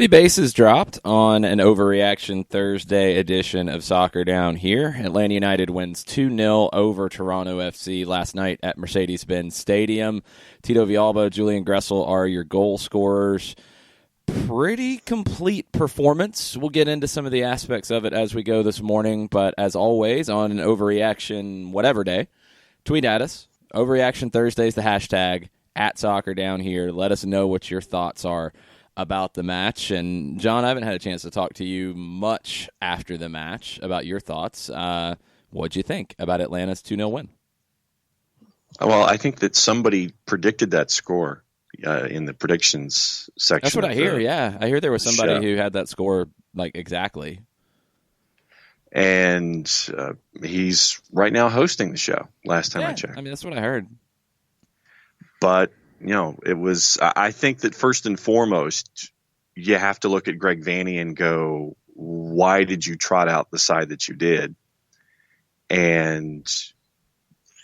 The base is dropped on an Overreaction Thursday edition of Soccer Down Here. Atlanta United wins 2-0 over Toronto FC last night at Mercedes-Benz Stadium. Tito Villalba, Julian Gressel are your goal scorers. Pretty complete performance. We'll get into some of the aspects of it as we go this morning, but as always, on an Overreaction whatever day, tweet at us. Overreaction Thursday is the hashtag, at Soccer Down Here. Let us know what your thoughts are about the match. And John, I haven't had a chance to talk to you much after the match about your thoughts. What'd you think about Atlanta's 2-0 win? Well, I think that somebody predicted that score in the predictions section. That's what I hear, yeah. I hear there was somebody show. who had that score like exactly. And he's right now hosting the show, last time I checked. I mean, that's what I heard. But it was, I think that first and foremost, you have to look at Greg Vanney and go, why did you trot out the side that you did? And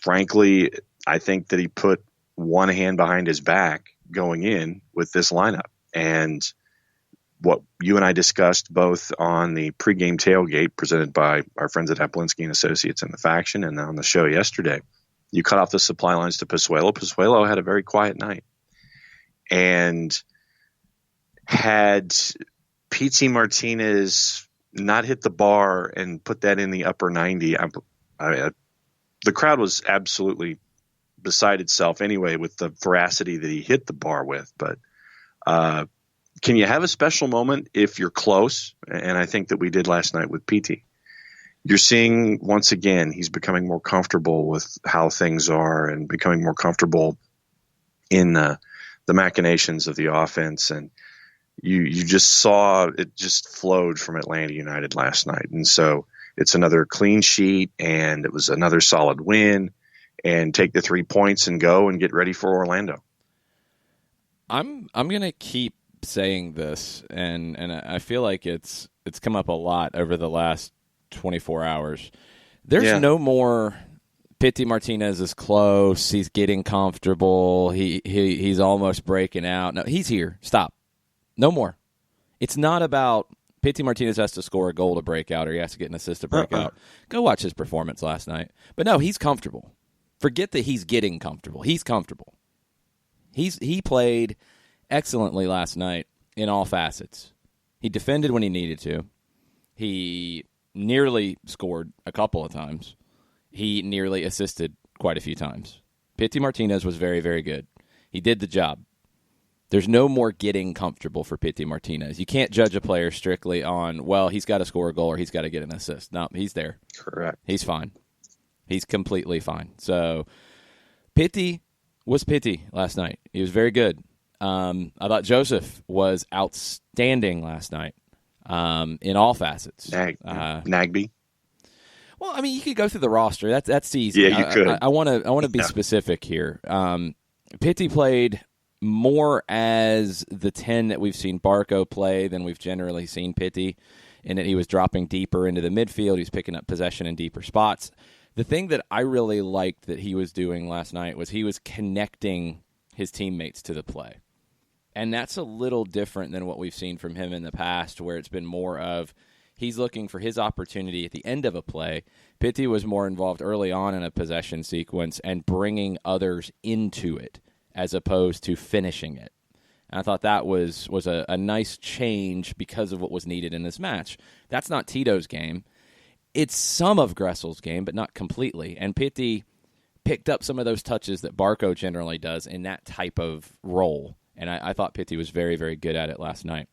frankly, I think that he put one hand behind his back going in with this lineup. And what you and I discussed both on the pregame tailgate presented by our friends at Heplinsky and Associates in the Faction and on the show yesterday, you cut off the supply lines to Pozuelo. Pozuelo had a very quiet night. And had Pizzi Martinez not hit the bar and put that in the upper 90, the crowd was absolutely beside itself anyway with the veracity that he hit the bar with. But can you have a special moment if you're close? And I think that we did last night with Pizzi. You're seeing, once again, he's becoming more comfortable with how things are and becoming more comfortable in the machinations of the offense. And you just saw it just flowed from Atlanta United last night. And so it's another clean sheet, and it was another solid win, and take the 3 points and go and get ready for Orlando. I'm going to keep saying this, and I feel like it's come up a lot over the last 24 hours. There's no more Pizzi Martinez is close. He's getting comfortable. He's almost breaking out. No, he's here. Stop. No more. It's not about Pizzi Martinez has to score a goal to break out or he has to get an assist to break out. Go watch his performance last night. But no, he's comfortable. Forget that he's getting comfortable. He's comfortable. He played excellently last night in all facets. He defended when he needed to. He nearly scored a couple of times. He nearly assisted quite a few times. Pizzi Martinez was very, very good. He did the job. There's no more getting comfortable for Pizzi Martinez. You can't judge a player strictly on, well, he's got to score a goal or he's got to get an assist. No, he's there. Correct. He's fine. He's completely fine. So Pizzi was Pizzi last night. He was very good. I thought Joseph was outstanding last night in all facets. Nagby. Well, I mean, you could go through the roster. That's easy. Yeah, you could. I want to be specific here. Pizzi played more as the 10 that we've seen Barco play than we've generally seen Pizzi, in that he was dropping deeper into the midfield. He's picking up possession in deeper spots. The thing that I really liked that he was doing last night was he was connecting his teammates to the play. And that's a little different than what we've seen from him in the past, where it's been more of he's looking for his opportunity at the end of a play. Pizzi was more involved early on in a possession sequence and bringing others into it as opposed to finishing it. And I thought that was a nice change because of what was needed in this match. That's not Tito's game. It's some of Gressel's game, but not completely. And Pizzi picked up some of those touches that Barco generally does in that type of role. And I thought Pizzi was very, very good at it last night.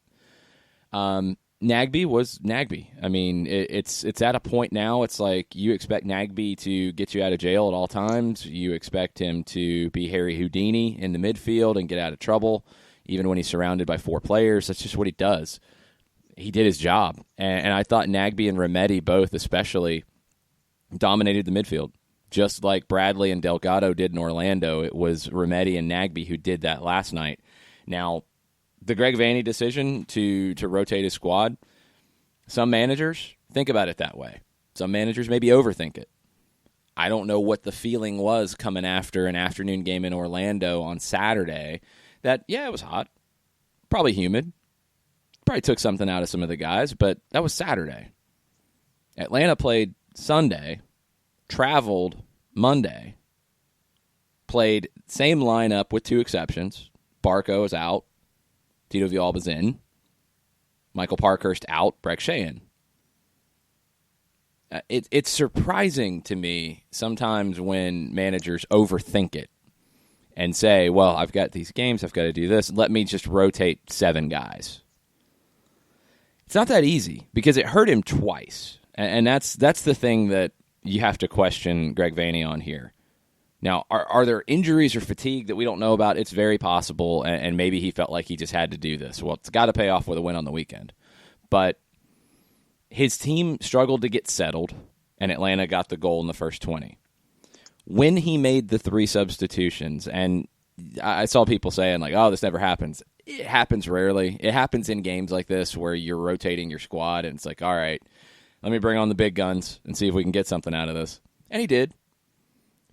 Nagby was Nagby. I mean, it's at a point now, it's like you expect Nagby to get you out of jail at all times. You expect him to be Harry Houdini in the midfield and get out of trouble, even when he's surrounded by 4 players. That's just what he does. He did his job. And I thought Nagby and Remedi both especially dominated the midfield. Just like Bradley and Delgado did in Orlando, it was Remedi and Nagby who did that last night. Now, the Greg Vanney decision to rotate his squad, some managers think about it that way. Some managers maybe overthink it. I don't know what the feeling was coming after an afternoon game in Orlando on Saturday that, yeah, it was hot, probably humid, Probably took something out of some of the guys, but that was Saturday. Atlanta played Sunday, traveled Monday, played same lineup with 2 exceptions. Barco is out. Tito Villalba's in. Michael Parkhurst out. Breck Shea in. It's surprising to me sometimes when managers overthink it and say, well, I've got these games, I've got to do this. Let me just rotate 7 guys. It's not that easy because it hurt him twice. And that's the thing that you have to question Greg Vanney on here. Now, are there injuries or fatigue that we don't know about? It's very possible, and maybe he felt like he just had to do this. Well, it's got to pay off with a win on the weekend. But his team struggled to get settled, and Atlanta got the goal in the first 20. When he made the 3 substitutions, and I saw people saying, like, oh, this never happens. It happens rarely. It happens in games like this where you're rotating your squad, and it's like, all right, let me bring on the big guns and see if we can get something out of this. And he did.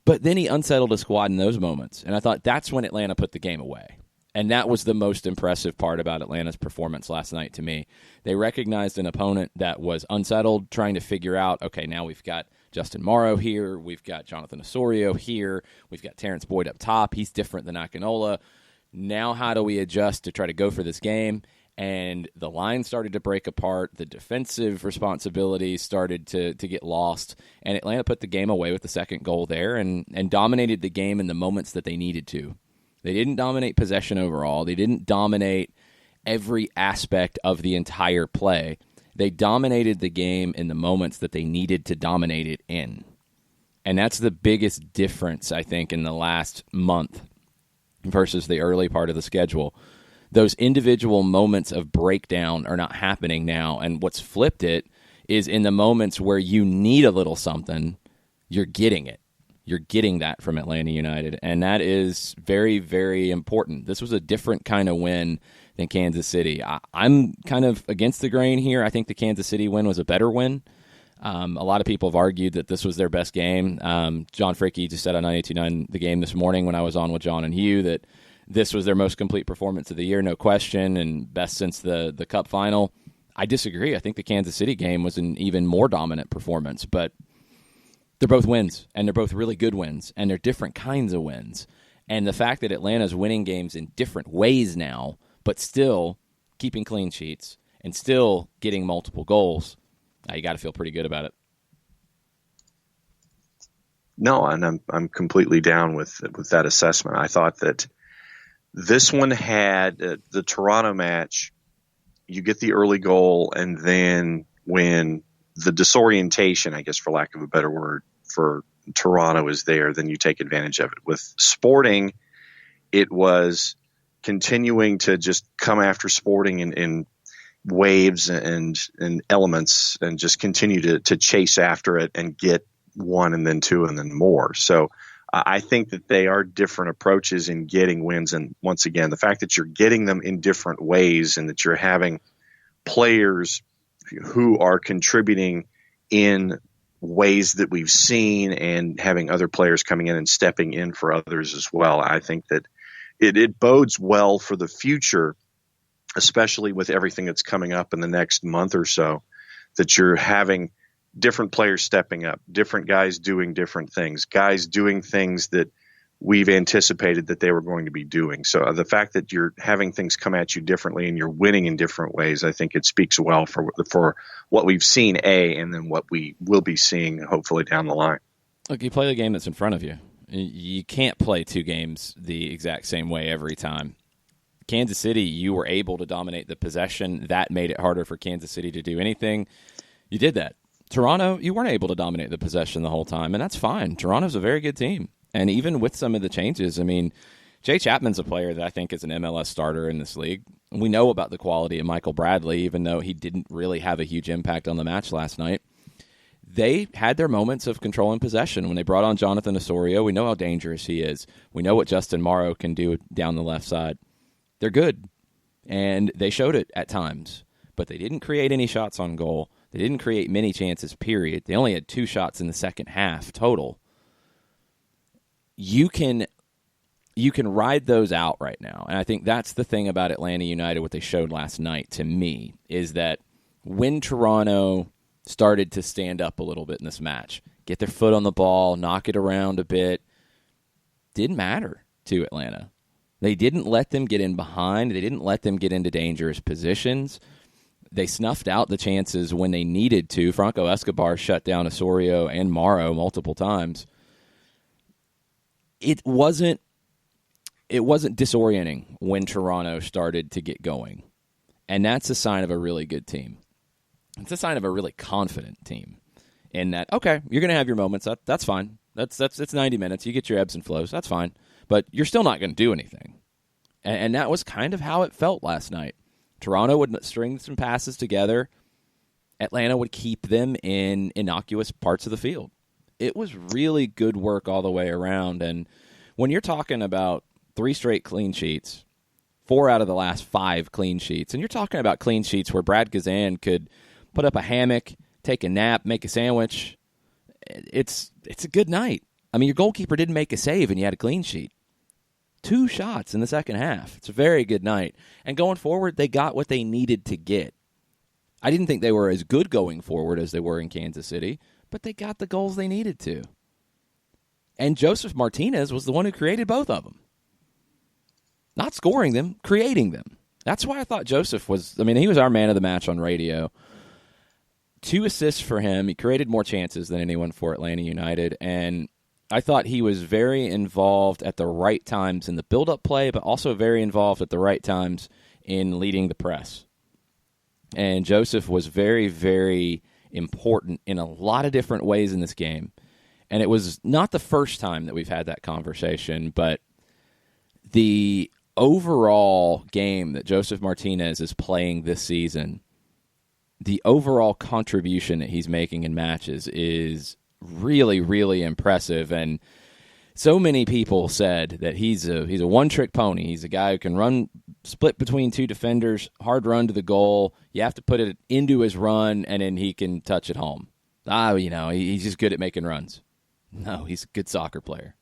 But then he unsettled his squad in those moments, and I thought that's when Atlanta put the game away. And that was the most impressive part about Atlanta's performance last night to me. They recognized an opponent that was unsettled, trying to figure out, okay, now we've got Justin Morrow here, we've got Jonathan Osorio here, we've got Terrence Boyd up top. He's different than Akinola. Now how do we adjust to try to go for this game? And the line started to break apart. The defensive responsibilities started to get lost. And Atlanta put the game away with the second goal there and dominated the game in the moments that they needed to. They didn't dominate possession overall. They didn't dominate every aspect of the entire play. They dominated the game in the moments that they needed to dominate it in. And that's the biggest difference, I think, in the last month versus the early part of the schedule. Those individual moments of breakdown are not happening now, and what's flipped it is in the moments where you need a little something, you're getting it. You're getting that from Atlanta United, and that is very, very important. This was a different kind of win than Kansas City. I'm kind of against the grain here. I think the Kansas City win was a better win. A lot of people have argued that this was their best game. John Fricke just said on 92.9 The Game this morning when I was on with John and Hugh that this was their most complete performance of the year, no question, and best since the Cup final. I disagree. I think the Kansas City game was an even more dominant performance, but they're both wins, and they're both really good wins, and they're different kinds of wins. And the fact that Atlanta's winning games in different ways now, but still keeping clean sheets and still getting multiple goals, you got to feel pretty good about it. No, and I'm completely down with that assessment. I thought that this one had the Toronto match. You get the early goal, and then when the disorientation, I guess for lack of a better word, for Toronto is there, then you take advantage of it. With Sporting, it was continuing to just come after Sporting in waves and elements and just continue to chase after it and get 1 and then 2 and then more. So I think that they are different approaches in getting wins. And once again, the fact that you're getting them in different ways and that you're having players who are contributing in ways that we've seen and having other players coming in and stepping in for others as well. I think that it bodes well for the future, especially with everything that's coming up in the next month or so, that you're having different players stepping up, different guys doing different things, guys doing things that we've anticipated that they were going to be doing. So the fact that you're having things come at you differently and you're winning in different ways, I think it speaks well for what we've seen, and then what we will be seeing hopefully down the line. Look, you play the game that's in front of you. You can't play 2 games the exact same way every time. Kansas City, you were able to dominate the possession. That made it harder for Kansas City to do anything. You did that. Toronto, you weren't able to dominate the possession the whole time, and that's fine. Toronto's a very good team. And even with some of the changes, I mean, Jay Chapman's a player that I think is an MLS starter in this league. We know about the quality of Michael Bradley, even though he didn't really have a huge impact on the match last night. They had their moments of control and possession. When they brought on Jonathan Osorio, we know how dangerous he is. We know what Justin Morrow can do down the left side. They're good, and they showed it at times. But they didn't create any shots on goal. They didn't create many chances, period. They only had 2 shots in the second half total. You can you can ride those out right now. And I think that's the thing about Atlanta United, what they showed last night to me, is that when Toronto started to stand up a little bit in this match, get their foot on the ball, knock it around a bit, didn't matter to Atlanta. They didn't let them get in behind. They didn't let them get into dangerous positions. They snuffed out the chances when they needed to. Franco Escobar shut down Osorio and Morrow multiple times. It wasn't disorienting when Toronto started to get going. And that's a sign of a really good team. It's a sign of a really confident team. In that, okay, you're going to have your moments. That's fine. It's 90 minutes. You get your ebbs and flows. That's fine. But you're still not going to do anything. And that was kind of how it felt last night. Toronto would string some passes together. Atlanta would keep them in innocuous parts of the field. It was really good work all the way around. And when you're talking about 3 straight clean sheets, 4 out of the last 5 clean sheets, and you're talking about clean sheets where Brad Gazan could put up a hammock, take a nap, make a sandwich, it's a good night. I mean, your goalkeeper didn't make a save and you had a clean sheet. 2 shots in the second half. It's a very good night. And going forward, they got what they needed to get. I didn't think they were as good going forward as they were in Kansas City, but they got the goals they needed to. And Joseph Martinez was the one who created both of them. Not scoring them, creating them. That's why I thought Joseph was, he was our man of the match on radio. 2 assists for him. He created more chances than anyone for Atlanta United, and I thought he was very involved at the right times in the build-up play, but also very involved at the right times in leading the press. And Joseph was very, very important in a lot of different ways in this game. And it was not the first time that we've had that conversation, but the overall game that Joseph Martinez is playing this season, the overall contribution that he's making in matches is really, really impressive. And so many people said that he's a one-trick pony. He's a guy who can run, split between 2 defenders, hard run to the goal. You have to put it into his run, and then he can touch it home. He's just good at making runs. No, he's a good soccer player.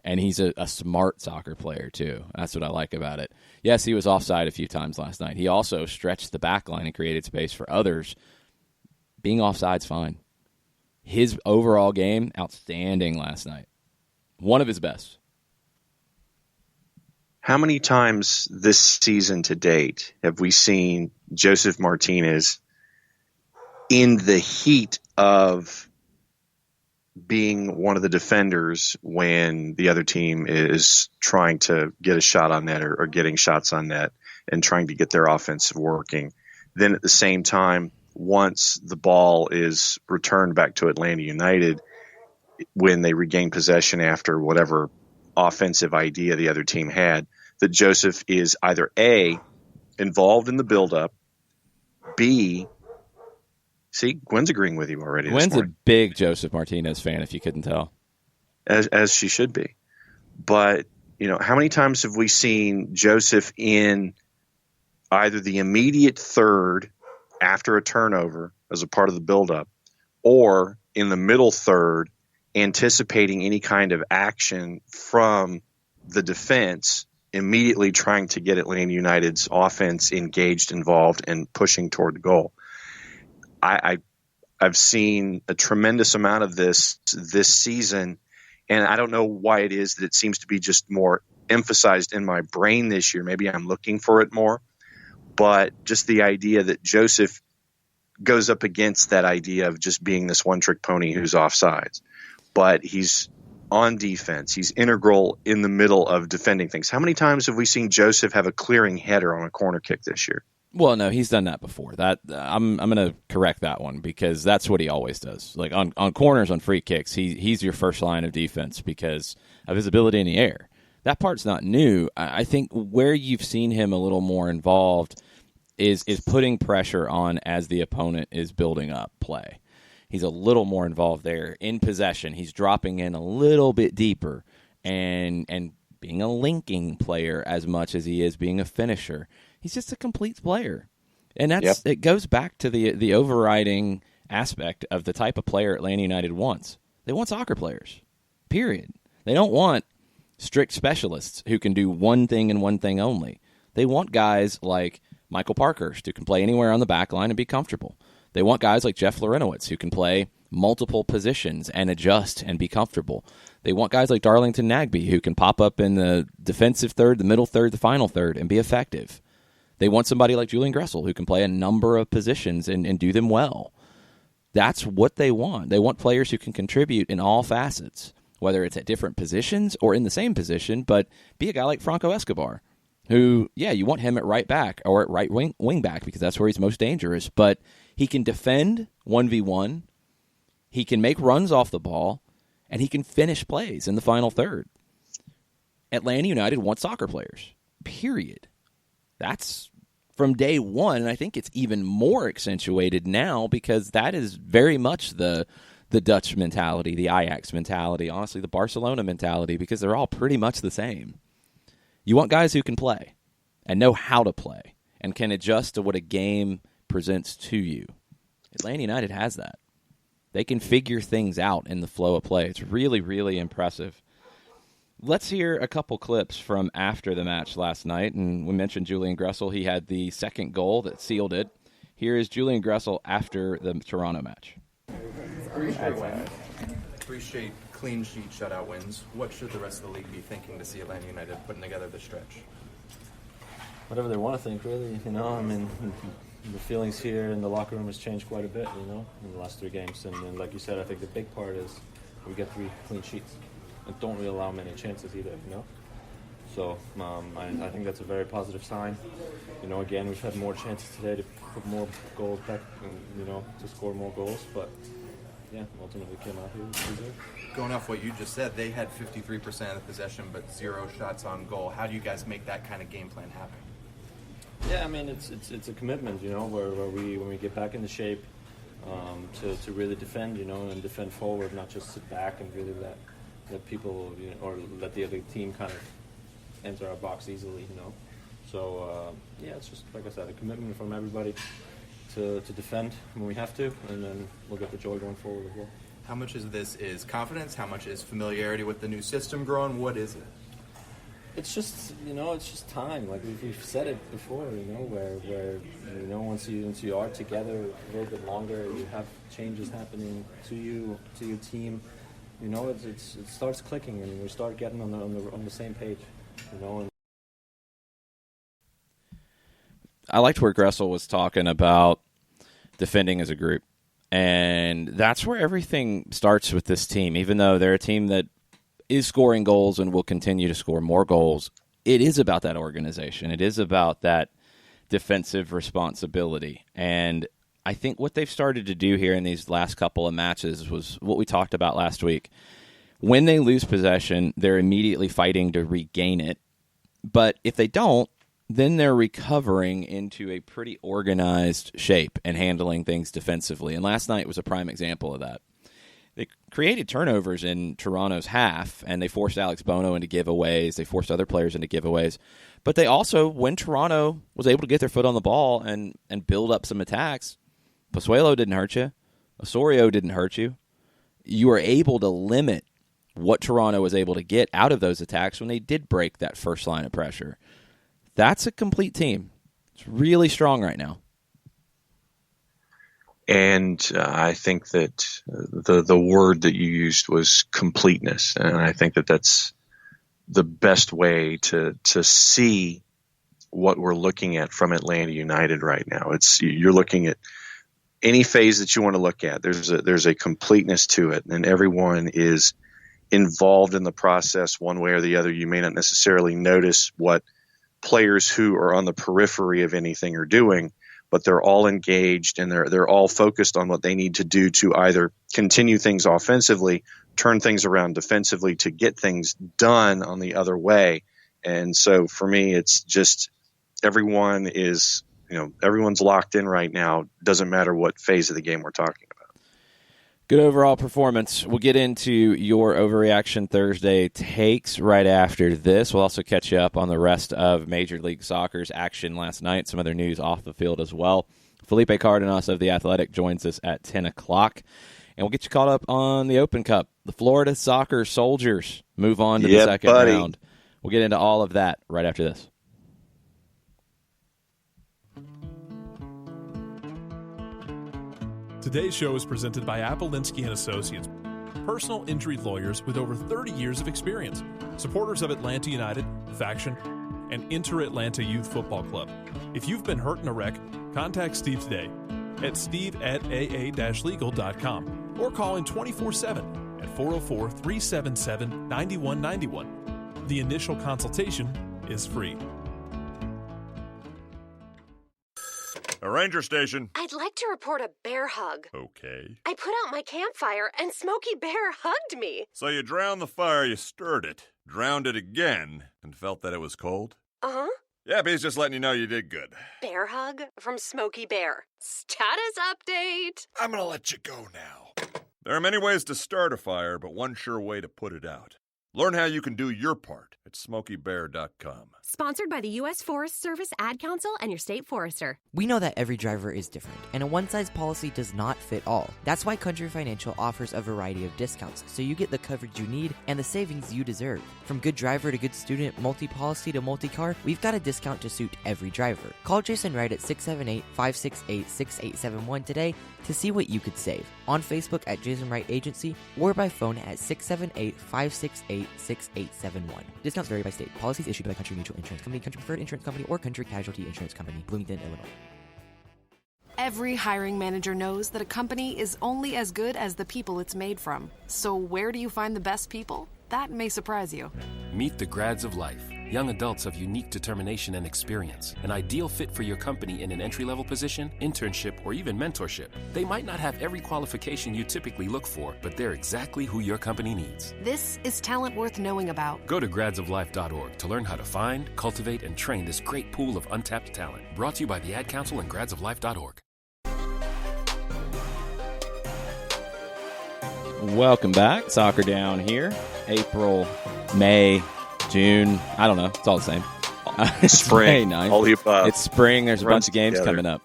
And he's a smart soccer player, too. That's what I like about it. Yes, he was offside a few times last night. He also stretched the back line and created space for others. Being offside's fine. His overall game, outstanding last night. One of his best. How many times this season to date have we seen Joseph Martinez in the heat of being one of the defenders when the other team is trying to get a shot on net or getting shots on net and trying to get their offensive working? Then at the same time, once the ball is returned back to Atlanta United, when they regain possession after whatever offensive idea the other team had, that Joseph is either A, involved in the buildup, B, see, Gwen's agreeing with you already. Gwen's a big Joseph Martinez fan, if you couldn't tell. As she should be. But, how many times have we seen Joseph in either the immediate third after a turnover as a part of the buildup, or in the middle third, anticipating any kind of action from the defense, immediately trying to get Atlanta United's offense engaged, involved, and pushing toward the goal. I've seen a tremendous amount of this season, and I don't know why it is that it seems to be just more emphasized in my brain this year. Maybe I'm looking for it more. But just the idea that Joseph goes up against that idea of just being this one-trick pony who's offsides. But he's on defense. He's integral in the middle of defending things. How many times have we seen Joseph have a clearing header on a corner kick this year? Well, no, he's done that before. That I'm going to correct that one because that's what he always does. Like on corners, on free kicks, he's your first line of defense because of his ability in the air. That part's not new. I think where you've seen him a little more involved is putting pressure on as the opponent is building up play. He's a little more involved there. In possession, he's dropping in a little bit deeper and being a linking player as much as he is being a finisher. He's just a complete player. And It goes back to the overriding aspect of the type of player Atlanta United wants. They want soccer players, period. They don't want strict specialists who can do one thing and one thing only. They want guys like Michael Parkhurst who can play anywhere on the back line and be comfortable. They want guys like Jeff Larinowitz who can play multiple positions and adjust and be comfortable. They want guys like Darlington Nagbe who can pop up in the defensive third, the middle third, the final third, and be effective. They want somebody like Julian Gressel who can play a number of positions and do them well. That's what they want. They want players who can contribute in all facets, whether it's at different positions or in the same position, but be a guy like Franco Escobar, who, yeah, you want him at right back or at right wing back because that's where he's most dangerous, but he can defend 1v1, he can make runs off the ball, and he can finish plays in the final third. Atlanta United wants soccer players, period. That's from day one, and I think it's even more accentuated now because that is very much the Dutch mentality, the Ajax mentality, honestly, the Barcelona mentality, because they're all pretty much the same. You want guys who can play and know how to play and can adjust to what a game presents to you. Atlanta United has that. They can figure things out in the flow of play. It's really, really impressive. Let's hear a couple clips from after the match last night. And we mentioned Julian Gressel. He had the second goal that sealed it. Here is Julian Gressel after the Toronto match. Appreciate clean sheet shutout wins. What should the rest of the league be thinking to see Atlanta United putting together this stretch? Whatever they want to think, really. I mean, the feelings here in the locker room has changed quite a bit, in the last 3 games. And like you said, I think the big part is we get 3 clean sheets and don't really allow many chances either, So I think that's a very positive sign. Again, we've had more chances today to put more goals back, and, to score more goals, but yeah, ultimately came out here with deserve. Going off what you just said, they had 53% of the possession, but 0 shots on goal. How do you guys make that kind of game plan happen? Yeah, I mean it's a commitment, where when we get back into shape, to really defend, and defend forward, not just sit back and really let people, or let the other team kind of enter our box easily, So yeah, it's just like I said, a commitment from everybody to defend when we have to, and then we'll get the joy going forward as well. How much of this is confidence? How much is familiarity with the new system growing? What is it? It's just, it's just time. Like we've said it before, where once you are together a little bit longer, you have changes happening to your team. It starts clicking, and we start getting on the same page. And I liked where Gressel was talking about defending as a group, and that's where everything starts with this team. Even though they're a team that is scoring goals and will continue to score more goals, it is about that organization. It is about that defensive responsibility. And I think what they've started to do here in these last couple of matches was what we talked about last week. When they lose possession, they're immediately fighting to regain it. But if they don't, then they're recovering into a pretty organized shape and handling things defensively. And last night was a prime example of that. They created turnovers in Toronto's half, and they forced Alex Bono into giveaways. They forced other players into giveaways. But they also, when Toronto was able to get their foot on the ball and build up some attacks, Pozuelo didn't hurt you. Osorio didn't hurt you. You were able to limit what Toronto was able to get out of those attacks when they did break that first line of pressure. That's a complete team. It's really strong right now. And I think that the word that you used was completeness, and I think that that's the best way to see what we're looking at from Atlanta United right now. You're looking at any phase that you want to look at. There's a completeness to it, and everyone is involved in the process one way or the other. You may not necessarily notice what players who are on the periphery of anything are doing, but they're all engaged, and they're all focused on what they need to do to either continue things offensively, turn things around defensively, to get things done on the other way. And so for me, it's just everyone's locked in right now. Doesn't matter what phase of the game we're talking about. Good overall performance. We'll get into your Overreaction Thursday takes right after this. We'll also catch you up on the rest of Major League Soccer's action last night, some other news off the field as well. Felipe Cardenas of The Athletic joins us at 10 o'clock. And we'll get you caught up on the Open Cup. The Florida Soccer Soldiers move on to the second round. We'll get into all of that right after this. Today's show is presented by Appolinsky & Associates, personal injury lawyers with over 30 years of experience, supporters of Atlanta United, Faction, and Inter-Atlanta Youth Football Club. If you've been hurt in a wreck, contact Steve today at steve@aa-legal.com or call in 24/7 at 404-377-9191. The initial consultation is free. A ranger station. I'd like to report a bear hug. Okay. I put out my campfire and Smokey Bear hugged me. So you drowned the fire, you stirred it, drowned it again, and felt that it was cold? Uh-huh. Yeah, but he's just letting you know you did good. Bear hug from Smokey Bear. Status update. I'm gonna let you go now. There are many ways to start a fire, but one sure way to put it out. Learn how you can do your part at SmokeyBear.com. Sponsored by the U.S. Forest Service, Ad Council, and your state forester. We know that every driver is different, and a one-size policy does not fit all. That's why Country Financial offers a variety of discounts, so you get the coverage you need and the savings you deserve. From good driver to good student, multi-policy to multi-car, we've got a discount to suit every driver. Call Jason Wright at 678-568-6871 today to see what you could save. On Facebook at Jason Wright Agency or by phone at 678-568-6871. Discounts vary by state. Policies issued by Country Mutual Insurance Company, Country Preferred Insurance Company, or Country Casualty Insurance Company, Bloomington, Illinois. Every hiring manager knows that a company is only as good as the people it's made from. So where do you find the best people? That may surprise you. Meet the grads of life. Young adults of unique determination and experience. An ideal fit for your company in an entry-level position, internship, or even mentorship. They might not have every qualification you typically look for, but they're exactly who your company needs. This is talent worth knowing about. Go to gradsoflife.org to learn how to find, cultivate, and train this great pool of untapped talent. Brought to you by the Ad Council and gradsoflife.org. Welcome back. Soccer Down here. April, May, June. I don't know. It's all the same. Spring. May 9th. All the above. It's spring. There's a bunch of games together. coming up.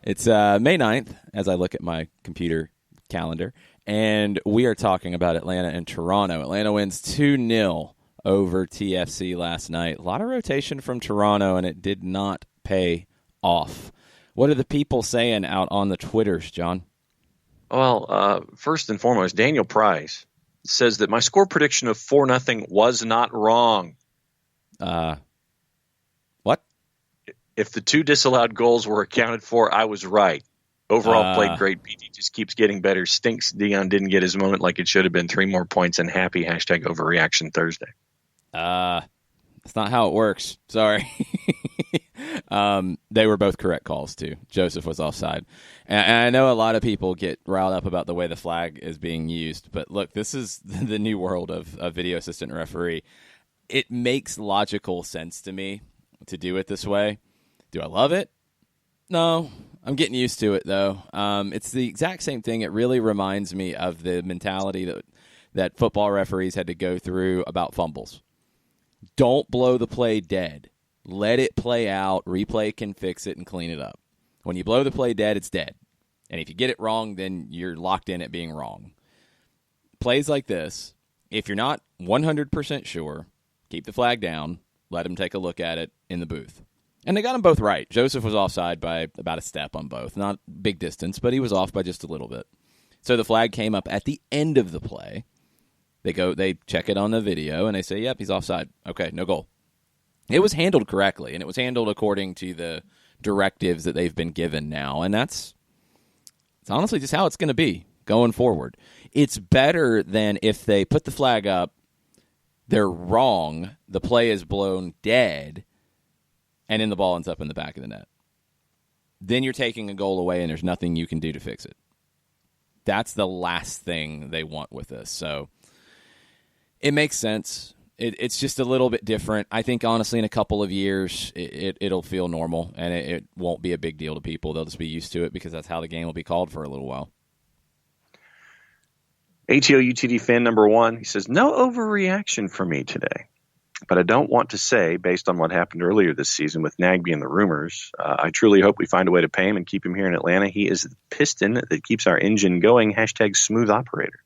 It's May 9th as I look at my computer calendar. And we are talking about Atlanta and Toronto. Atlanta wins 2-0 over TFC last night. A lot of rotation from Toronto, and it did not pay off. What are the people saying out on the Twitters, John? Well, first and foremost, Daniel Price says that my score prediction of 4-0 was not wrong. What? If the two disallowed goals were accounted for, I was right. Overall, played great. PT just keeps getting better. Stinks Dion didn't get his moment like it should have been. 3 more points and happy. Hashtag overreaction Thursday. That's not how it works. Sorry. They were both correct calls, too. Joseph was offside. And I know a lot of people get riled up about the way the flag is being used. But look, this is the new world of a video assistant referee. It makes logical sense to me to do it this way. Do I love it? No. I'm getting used to it, though. It's the exact same thing. It really reminds me of the mentality that football referees had to go through about fumbles. Don't blow the play dead. Let it play out. Replay can fix it and clean it up. When you blow the play dead, it's dead. And if you get it wrong, then you're locked in at being wrong. Plays like this, if you're not 100% sure, keep the flag down, let them take a look at it in the booth. And they got them both right. Joseph was offside by about a step on both. Not big distance, but he was off by just a little bit. So the flag came up at the end of the play. They check it on the video, and they say, yep, he's offside. Okay, no goal. It was handled correctly, and it was handled according to the directives that they've been given now, and it's honestly just how it's going to be going forward. It's better than if they put the flag up, they're wrong, the play is blown dead, and then the ball ends up in the back of the net. Then you're taking a goal away, and there's nothing you can do to fix it. That's the last thing they want with this. So it makes sense. It's just a little bit different. I think, honestly, in a couple of years, it'll feel normal, and it won't be a big deal to people. They'll just be used to it because that's how the game will be called for a little while. ATO UTD fan number 1, he says, no overreaction for me today. But I don't want to say, based on what happened earlier this season with Nagbe and the rumors, I truly hope we find a way to pay him and keep him here in Atlanta. He is the piston that keeps our engine going. # smooth operator.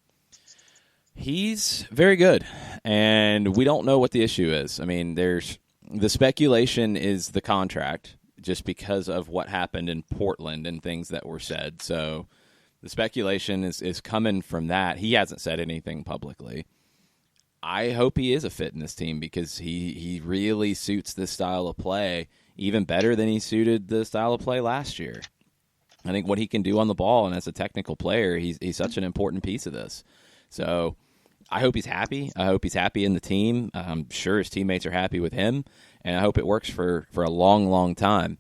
He's very good, and we don't know what the issue is. I mean, the speculation is the contract, just because of what happened in Portland and things that were said. So the speculation is coming from that. He hasn't said anything publicly. I hope he is a fit in this team because he really suits this style of play even better than he suited the style of play last year. I think what he can do on the ball, and as a technical player, he's such an important piece of this. So I hope he's happy. I hope he's happy in the team. I'm sure his teammates are happy with him, and I hope it works for a long, long time.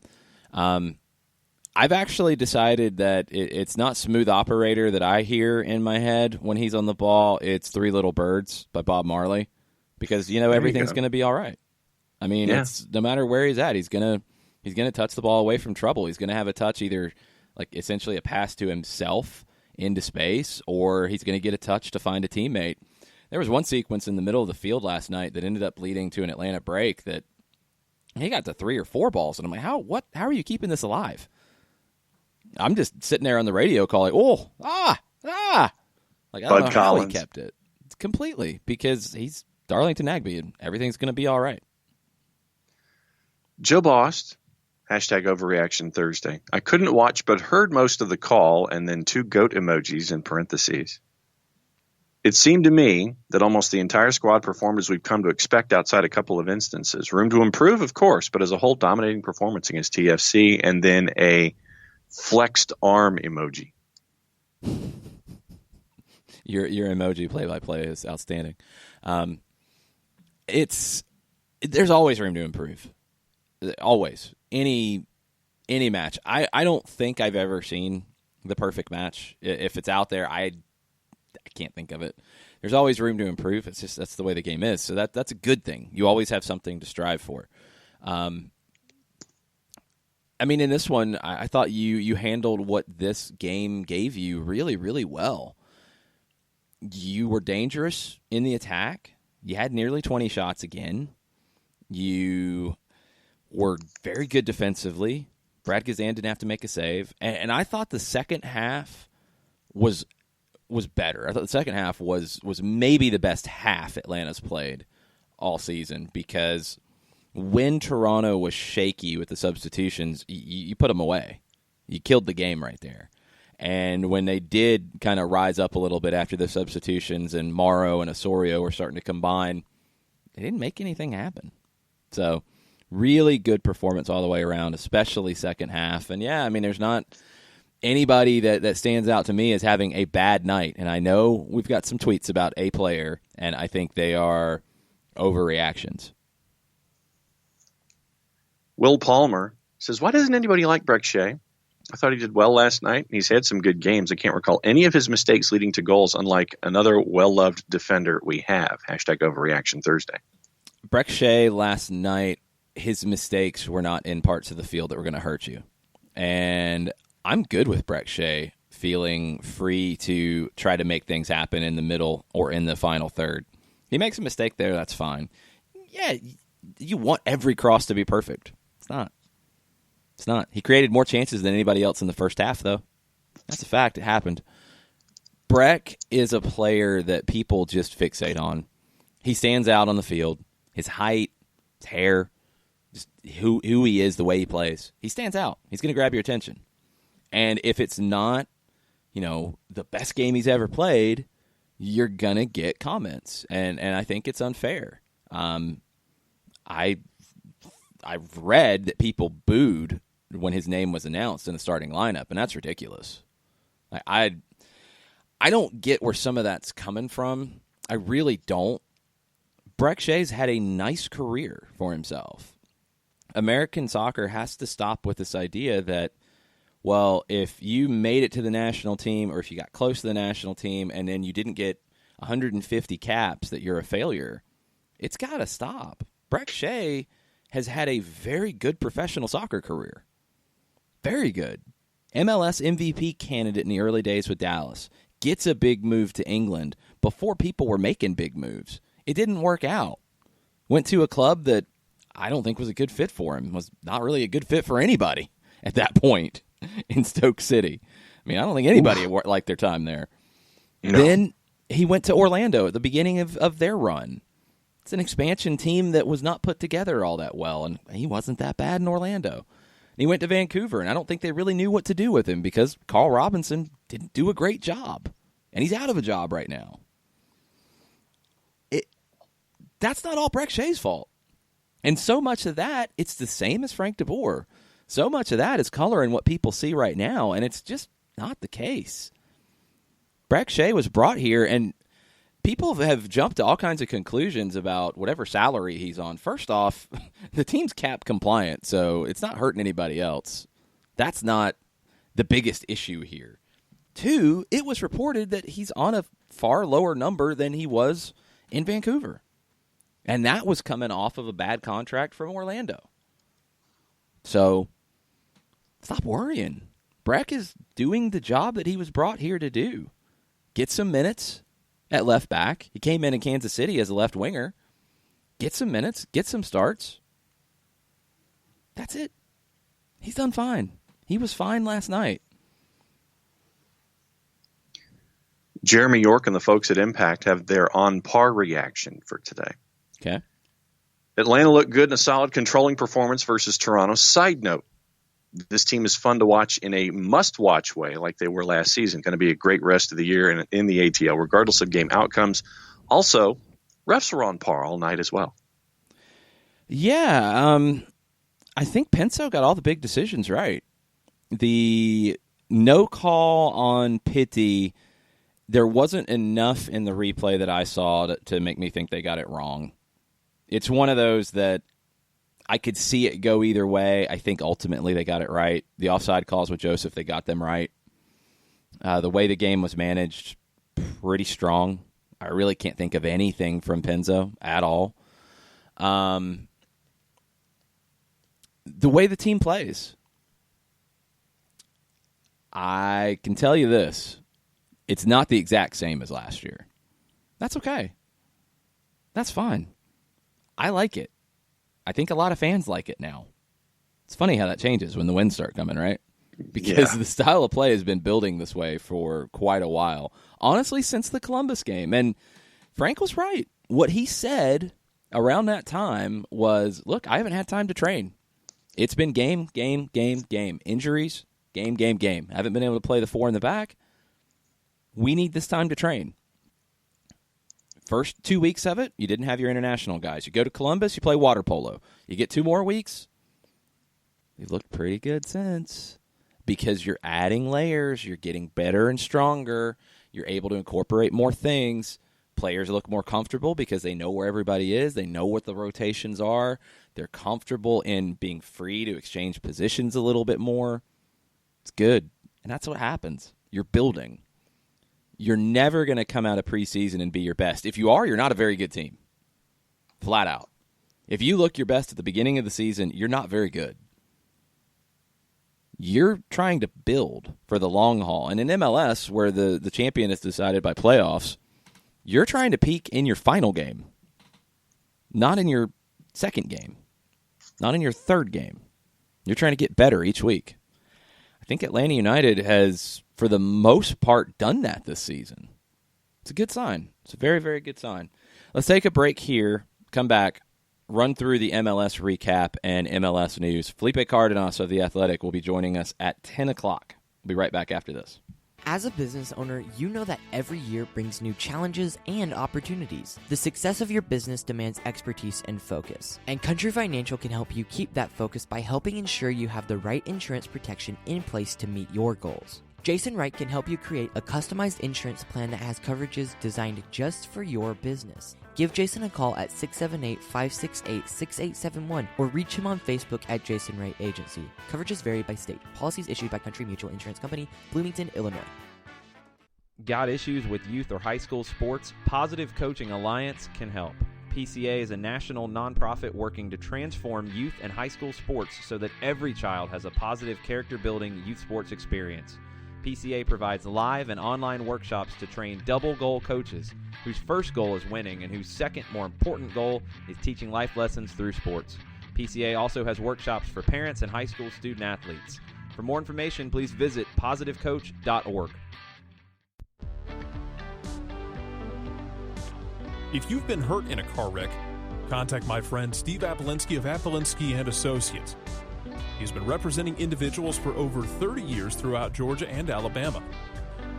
I've actually decided that it's not Smooth Operator that I hear in my head when he's on the ball. It's Three Little Birds by Bob Marley, because everything's going to be all right. I mean, it's no matter where he's at, he's gonna touch the ball away from trouble. He's going to have a touch, either like essentially a pass to himself into space, or he's going to get a touch to find a teammate. There was one sequence in the middle of the field last night that ended up leading to an Atlanta break that he got to 3 or 4 balls, and I'm like, how are you keeping this alive? I'm just sitting there on the radio calling, like, I don't know how he kept it completely, because he's Darlington Nagbe, and everything's going to be all right. Joe Bost, # Overreaction Thursday. I couldn't watch, but heard most of the call, and then 2 goat emojis in parentheses. It seemed to me that almost the entire squad performed as we've come to expect outside a couple of instances. Room to improve, of course, but as a whole, dominating performance against TFC, and then a flexed arm emoji. Your emoji play-by-play is outstanding. There's always room to improve. Always. Any match. I don't think I've ever seen the perfect match. If it's out there, I can't think of it. There's always room to improve. It's just that's the way the game is. So that's a good thing. You always have something to strive for. I mean, in this one, I thought you handled what this game gave you really, really well. You were dangerous in the attack. You had nearly 20 shots again. You were very good defensively. Brad Gazan didn't have to make a save. And I thought the second half was better. I thought the second half was maybe the best half Atlanta's played all season, because when Toronto was shaky with the substitutions, you put them away. You killed the game right there. And when they did kind of rise up a little bit after the substitutions and Morrow and Osorio were starting to combine, they didn't make anything happen. So really good performance all the way around, especially second half. And, yeah, I mean, there's not anybody that stands out to me as having a bad night. And I know we've got some tweets about a player, and I think they are overreactions. Will Palmer says, why doesn't anybody like Breck Shea? I thought he did well last night. He's had some good games. I can't recall any of his mistakes leading to goals, unlike another well-loved defender we have. # Overreaction Thursday. Breck Shea last night, his mistakes were not in parts of the field that were going to hurt you. And I'm good with Breck Shea feeling free to try to make things happen in the middle or in the final third. He makes a mistake there, that's fine. Yeah, you want every cross to be perfect. It's not. It's not. He created more chances than anybody else in the first half, though. That's a fact. It happened. Breck is a player that people just fixate on. He stands out on the field. His height, his hair, just who he is, the way he plays. He stands out. He's going to grab your attention. And if it's not, the best game he's ever played, you're going to get comments. And I think it's unfair. I've read that people booed when his name was announced in the starting lineup, and that's ridiculous. I don't get where some of that's coming from. I really don't. Breck Shea's had a nice career for himself. American soccer has to stop with this idea that, well, if you made it to the national team or if you got close to the national team and then you didn't get 150 caps, that you're a failure. It's got to stop. Breck Shea has had a very good professional soccer career. Very good. MLS MVP candidate in the early days with Dallas. Gets a big move to England before people were making big moves. It didn't work out. Went to a club that I don't think was a good fit for him, was not really a good fit for anybody at that point in Stoke City. I mean, I don't think anybody liked their time there. No. Then he went to Orlando at the beginning of their run. It's an expansion team that was not put together all that well, and he wasn't that bad in Orlando. And he went to Vancouver, and I don't think they really knew what to do with him because Carl Robinson didn't do a great job, and he's out of a job right now. That's not all Breck Shea's fault. And so much of that, it's the same as Frank DeBoer. So much of that is coloring what people see right now, and it's just not the case. Breck Shea was brought here, and people have jumped to all kinds of conclusions about whatever salary he's on. First off, the team's cap compliant, so it's not hurting anybody else. That's not the biggest issue here. Two, it was reported that he's on a far lower number than he was in Vancouver. And that was coming off of a bad contract from Orlando. So, stop worrying. Breck is doing the job that he was brought here to do. Get some minutes at left back. He came in Kansas City as a left winger. Get some minutes. Get some starts. That's it. He's done fine. He was fine last night. Jeremy York and the folks at Impact have their on-par reaction for today. Okay. Atlanta looked good in a solid controlling performance versus Toronto. Side note, this team is fun to watch in a must-watch way like they were last season. Going to be a great rest of the year in the ATL, regardless of game outcomes. Also, refs were on par all night as well. Yeah, I think Penso got all the big decisions right. The no call on Pitti, there wasn't enough in the replay that I saw to make me think they got it wrong. It's one of those that I could see it go either way. I think ultimately they got it right. The offside calls with Joseph, they got them right. The way the game was managed, pretty strong. I really can't think of anything from Penzo at all. The way the team plays, I can tell you this. It's not the exact same as last year. That's okay. That's fine. I like it. I think a lot of fans like it now. It's funny how that changes when the wins start coming, right? Because the style of play has been building this way for quite a while. Honestly, since the Columbus game. And Frank was right. What he said around that time was, look, I haven't had time to train. It's been game. Injuries, game. I haven't been able to play the four in the back. We need this time to train. First 2 weeks of it, you didn't have your international guys. You go to Columbus, you play water polo. You get 2 more weeks, you've looked pretty good since. Because you're adding layers, you're getting better and stronger, you're able to incorporate more things. Players look more comfortable because they know where everybody is, they know what the rotations are, they're comfortable in being free to exchange positions a little bit more. It's good, and that's what happens. You're building. You're never going to come out of preseason and be your best. If you are, you're not a very good team. Flat out. If you look your best at the beginning of the season, you're not very good. You're trying to build for the long haul. And in MLS, where the champion is decided by playoffs, you're trying to peak in your final game, not in your second game, not in your third game. You're trying to get better each week. I think Atlanta United has, for the most part, done that this season. It's a good sign. It's a very, very good sign. Let's take a break here, come back, run through the MLS recap and MLS news. Felipe Cardenas of The Athletic will be joining us at 10 o'clock. We'll be right back after this. As a business owner, you know that every year brings new challenges and opportunities. The success of your business demands expertise and focus. And Country Financial can help you keep that focus by helping ensure you have the right insurance protection in place to meet your goals. Jason Wright can help you create a customized insurance plan that has coverages designed just for your business. Give Jason a call at 678-568-6871 or reach him on Facebook at Jason Wright Agency. Coverages vary by state. Policies issued by Country Mutual Insurance Company, Bloomington, Illinois. Got issues with youth or high school sports? Positive Coaching Alliance can help. PCA is a national nonprofit working to transform youth and high school sports so that every child has a positive character-building youth sports experience. PCA provides live and online workshops to train double-goal coaches whose first goal is winning and whose second, more important goal is teaching life lessons through sports. PCA also has workshops for parents and high school student-athletes. For more information, please visit positivecoach.org. If you've been hurt in a car wreck, contact my friend Steve Apolinski of Apolinski & Associates. He's been representing individuals for over 30 years throughout Georgia and Alabama.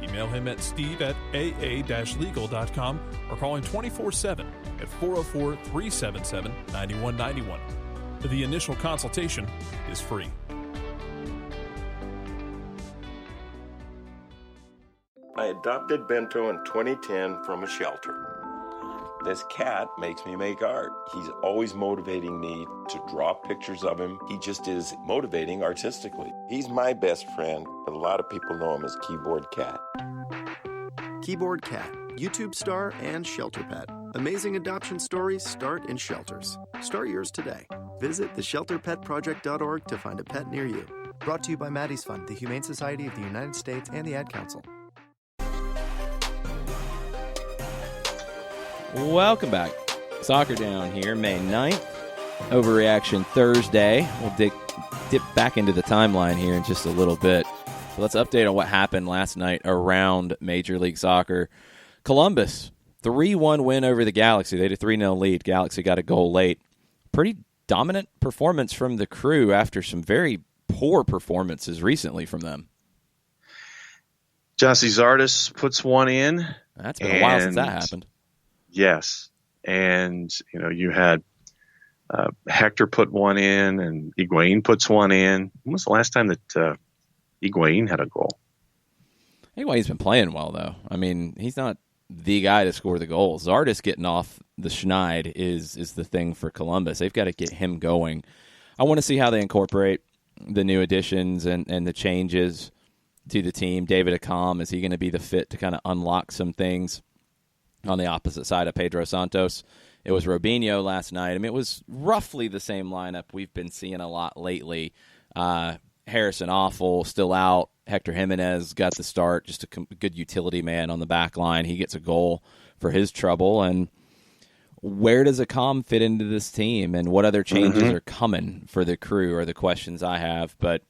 Email him at steve@aa-legal.com or call him 24/7 at 404-377-9191. The initial consultation is free. I adopted Bento in 2010 from a shelter. This cat makes me make art. He's always motivating me to draw pictures of him. He just is motivating artistically. He's my best friend, but a lot of people know him as Keyboard Cat. Keyboard Cat, YouTube star and shelter pet. Amazing adoption stories start in shelters. Start yours today. Visit theshelterpetproject.org to find a pet near you. Brought to you by Maddie's Fund, the Humane Society of the United States, and the Ad Council. Welcome back. Soccer Down here, May 9th. Overreaction Thursday. We'll dip back into the timeline here in just a little bit. But let's update on what happened last night around Major League Soccer. Columbus, 3-1 win over the Galaxy. They had a 3-0 lead. Galaxy got a goal late. Pretty dominant performance from the Crew after some very poor performances recently from them. Jossie Zardes puts one in. That's been a while since that happened. Yes. And, you had Hector put one in and Higuain puts one in. When was the last time that Higuain had a goal? Higuain's been playing well, though. I mean, he's not the guy to score the goals. Zardes getting off the schneid is the thing for Columbus. They've got to get him going. I want to see how they incorporate the new additions and the changes to the team. David Accam, is he going to be the fit to kind of unlock some things? On the opposite side of Pedro Santos, it was Robinho last night. I mean, it was roughly the same lineup we've been seeing a lot lately. Harrison Awful still out. Hector Jimenez got the start, just a good utility man on the back line. He gets a goal for his trouble. And where does Accam fit into this team, and what other changes are coming for the Crew are the questions I have. But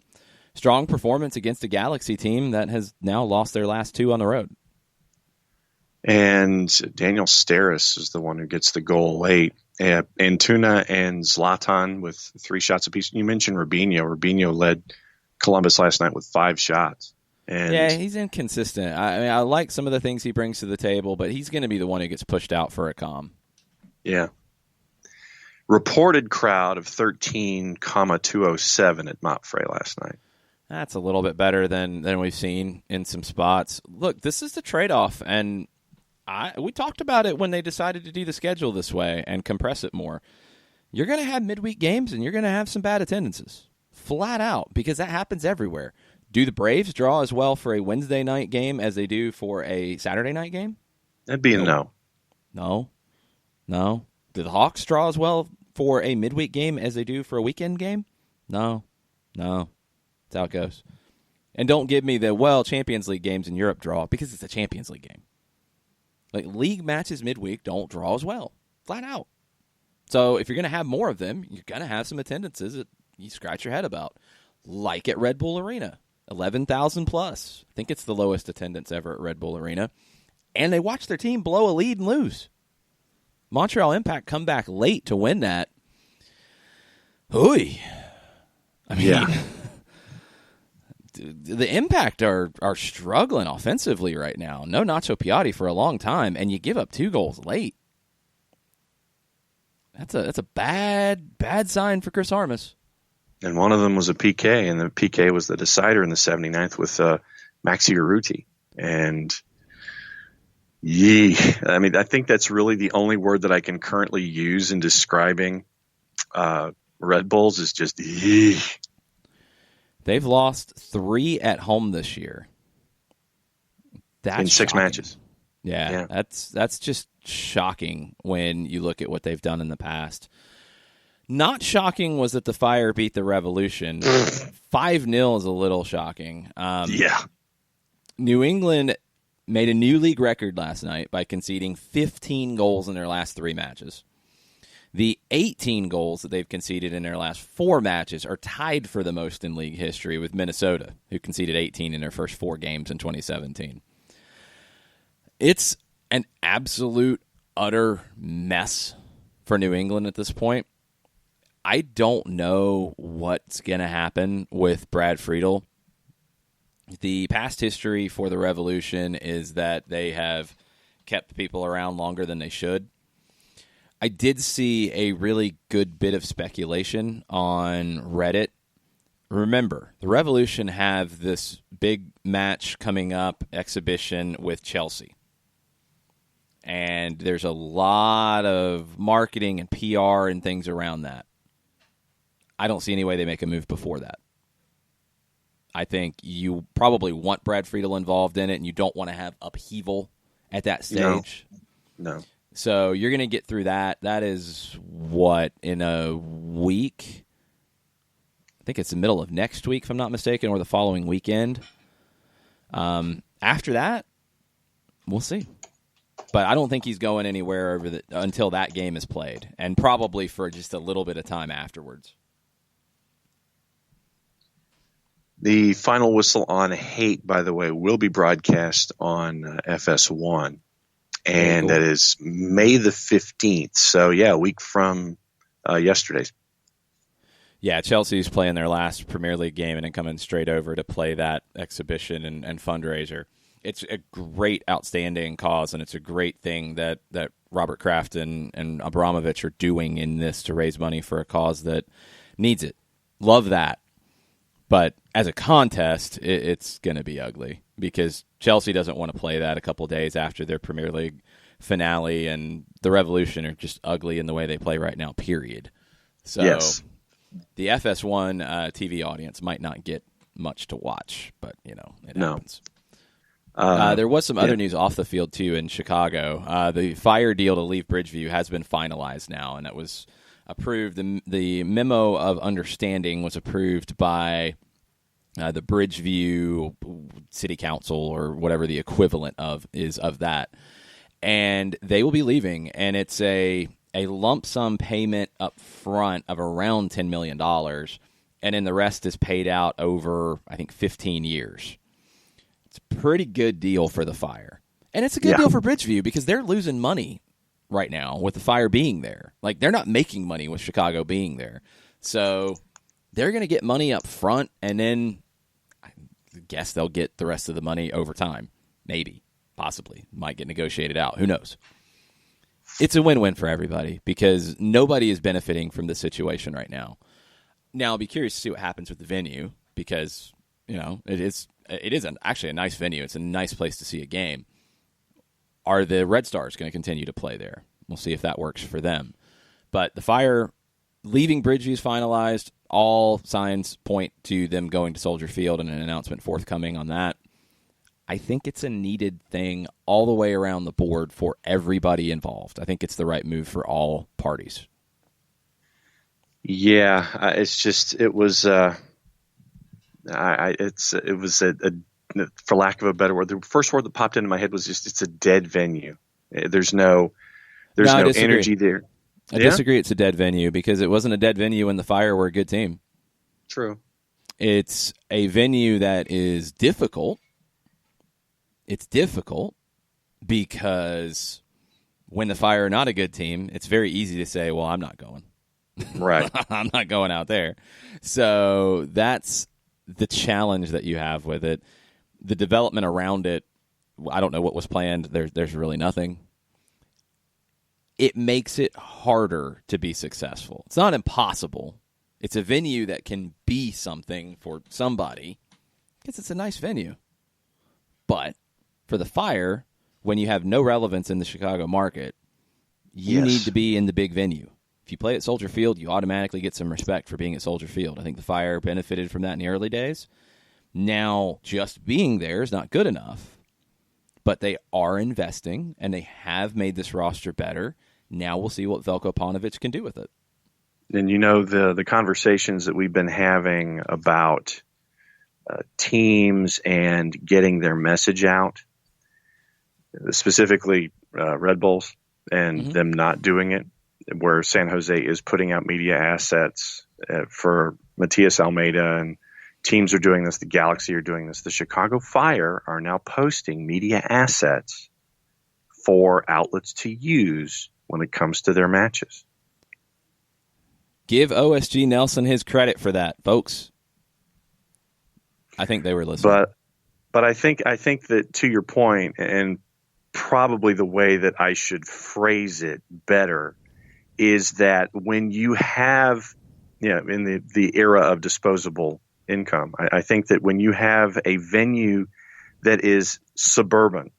strong performance against a Galaxy team that has now lost their last two on the road. And Daniel Steres is the one who gets the goal late. Antuna and Zlatan with 3 shots apiece. You mentioned Robinho. Robinho led Columbus last night with 5 shots. And yeah, he's inconsistent. I mean, I like some of the things he brings to the table, but he's going to be the one who gets pushed out for Accam. Yeah. Reported crowd of 13,207 at Montfray last night. That's a little bit better than we've seen in some spots. Look, this is the trade-off, and we talked about it when they decided to do the schedule this way and compress it more. You're going to have midweek games, and you're going to have some bad attendances, flat out, because that happens everywhere. Do the Braves draw as well for a Wednesday night game as they do for a Saturday night game? That'd be a no. No. Do the Hawks draw as well for a midweek game as they do for a weekend game? No. That's how it goes. And don't give me the, Champions League games in Europe draw, because it's a Champions League game. Like, league matches midweek don't draw as well, flat out. So if you're going to have more of them, you're going to have some attendances that you scratch your head about. Like at Red Bull Arena, 11,000 plus. I think it's the lowest attendance ever at Red Bull Arena. And they watch their team blow a lead and lose. Montreal Impact come back late to win that. Hooey. I mean, the Impact are struggling offensively right now. No Nacho Piatti for a long time, and you give up 2 goals late. That's a bad sign for Chris Armas. And one of them was a PK, and the PK was the decider in the 79th with Maxi Urruti. And I mean, I think that's really the only word that I can currently use in describing Red Bulls is just yee. They've lost 3 at home this year. That's in 6 shocking. matches. Yeah, that's just shocking when you look at what they've done in the past. Not shocking was that the Fire beat the Revolution. 5-0 is a little shocking. New England made a new league record last night by conceding 15 goals in their last 3 matches. The 18 goals that they've conceded in their last 4 matches are tied for the most in league history with Minnesota, who conceded 18 in their first 4 games in 2017. It's an absolute, utter mess for New England at this point. I don't know what's going to happen with Brad Friedel. The past history for the Revolution is that they have kept people around longer than they should. I did see a really good bit of speculation on Reddit. Remember, the Revolution have this big match coming up, exhibition with Chelsea. And there's a lot of marketing and PR and things around that. I don't see any way they make a move before that. I think you probably want Brad Friedel involved in it, and you don't want to have upheaval at that stage. No. So you're going to get through that. That is what, in a week? I think it's the middle of next week, if I'm not mistaken, or the following weekend. After that, we'll see. But I don't think he's going anywhere until that game is played, and probably for just a little bit of time afterwards. The final whistle on Hate, by the way, will be broadcast on FS1, and that is May the 15th. So, yeah, a week from yesterday's. Yeah, Chelsea's playing their last Premier League game and then coming straight over to play that exhibition and fundraiser. It's a great, outstanding cause, and it's a great thing that Robert Kraft and Abramovich are doing in this to raise money for a cause that needs it. Love that. But as a contest, it's going to be ugly because Chelsea doesn't want to play that a couple days after their Premier League finale, and the Revolution are just ugly in the way they play right now, period. So yes. The FS1 TV audience might not get much to watch, but, it happens. There was some other news off the field, too, in Chicago. The Fire deal to leave Bridgeview has been finalized now, and it was approved. The memo of understanding was approved by the Bridgeview City Council, or whatever the equivalent is of that. And they will be leaving, and it's a lump sum payment up front of around $10 million, and then the rest is paid out over, I think, 15 years. It's a pretty good deal for the Fire. And it's a good deal for Bridgeview because they're losing money right now with the Fire being there. Like, they're not making money with Chicago being there. So they're going to get money up front, and then I guess they'll get the rest of the money over time. Maybe. Possibly. Might get negotiated out. Who knows? It's a win-win for everybody because nobody is benefiting from this situation right now. Now, I'll be curious to see what happens with the venue because, it is actually a nice venue. It's a nice place to see a game. Are the Red Stars going to continue to play there? We'll see if that works for them. But the Fire leaving Bridgeview is finalized. All signs point to them going to Soldier Field and an announcement forthcoming on that. I think it's a needed thing all the way around the board for everybody involved. I think it's the right move for all parties. Yeah, it was for lack of a better word, the first word that popped into my head was just, it's a dead venue. There's no energy there. I disagree. It's a dead venue because it wasn't a dead venue when the Fire were a good team. True. It's a venue that is difficult. It's difficult because when the Fire are not a good team, it's very easy to say, well, I'm not going. Right. I'm not going out there. So that's the challenge that you have with it. The development around it, I don't know what was planned. There's really nothing. It makes it harder to be successful. It's not impossible. It's a venue that can be something for somebody because it's a nice venue. But for the Fire, when you have no relevance in the Chicago market, you need to be in the big venue. If you play at Soldier Field, you automatically get some respect for being at Soldier Field. I think the Fire benefited from that in the early days. Now, just being there is not good enough, but they are investing, and they have made this roster better. Now we'll see what Veljko Paunovic can do with it. And the conversations that we've been having about teams and getting their message out, specifically Red Bulls and them not doing it, where San Jose is putting out media assets for Matias Almeida, and teams are doing this. The Galaxy are doing this. The Chicago Fire are now posting media assets for outlets to use when it comes to their matches. Give OSG Nelson his credit for that, folks. I think they were listening. But I think that, to your point, and probably the way that I should phrase it better, is that when you have, in the era of disposable income, I think that when you have a venue that is suburban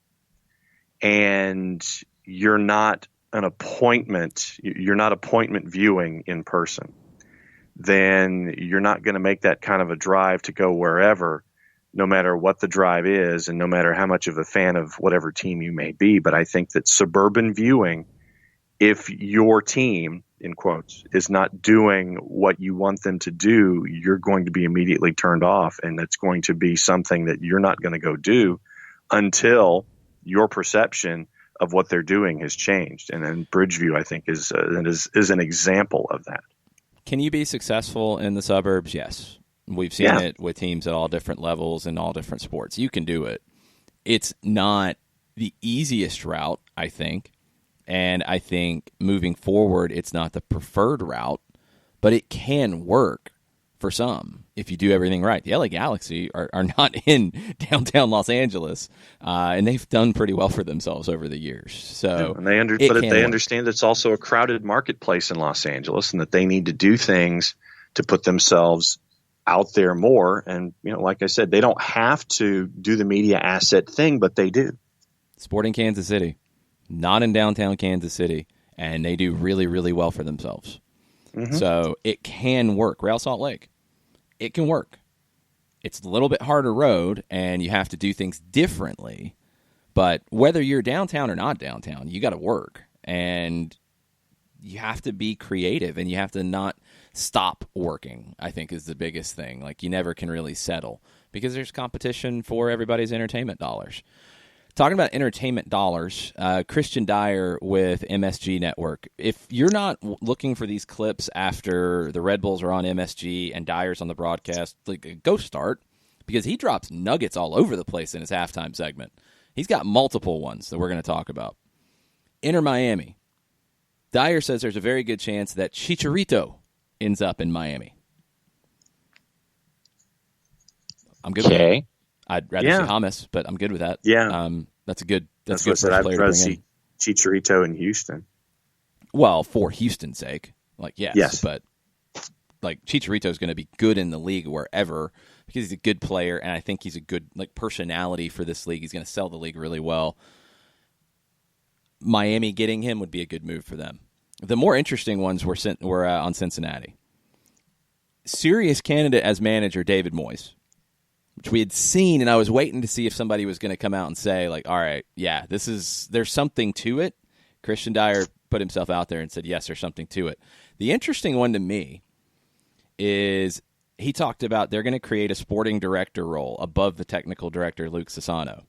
and you're not appointment viewing in person, then you're not going to make that kind of a drive to go wherever, no matter what the drive is and no matter how much of a fan of whatever team you may be. But I think that suburban viewing, if your team, in quotes, is not doing what you want them to do, you're going to be immediately turned off, and that's going to be something that you're not going to go do until your perception of what they're doing has changed. And then Bridgeview, I think, is an example of that. Can you be successful in the suburbs? Yes. We've seen it with teams at all different levels in all different sports. You can do it. It's not the easiest route, I think. And I think moving forward, it's not the preferred route, but it can work for some if you do everything right. The LA Galaxy are not in downtown Los Angeles, and they've done pretty well for themselves over the years. So, and they understand it's also a crowded marketplace in Los Angeles, and that they need to do things to put themselves out there more. And like I said, they don't have to do the media asset thing, but they do. Sporting Kansas City, not in downtown Kansas City, and they do really, really well for themselves. Mm-hmm. So it can work. Real Salt Lake, it can work. It's a little bit harder road, and you have to do things differently. But whether you're downtown or not downtown, you got to work, and you have to be creative, and you have to not stop working, I think, is the biggest thing. Like, you never can really settle because there's competition for everybody's entertainment dollars. Talking about entertainment dollars, Christian Dyer with MSG Network. If you're not looking for these clips after the Red Bulls are on MSG and Dyer's on the broadcast, go start, because he drops nuggets all over the place in his halftime segment. He's got multiple ones that we're going to talk about. Inter Miami. Dyer says there's a very good chance that Chicharito ends up in Miami. I'm good with that. I'd rather see James, but I'm good with that. Yeah. That's a good first player to bring in. I'd rather see Chicharito in Houston. Well, for Houston's sake. Yes. But, Chicharito is going to be good in the league wherever because he's a good player, and I think he's a good personality for this league. He's going to sell the league really well. Miami getting him would be a good move for them. The more interesting ones were on Cincinnati. Serious candidate as manager, David Moyes, which we had seen, and I was waiting to see if somebody was going to come out and say, all right, yeah, there's something to it. Christian Dyer put himself out there and said, yes, there's something to it. The interesting one to me is he talked about they're going to create a sporting director role above the technical director, Luke Sassano.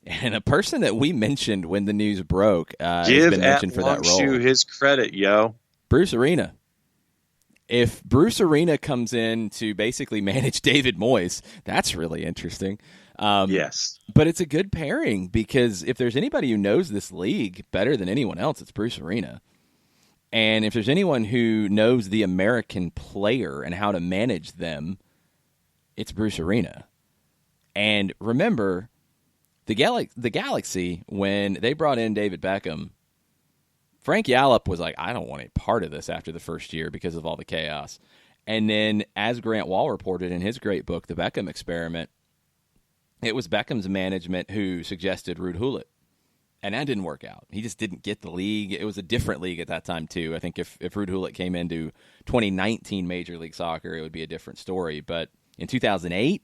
And a person that we mentioned when the news broke has been mentioned for that role. Give his credit, yo. Bruce Arena. If Bruce Arena comes in to basically manage David Moyes, that's really interesting. Yes. But it's a good pairing because if there's anybody who knows this league better than anyone else, it's Bruce Arena. And if there's anyone who knows the American player and how to manage them, it's Bruce Arena. And remember, the Galaxy, when they brought in David Beckham, Frank Yallop was like, I don't want any part of this after the first year because of all the chaos. And then, as Grant Wall reported in his great book, The Beckham Experiment, it was Beckham's management who suggested Ruud Gullit. And that didn't work out. He just didn't get the league. It was a different league at that time, too. I think if Ruud Gullit came into 2019 Major League Soccer, it would be a different story. But in 2008,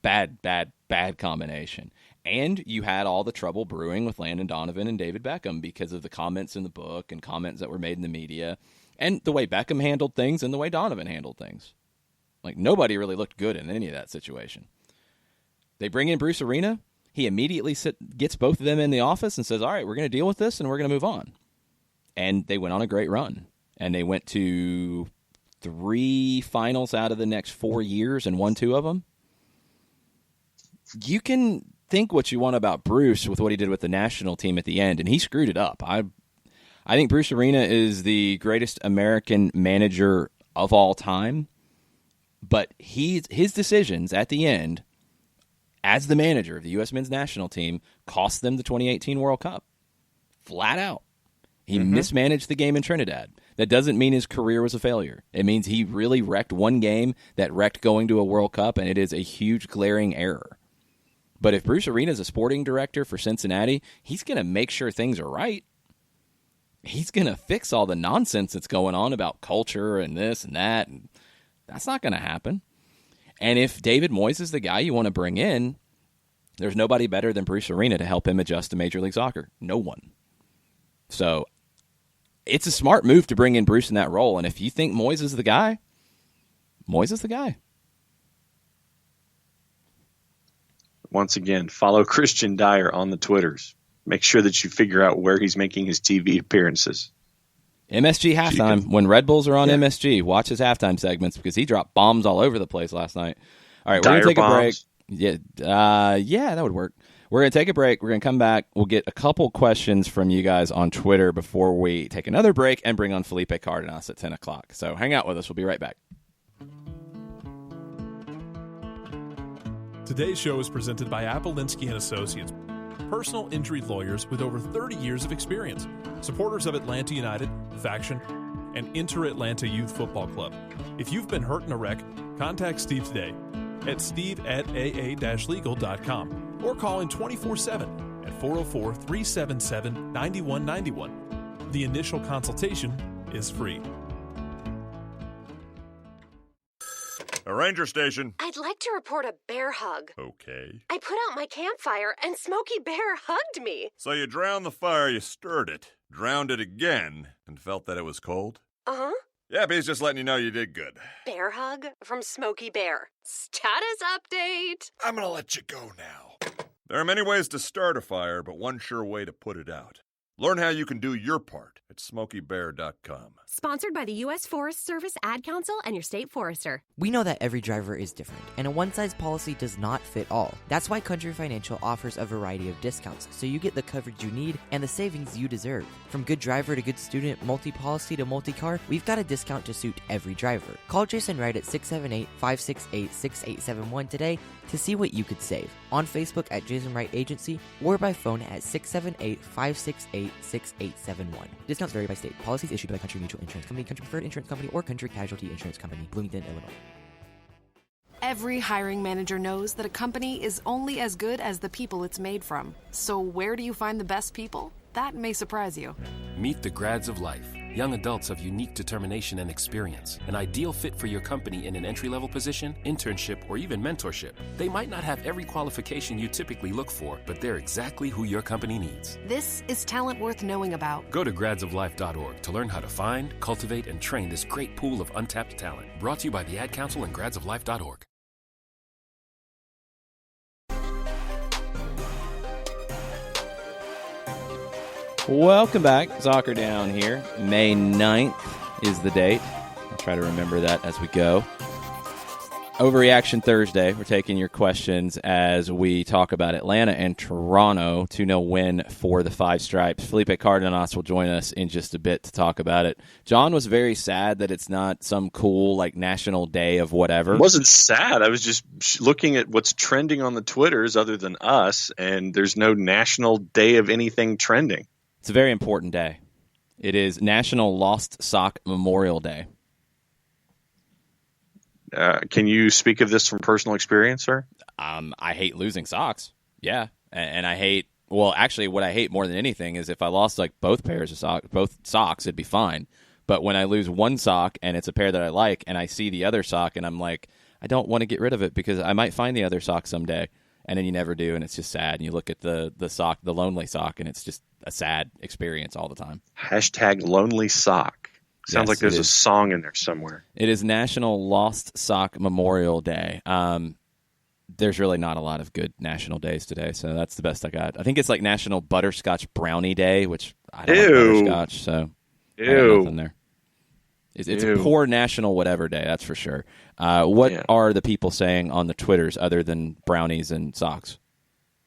bad combination. And you had all the trouble brewing with Landon Donovan and David Beckham because of the comments in the book and comments that were made in the media and the way Beckham handled things and the way Donovan handled things. Like, nobody really looked good in any of that situation. They bring in Bruce Arena. He immediately gets both of them in the office and says, all right, we're going to deal with this and we're going to move on. And they went on a great run. And they went to 3 finals out of the next 4 years and won 2 of them. You can think what you want about Bruce with what he did with the national team at the end, and he screwed it up. I think Bruce Arena is the greatest American manager of all time, but his decisions at the end as the manager of the U.S. men's national team cost them the 2018 World Cup. Flat out. He mismanaged the game in Trinidad. That doesn't mean his career was a failure. It means he really wrecked one game that wrecked going to a World Cup, and it is a huge glaring error. But if Bruce Arena is a sporting director for Cincinnati, he's going to make sure things are right. He's going to fix all the nonsense that's going on about culture and this and that. And that's not going to happen. And if David Moyes is the guy you want to bring in, there's nobody better than Bruce Arena to help him adjust to Major League Soccer. No one. So it's a smart move to bring in Bruce in that role. And if you think Moyes is the guy, Moyes is the guy. Once again, follow Christian Dyer on the Twitters. Make sure that you figure out where he's making his TV appearances. MSG halftime. When Red Bulls are on MSG, watch his halftime segments because he dropped bombs all over the place last night. All right, we're going to take a break. Yeah, that would work. We're going to take a break. We're going to come back. We'll get a couple questions from you guys on Twitter before we take another break and bring on Felipe Cardenas at 10 o'clock. So hang out with us. We'll be right back. Today's show is presented by Appolinsky & Associates, personal injury lawyers with over 30 years of experience, supporters of Atlanta United, Faction, and Inter-Atlanta Youth Football Club. If you've been hurt in a wreck, contact Steve today at steve@aa-legal.com or call in 24/7 at 404-377-9191. The initial consultation is free. A ranger station. I'd like to report a bear hug. Okay. I put out my campfire and Smokey Bear hugged me. So you drowned the fire, you stirred it, drowned it again, and felt that it was cold? Uh-huh. Yeah, he's just letting you know you did good. Bear hug from Smokey Bear. Status update. I'm gonna let you go now. There are many ways to start a fire, but one sure way to put it out. Learn how you can do your part at SmokeyBear.com. Sponsored by the U.S. Forest Service, Ad Council, and your state forester. We know that every driver is different, and a one-size policy does not fit all. That's why Country Financial offers a variety of discounts, so you get the coverage you need and the savings you deserve. From good driver to good student, multi-policy to multi-car, we've got a discount to suit every driver. Call Jason Wright at 678-568-6871 today to see what you could save. On Facebook at Jason Wright Agency or by phone at 678-568-6871. Discounts vary by state. Policies issued by Country Mutual Insurance Company, Country Preferred Insurance Company, or Country Casualty Insurance Company, Bloomington, Illinois. Every hiring manager knows that a company is only as good as the people it's made from. So where do you find the best people? That may surprise you. Meet the grads of life. Young adults of unique determination and experience. An ideal fit for your company in an entry-level position, internship, or even mentorship. They might not have every qualification you typically look for, but they're exactly who your company needs. This is talent worth knowing about. Go to gradsoflife.org to learn how to find, cultivate, and train this great pool of untapped talent. Brought to you by the Ad Council and gradsoflife.org. Welcome back. Soccer Down here. May 9th is the date. I'll try to remember that as we go. Overreaction Thursday. We're taking your questions as we talk about Atlanta and Toronto. 2-0 win for the Five Stripes. Felipe Cardenas will join us in just a bit to talk about it. John was very sad that it's not some cool like national day of whatever. It wasn't sad. I was just looking at what's trending on the Twitters other than us, and there's no national day of anything trending. It's a very important day. It is National Lost Sock Memorial Day. Can you speak of this from personal experience, sir? I hate losing socks. Yeah. And I hate, well, actually, what I hate more than anything is if I lost like both pairs of socks, both socks, it'd be fine. But when I lose one sock and it's a pair that I like and I see the other sock and I'm like, I don't want to get rid of it because I might find the other sock someday. And then you never do, and it's just sad. And you look at the sock, the lonely sock, and it's just a sad experience all the time. Hashtag lonely sock. Sounds like there's a song in there somewhere. It is National Lost Sock Memorial Day. There's really not a lot of good national days today, so that's the best I got. I think it's like National Butterscotch Brownie Day, which I don't like butterscotch, so I got nothing there. It's a poor national whatever day, that's for sure. What are the people saying on the Twitters other than brownies and socks?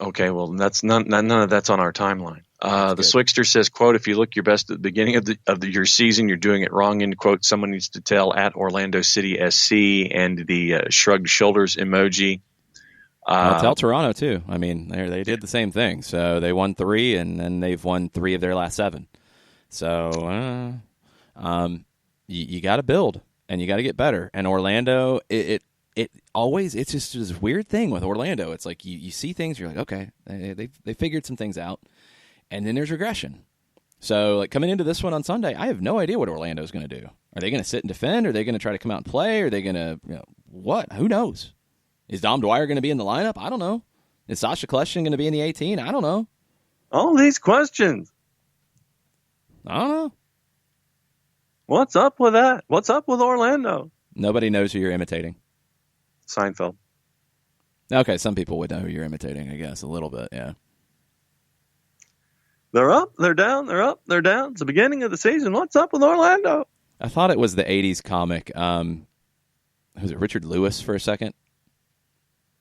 Okay, well, that's none of that's on our timeline. The Swixter says, quote, if you look your best at the beginning of your season, you're doing it wrong, end quote. Someone needs to tell at Orlando City SC, and the shrugged shoulders emoji. I'll tell Toronto, too. I mean, they did the same thing. So they won 3, and then they've won 3 of their last 7. So you got to build, and you got to get better. And Orlando, it's just this weird thing with Orlando. It's like you see things, you're like, okay, they figured some things out, and then there's regression. So like coming into this one on Sunday, I have no idea what Orlando's going to do. Are they going to sit and defend? Are they going to try to come out and play? Are they going to, what? Who knows? Is Dom Dwyer going to be in the lineup? I don't know. Is Sasha Kleshman going to be in the 18? I don't know. All these questions. I don't know. What's up with that? What's up with Orlando? Nobody knows who you're imitating. Seinfeld. Okay, some people would know who you're imitating, I guess, a little bit, yeah. They're up, they're down, they're up, they're down. It's the beginning of the season. What's up with Orlando? I thought it was the 80s comic. Was it Richard Lewis for a second?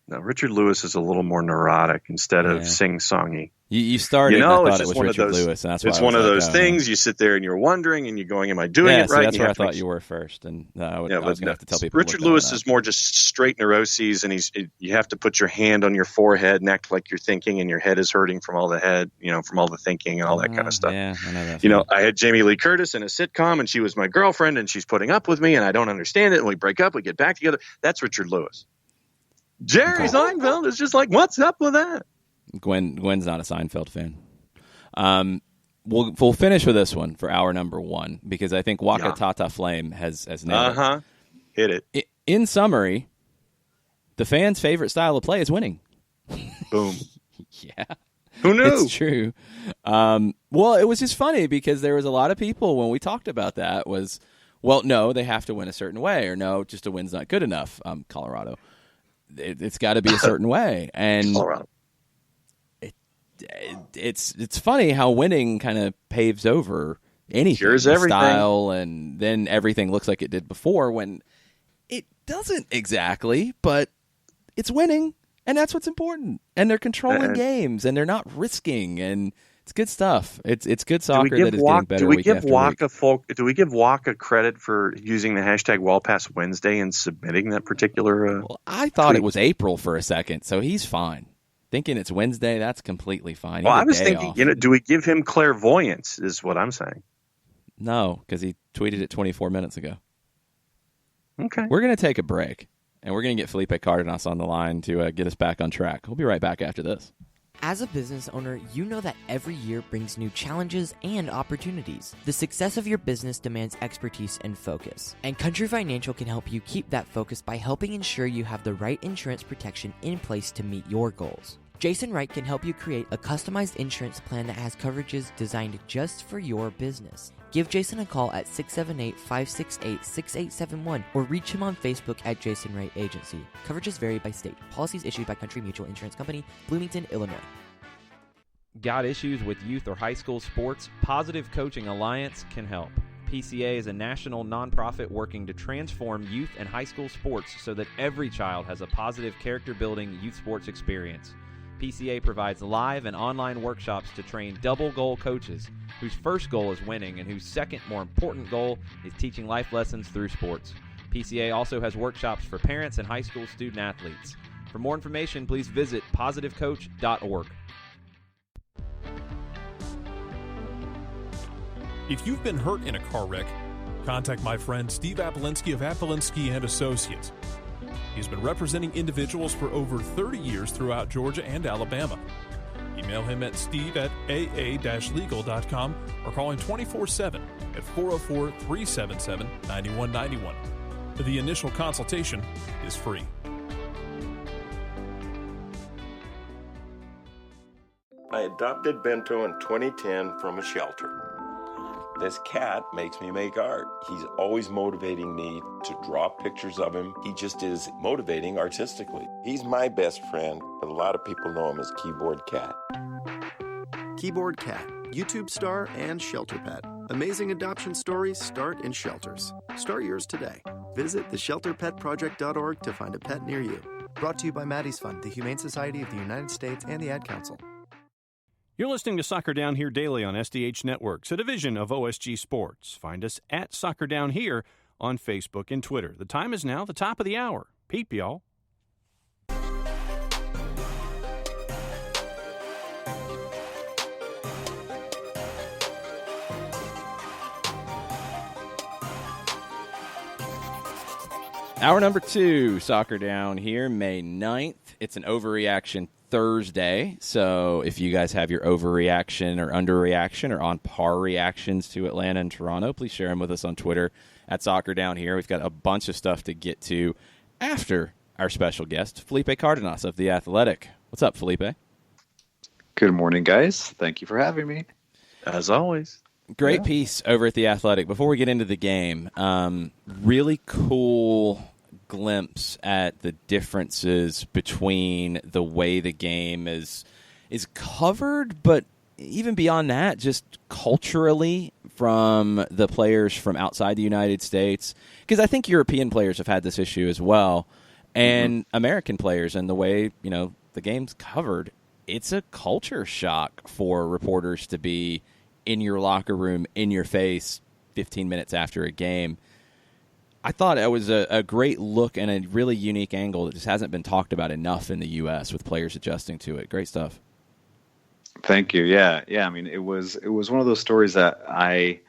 No, Richard Lewis is a little more neurotic instead of sing-songy. You started, I thought it was Richard Lewis, and that's why it's one of those things. You sit there and you're wondering, and you're going, am I doing it right? That's where I thought you were first, and I was going to have to tell people. Richard Lewis is more just straight neuroses, and you have to put your hand on your forehead and act like you're thinking, and your head is hurting from all the from all the thinking and all that kind of stuff. Yeah, I know that. I had Jamie Lee Curtis in a sitcom, and she was my girlfriend, and she's putting up with me, and I don't understand it, and we break up, we get back together. That's Richard Lewis. Jerry Seinfeld is just like, what's up with that? Gwen's not a Seinfeld fan. We'll finish with this one for hour number 1 because I think Waka Tata Flame has nailed it. Hit it. In summary, the fans' favorite style of play is winning. Boom. Yeah. Who knew? It's true. Well, it was just funny because there was a lot of people when we talked about that was, well, no, they have to win a certain way, or no, just a win's not good enough. Colorado. It's got to be a certain way, and Colorado. It's funny how winning kind of paves over anything, style, and then everything looks like it did before when it doesn't exactly, but it's winning, and that's what's important. And they're controlling games, and they're not risking, and it's good stuff. It's good soccer that is getting better week after week. Do we give Waka credit for using the hashtag Wallpass Wednesday and submitting that particular? Well, I thought tweet? It was April for a second, so he's fine. Thinking it's Wednesday, that's completely fine. Well, I was thinking, do we give him clairvoyance? Is what I'm saying. No, because he tweeted it 24 minutes ago. Okay, we're going to take a break, and we're going to get Felipe Cardenas on the line to get us back on track. We'll be right back after this. As a business owner, you know that every year brings new challenges and opportunities. The success of your business demands expertise and focus. And Country Financial can help you keep that focus by helping ensure you have the right insurance protection in place to meet your goals. Jason Wright can help you create a customized insurance plan that has coverages designed just for your business. Give Jason a call at 678-568-6871 or reach him on Facebook at Jason Wright Agency. Coverages vary by state. Policies issued by Country Mutual Insurance Company, Bloomington, Illinois. Got issues with youth or high school sports? Positive Coaching Alliance can help. PCA is a national nonprofit working to transform youth and high school sports so that every child has a positive character-building youth sports experience. PCA provides live and online workshops to train double goal coaches whose first goal is winning and whose second, more important goal is teaching life lessons through sports. PCA also has workshops for parents and high school student athletes. For more information, please visit positivecoach.org. If you've been hurt in a car wreck, contact my friend Steve Apolinsky of Apolinsky & Associates. He's been representing individuals for over 30 years throughout Georgia and Alabama. Email him at steve@aa-legal.com or call him 24/7 at 404-377-9191. The initial consultation is free. I adopted Bento in 2010 from a shelter. This cat makes me make art. He's always motivating me to draw pictures of him. He just is motivating artistically. He's my best friend, but a lot of people know him as Keyboard Cat. Keyboard Cat, YouTube star and shelter pet. Amazing adoption stories start in shelters. Start yours today. Visit theshelterpetproject.org to find a pet near you. Brought to you by Maddie's Fund, the Humane Society of the United States, and the Ad Council. You're listening to Soccer Down Here daily on SDH Networks, a division of OSG Sports. Find us at Soccer Down Here on Facebook and Twitter. The time is now the top of the hour. Peep, y'all. Hour number 2, Soccer Down Here, May 9th. It's an overreaction Thursday, so if you guys have your overreaction or underreaction or on par reactions to Atlanta and Toronto, please share them with us on Twitter at Soccer Down Here. We've got a bunch of stuff to get to after our special guest, Felipe Cardenas of The Athletic. What's up, Felipe? Good morning, guys. Thank you for having me. As always. Great piece over at The Athletic. Before we get into the game, really cool glimpse at the differences between the way the game is covered, but even beyond that, just culturally from the players from outside the United States. Because I think European players have had this issue as well, and American players, and the way, you know, the game's covered. It's a culture shock for reporters to be in your locker room, in your face, 15 minutes after a game. I thought it was a great look and a really unique angle that just hasn't been talked about enough in the U.S. with players adjusting to it. Great stuff. Thank you. Yeah. I mean, it was one of those stories that I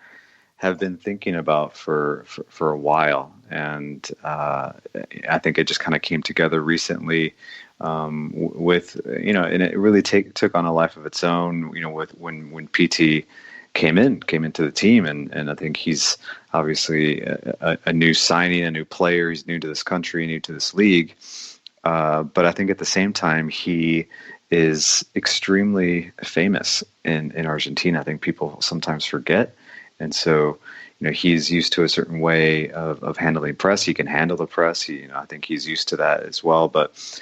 have been thinking about for a while, and I think it just kind of came together recently with, you know, and it really took on a life of its own, you know, with when PT came into the team, and I think he's obviously a new signing, a new player. He's new to this country, new to this league, but I think at the same time he is extremely famous in Argentina. I think people sometimes forget, and so, you know, he's used to a certain way of handling press. He can handle the press. I think he's used to that as well. But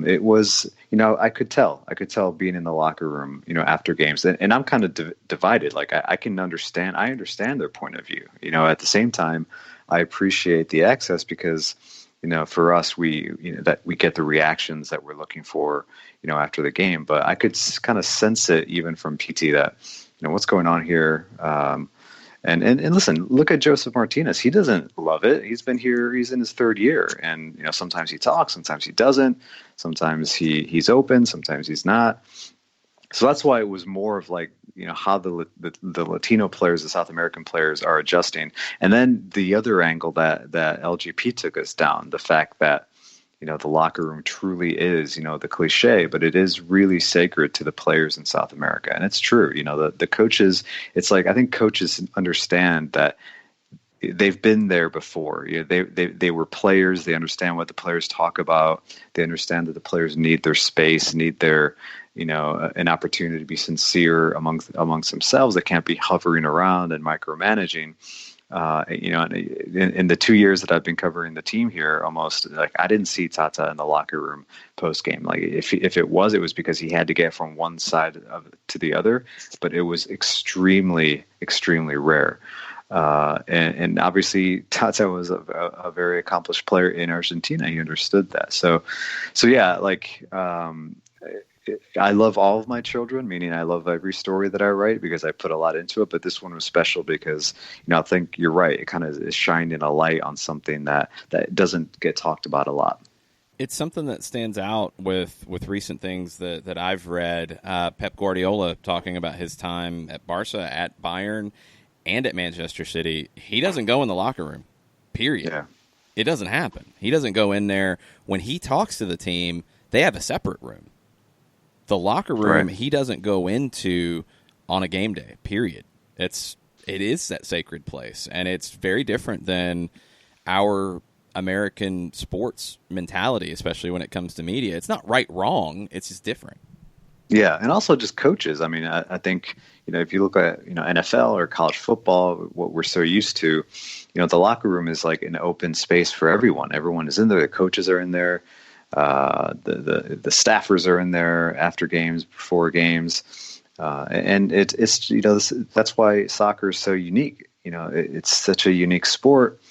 it was, you know, I could tell being in the locker room, you know, after games, and I'm kind of divided. Like I understand their point of view. You know, at the same time, I appreciate the access because, you know, for us, that we get the reactions that we're looking for, you know, after the game. But I could kind of sense it even from PT that, you know, what's going on here. And listen, look at Joseph Martinez. He doesn't love it. He's been here. He's in his third year, and, you know, sometimes he talks, sometimes he doesn't. Sometimes he's open, sometimes he's not. So that's why it was more of like, you know, how the Latino players, the South American players are adjusting, and then the other angle that LGP took us down, the fact that, you know, the locker room truly is, you know, the cliche, but it is really sacred to the players in South America. And it's true. You know, the coaches, it's like, I think coaches understand that they've been there before. You know, they were players. They understand what the players talk about. They understand that the players need their space, need their, you know, an opportunity to be sincere amongst themselves. They can't be hovering around and micromanaging. You know, in the 2 years that I've been covering the team here, almost, like, I didn't see Tata in the locker room post game. Like if it was because he had to get from one side to the other, but it was extremely, extremely rare. And obviously Tata was a very accomplished player in Argentina. He understood that. So yeah, like, I love all of my children, meaning I love every story that I write because I put a lot into it. But this one was special because, you know, I think you're right. It kind of is shining a light on something that doesn't get talked about a lot. It's something that stands out with recent things that I've read. Pep Guardiola talking about his time at Barca, at Bayern, and at Manchester City. He doesn't go in the locker room, period. Yeah. It doesn't happen. He doesn't go in there. When he talks to the team, they have a separate room. The locker room, right, he doesn't go into on a game day, period. It is that sacred place, and it's very different than our American sports mentality, especially when it comes to media. It's not right, wrong. It's just different. Yeah, and also just coaches. I mean, I think, if you look at, NFL or college football, what we're so used to, the locker room is like an open space for everyone. Everyone is in there. The coaches are in there. The staffers are in there after games, before games. And it's that's why soccer is so unique. It's such a unique sport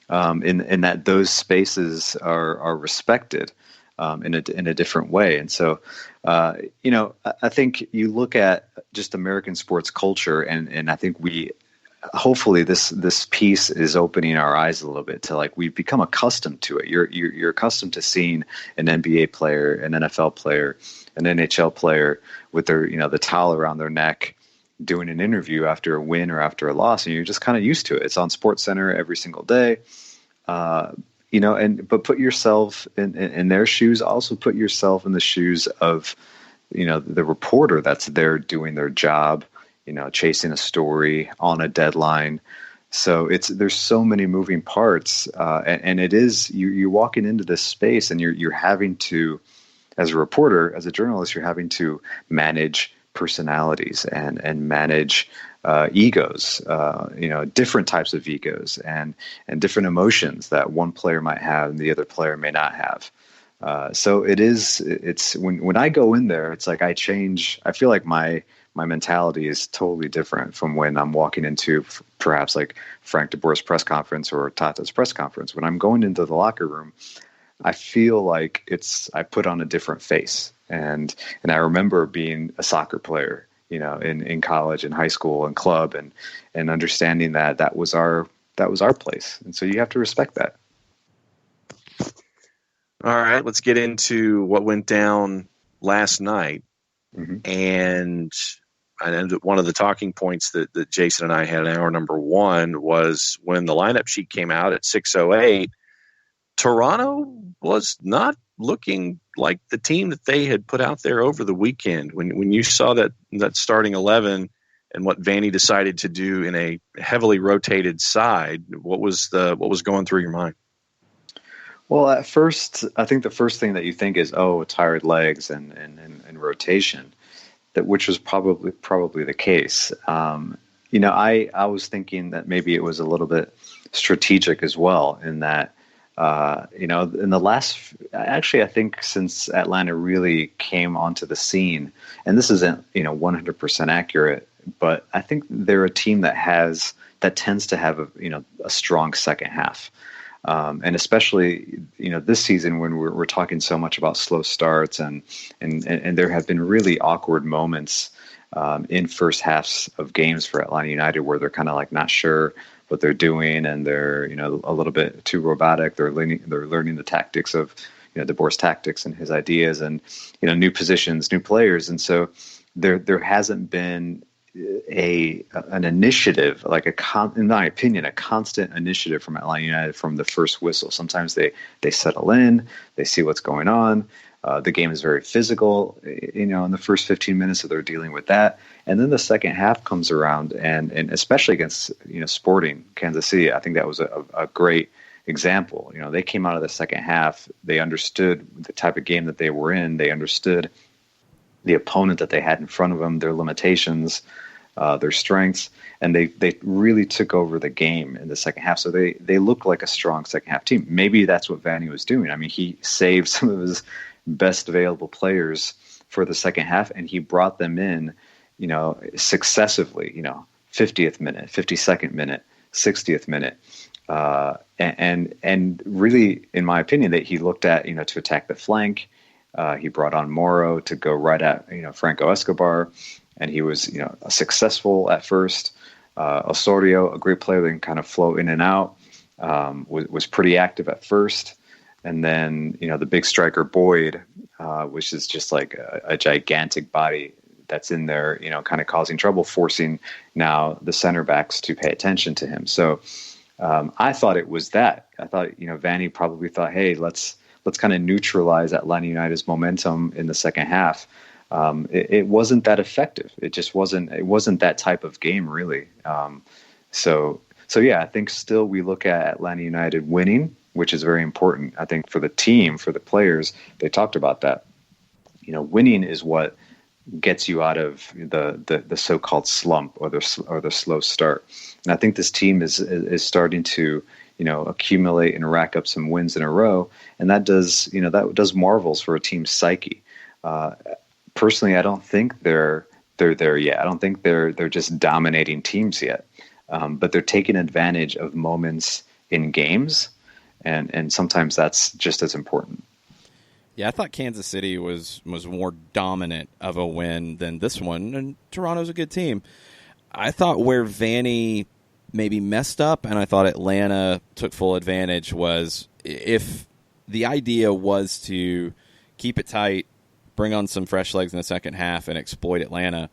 in that those spaces are respected in a different way. And so, I think you look at just American sports culture, and I think hopefully this piece is opening our eyes a little bit to, like, we've become accustomed to it. You're accustomed to seeing an NBA player, an NFL player, an NHL player with their, the towel around their neck doing an interview after a win or after a loss, and you're just kind of used to it. It's on SportsCenter every single day. But put yourself in their shoes. Also put yourself in the shoes of, the reporter that's there doing their job, chasing a story on a deadline. So there's so many moving parts, and it is you're walking into this space, and you're having to, as a reporter, as a journalist, you're having to manage personalities and manage egos, different types of egos and different emotions that one player might have and the other player may not have. So it's when I go in there, it's like I change. I feel like my mentality is totally different from when I'm walking into perhaps like Frank DeBoer's press conference or Tata's press conference. When I'm going into the locker room, I feel like I put on a different face. And I remember being a soccer player, in college and high school and club, and understanding that was our place. And so you have to respect that. All right, let's get into what went down last night. Mm-hmm. And one of the talking points that Jason and I had in hour number one was when the lineup sheet came out at 6:08, Toronto was not looking like the team that they had put out there over the weekend. When you saw that starting 11 and what Vanny decided to do in a heavily rotated side, what was going through your mind? Well, at first, I think the first thing that you think is, tired legs and rotation, which was probably the case. I was thinking that maybe it was a little bit strategic as well, in that, in the last, actually, I think since Atlanta really came onto the scene, and this isn't, 100% accurate, but I think they're a team that tends to have a strong second half. And especially, this season when we're talking so much about slow starts and there have been really awkward moments in first halves of games for Atlanta United where they're kind of like not sure what they're doing, and they're a little bit too robotic. They're learning the tactics of DeBoer's tactics and his ideas, and new positions, new players, and so there hasn't been an initiative, in my opinion, a constant initiative from Atlanta United from the first whistle. Sometimes they settle in, they see what's going on. The game is very physical, in the first 15 minutes, so they're dealing with that. And then the second half comes around, and especially against, Sporting Kansas City, I think that was a great example. They came out of the second half, they understood the type of game that they were in, they understood the opponent that they had in front of them, their limitations, their strengths, and they really took over the game in the second half. So they look like a strong second half team. Maybe that's what Vanny was doing. I mean, he saved some of his best available players for the second half, and he brought them in, successively, 50th minute, 52nd minute, 60th minute. And really, in my opinion, that he looked at, to attack the flank. He brought on Moro to go right at, Franco Escobar, and he was, successful at first. Osorio, a great player that can kind of flow in and out, was pretty active at first. And then, the big striker Boyd, which is just like a gigantic body that's in there, kind of causing trouble, forcing now the center backs to pay attention to him. So I thought it was that. I thought, Vanny probably thought, hey, let's kind of neutralize Atlanta United's momentum in the second half. It wasn't that effective. It just wasn't. It wasn't that type of game, really. So yeah, I think still we look at Atlanta United winning, which is very important. I think for the team, for the players, they talked about that. Winning is what gets you out of the so-called slump or the slow start. And I think this team is starting to, accumulate and rack up some wins in a row, and that does marvels for a team's psyche. Personally, I don't think they're there yet. I don't think they're just dominating teams yet, but they're taking advantage of moments in games, and sometimes that's just as important. Yeah, I thought Kansas City was more dominant of a win than this one, and Toronto's a good team. I thought where Vanny maybe messed up, and I thought Atlanta took full advantage, was if the idea was to keep it tight, bring on some fresh legs in the second half, and exploit Atlanta,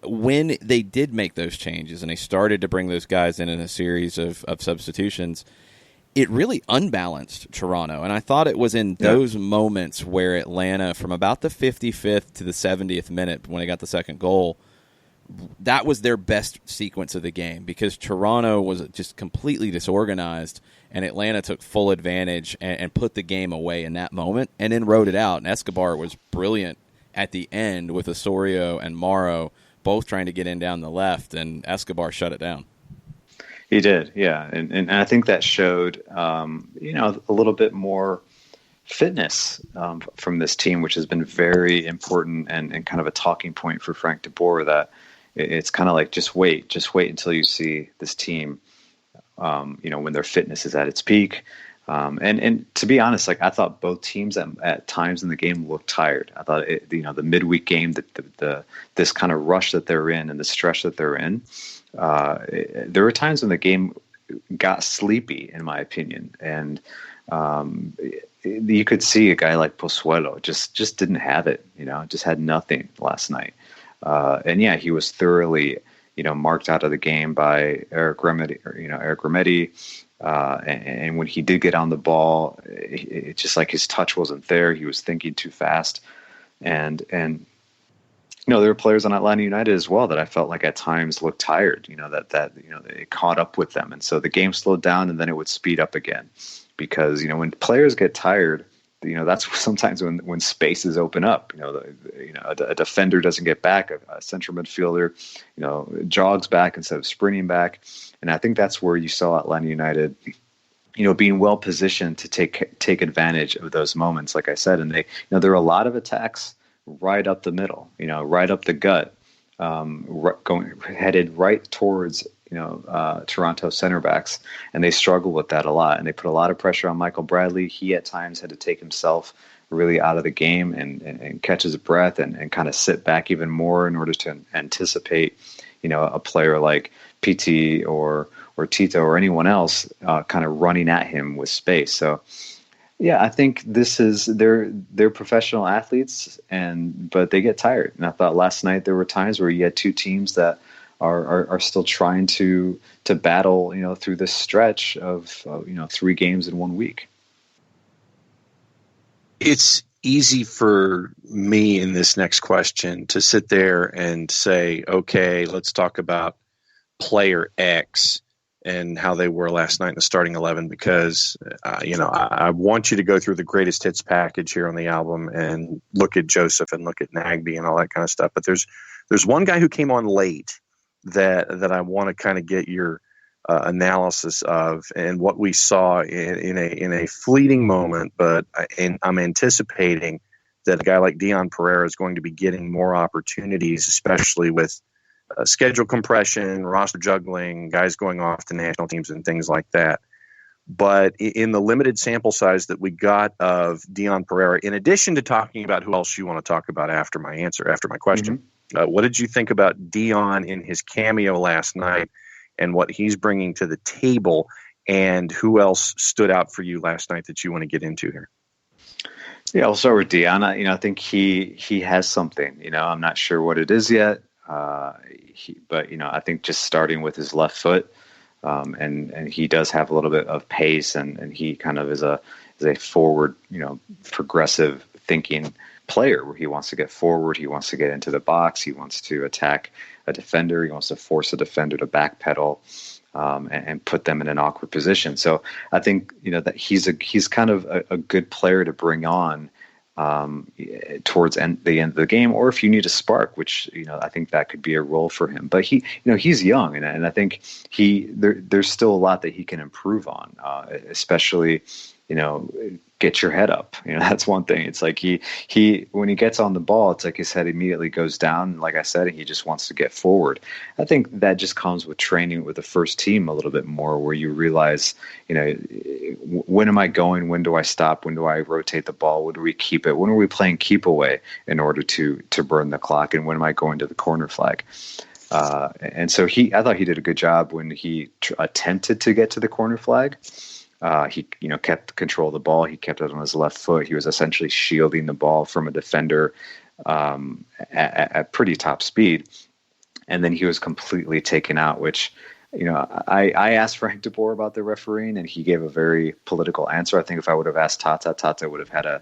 when they did make those changes and they started to bring those guys in a series of substitutions, it really unbalanced Toronto. And I thought it was in those moments where Atlanta, from about the 55th to the 70th minute when they got the second goal, that was their best sequence of the game, because Toronto was just completely disorganized, and Atlanta took full advantage and put the game away in that moment and then rode it out. And Escobar was brilliant at the end with Osorio and Morrow both trying to get in down the left, and Escobar shut it down. He did, yeah. And I think that showed, a little bit more fitness from this team, which has been very important and kind of a talking point for Frank de Boer, that it's kind of like, just wait until you see this team, when their fitness is at its peak. And to be honest, I thought both teams at times in the game looked tired. I thought the midweek game, this kind of rush that they're in and the stretch that they're in, there were times when the game got sleepy, in my opinion, and you could see a guy like Pozuelo just didn't have it. Just had nothing last night. And yeah, he was thoroughly, marked out of the game by Eric Remedi. And when he did get on the ball, it's just like his touch wasn't there. He was thinking too fast. And there were players on Atlanta United as well that I felt like at times looked tired, that it caught up with them. And so the game slowed down and then it would speed up again, because, when players get tired, that's sometimes when spaces open up. A defender doesn't get back, a central midfielder, jogs back instead of sprinting back. And I think that's where you saw Atlanta United, being well positioned to take advantage of those moments, like I said. And they, there are a lot of attacks right up the middle, right up the gut, headed right towards Toronto center backs, and they struggle with that a lot. And they put a lot of pressure on Michael Bradley. He at times had to take himself really out of the game and catch his breath and kind of sit back even more in order to anticipate, a player like PT or Tito or anyone else kind of running at him with space. So yeah, I think they're professional athletes, but they get tired. And I thought last night there were times where you had two teams that are still trying to battle, through this stretch of 3 games in 1 week. It's easy for me in this next question to sit there and say, okay, let's talk about player X and how they were last night in the starting 11, because, I want you to go through the greatest hits package here on the album and look at Joseph and look at Nagbe and all that kind of stuff. But there's one guy who came on late that I want to kind of get your analysis of, and what we saw in a fleeting moment. But I'm anticipating that a guy like Dion Pereira is going to be getting more opportunities, especially with schedule compression, roster juggling, guys going off to national teams and things like that. But in the limited sample size that we got of Dion Pereira, in addition to talking about who else you want to talk about after my question, what did you think about Dion in his cameo last night and what he's bringing to the table, and who else stood out for you last night that you want to get into here? Yeah, I'll start with Dion. I think he has something. I'm not sure what it is yet. But I think just starting with his left foot, and he does have a little bit of pace, and he kind of is a forward, progressive thinking player, where he wants to get forward, he wants to get into the box, he wants to attack a defender, he wants to force a defender to backpedal, and put them in an awkward position. So I think that he's kind of a good player to bring on towards the end of the game, or if you need a spark, which, I think that could be a role for him. But he's young, and I think there's still a lot that he can improve on, especially, get your head up. That's one thing. It's like he when he gets on the ball, it's like his head immediately goes down. Like I said, he just wants to get forward. I think that just comes with training with the first team a little bit more, where you realize, when am I going? When do I stop? When do I rotate the ball? When do we keep it? When are we playing keep away in order to burn the clock? And when am I going to the corner flag? And so I thought he did a good job when he attempted to get to the corner flag. He kept control of the ball. He kept it on his left foot. He was essentially shielding the ball from a defender at pretty top speed. And then he was completely taken out, which, I asked Frank de Boer about the refereeing, and he gave a very political answer. I think if I would have asked Tata would have had it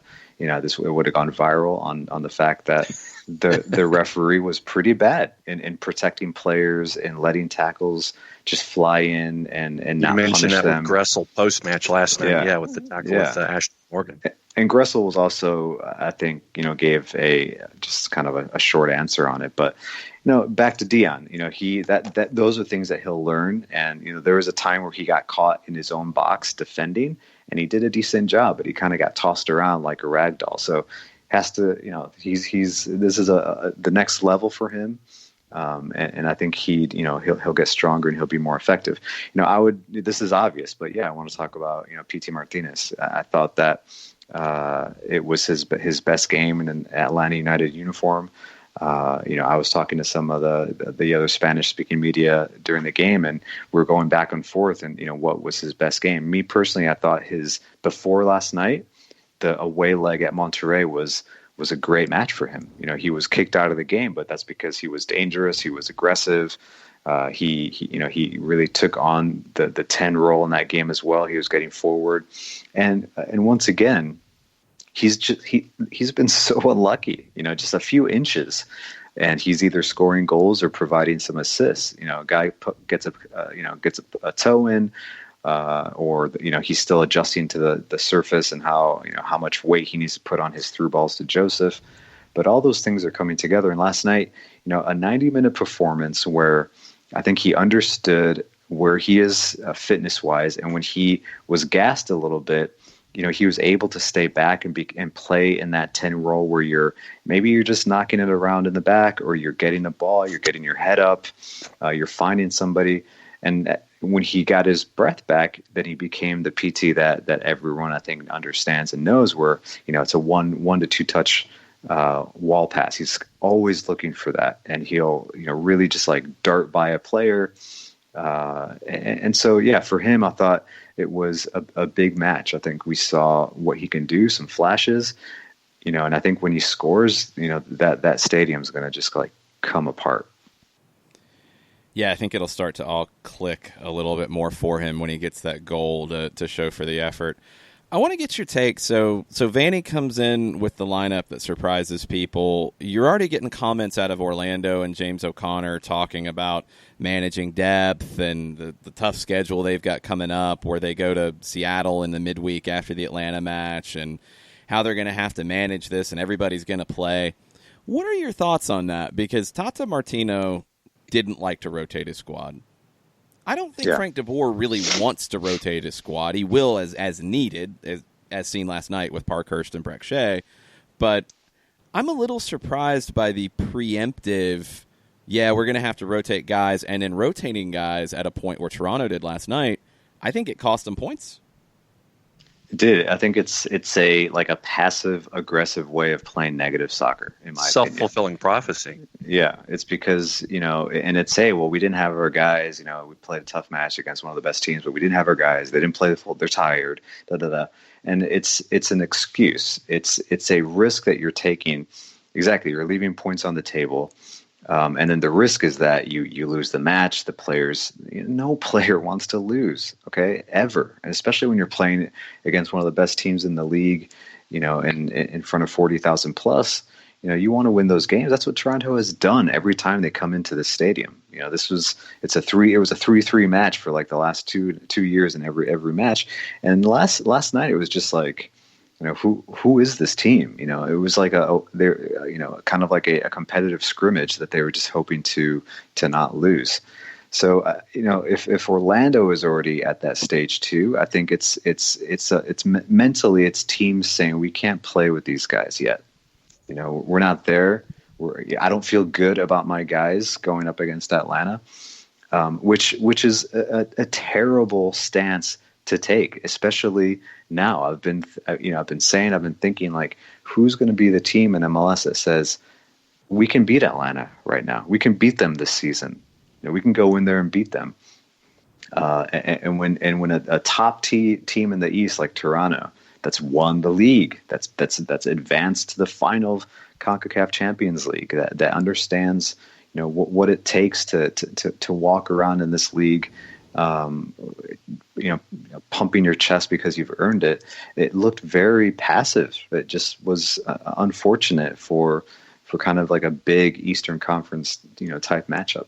would have gone viral on the fact that the referee was pretty bad in protecting players and letting tackles just fly in and not punish them. You mentioned that with Gressel post-match last night, with the tackle with Ashton Morgan. And Gressel was also, I think, gave just kind of a short answer on it. But, back to Dion, those are things that he'll learn. And, there was a time where he got caught in his own box defending, and he did a decent job, but he kind of got tossed around like a rag doll. So has to, this is the next level for him. And I think he'll get stronger and he'll be more effective. This is obvious, but I want to talk about, P.T. Martinez. I thought that it was his best game in an Atlanta United uniform. I was talking to some of the other Spanish speaking media during the game, and we're going back and forth and, what was his best game. Me personally, I thought before last night, the away leg at Monterrey was a great match for him. He was kicked out of the game, but that's because he was dangerous. He was aggressive. He really took on the 10 role in that game as well. He was getting forward. And once again, he's been so unlucky, just a few inches, and he's either scoring goals or providing some assists. A guy gets a toe in, or he's still adjusting to the surface and how much weight he needs to put on his through balls to Joseph. But all those things are coming together. And last night, a 90-minute performance where I think he understood where he is fitness-wise, and when he was gassed a little bit, he was able to stay back and play in that 10 role where you're just knocking it around in the back, or you're getting the ball, you're getting your head up, you're finding somebody. And when he got his breath back, then he became the PT that everyone, I think, understands and knows, where, it's a one to two touch wall pass. He's always looking for that, and he'll, really just like dart by a player. And so, for him, I thought it was a big match. I think we saw what he can do, some flashes, and I think when he scores, that stadium's going to just like come apart. Yeah, I think it'll start to all click a little bit more for him when he gets that goal to show for the effort. I want to get your take. So Vanny comes in with the lineup that surprises people. You're already getting comments out of Orlando and James O'Connor talking about managing depth and the tough schedule they've got coming up, where they go to Seattle in the midweek after the Atlanta match, and how they're going to have to manage this and everybody's going to play. What are your thoughts on that? Because Tata Martino didn't like to rotate his squad. I don't think Frank de Boer really wants to rotate his squad. He will as needed, as seen last night with Parkhurst and Breck Shea. But I'm a little surprised by the preemptive, we're going to have to rotate guys, and then rotating guys at a point where Toronto did last night. I think it cost them points. It did. I think it's a passive aggressive way of playing negative soccer, in my opinion. Self-fulfilling prophecy. Yeah, it's because, and it's we didn't have our guys, we played a tough match against one of the best teams, but we didn't have our guys. They didn't play the full, they're tired, And it's an excuse. It's a risk that you're taking. Exactly. You're leaving points on the table. And then the risk is that you lose the match. The players, no player wants to lose, okay, ever. And especially when you're playing against one of the best teams in the league, in front of 40,000 plus. You want to win those games. That's what Toronto has done every time they come into the stadium. It was a 3-3 match for like the last two years in every match. And last night it was just like, who is this team? It was like kind of like a competitive scrimmage that they were just hoping to not lose. So if Orlando is already at that stage too, I think it's mentally it's teams saying we can't play with these guys yet. We're not there. I don't feel good about my guys going up against Atlanta, which is a terrible stance to take, especially now. I've been thinking like, who's going to be the team in MLS that says we can beat Atlanta right now? We can beat them this season. We can go in there and beat them. And when a top team in the East like Toronto, that's won the league, that's advanced to the final of CONCACAF Champions League, that understands what it takes to walk around in this league, pumping your chest because you've earned it. It looked very passive. It just was unfortunate for kind of like a big Eastern Conference type matchup.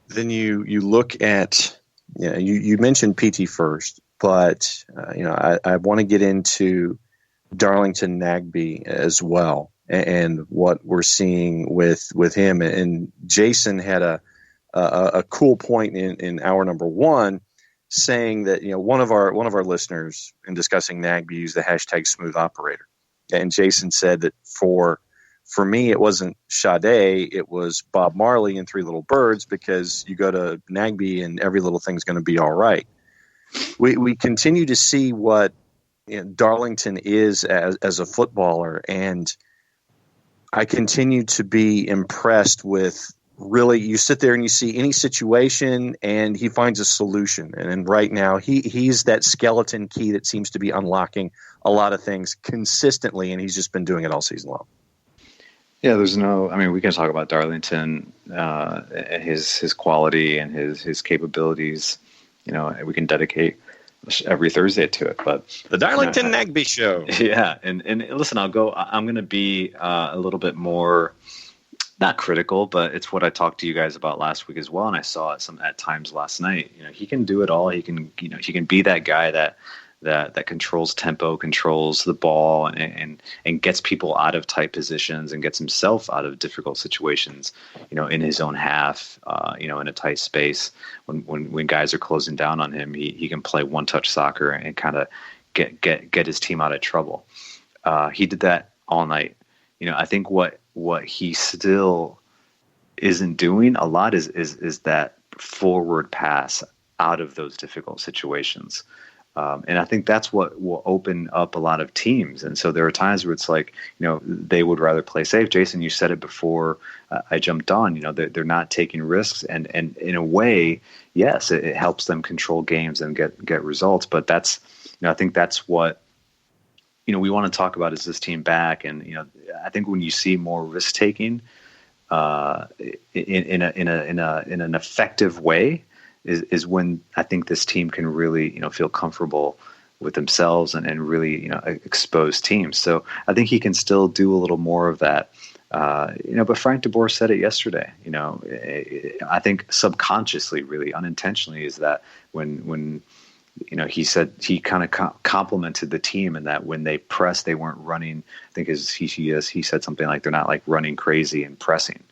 Then you look at you mentioned PT first, but I want to get into Darlington Nagbe as well, and what we're seeing with him. And Jason had a cool point in hour number one, saying that one of our listeners in discussing Nagbe used the hashtag smooth operator, and Jason said that for me it wasn't Sade, it was Bob Marley and Three Little Birds, because you go to Nagbe and every little thing's going to be all right. We continue to see what Darlington is as a footballer, and I continue to be impressed with, really, you sit there and you see any situation and he finds a solution. And right now he's that skeleton key that seems to be unlocking a lot of things consistently, and he's just been doing it all season long. Yeah, we can talk about Darlington, his quality and his capabilities. We can dedicate every Thursday to it, but the Darlington Nagbe Show. Yeah. And listen, I'm going to be a little bit more, not critical, but it's what I talked to you guys about last week as well. And I saw it at times last night. He can do it all. He can be that guy that controls tempo, controls the ball, and gets people out of tight positions and gets himself out of difficult situations, in his own half, in a tight space. When guys are closing down on him, he can play one-touch soccer and kind of get his team out of trouble. He did that all night. I think what he still isn't doing a lot is that forward pass out of those difficult situations. And I think that's what will open up a lot of teams. And so there are times where it's like, they would rather play safe. Jason, you said it before I jumped on, they're not taking risks. And in a way, yes, it helps them control games and get results. But that's, I think that's what, we want to talk about, is this team back. And, I think when you see more risk taking in an effective way, is when I think this team can really, feel comfortable with themselves and really, expose teams. So I think he can still do a little more of that. But Frank de Boer said it yesterday. I think subconsciously, really unintentionally, is that when he said he kind of complimented the team, and that when they pressed, they weren't running. I think he said something like, they're not like running crazy and pressing.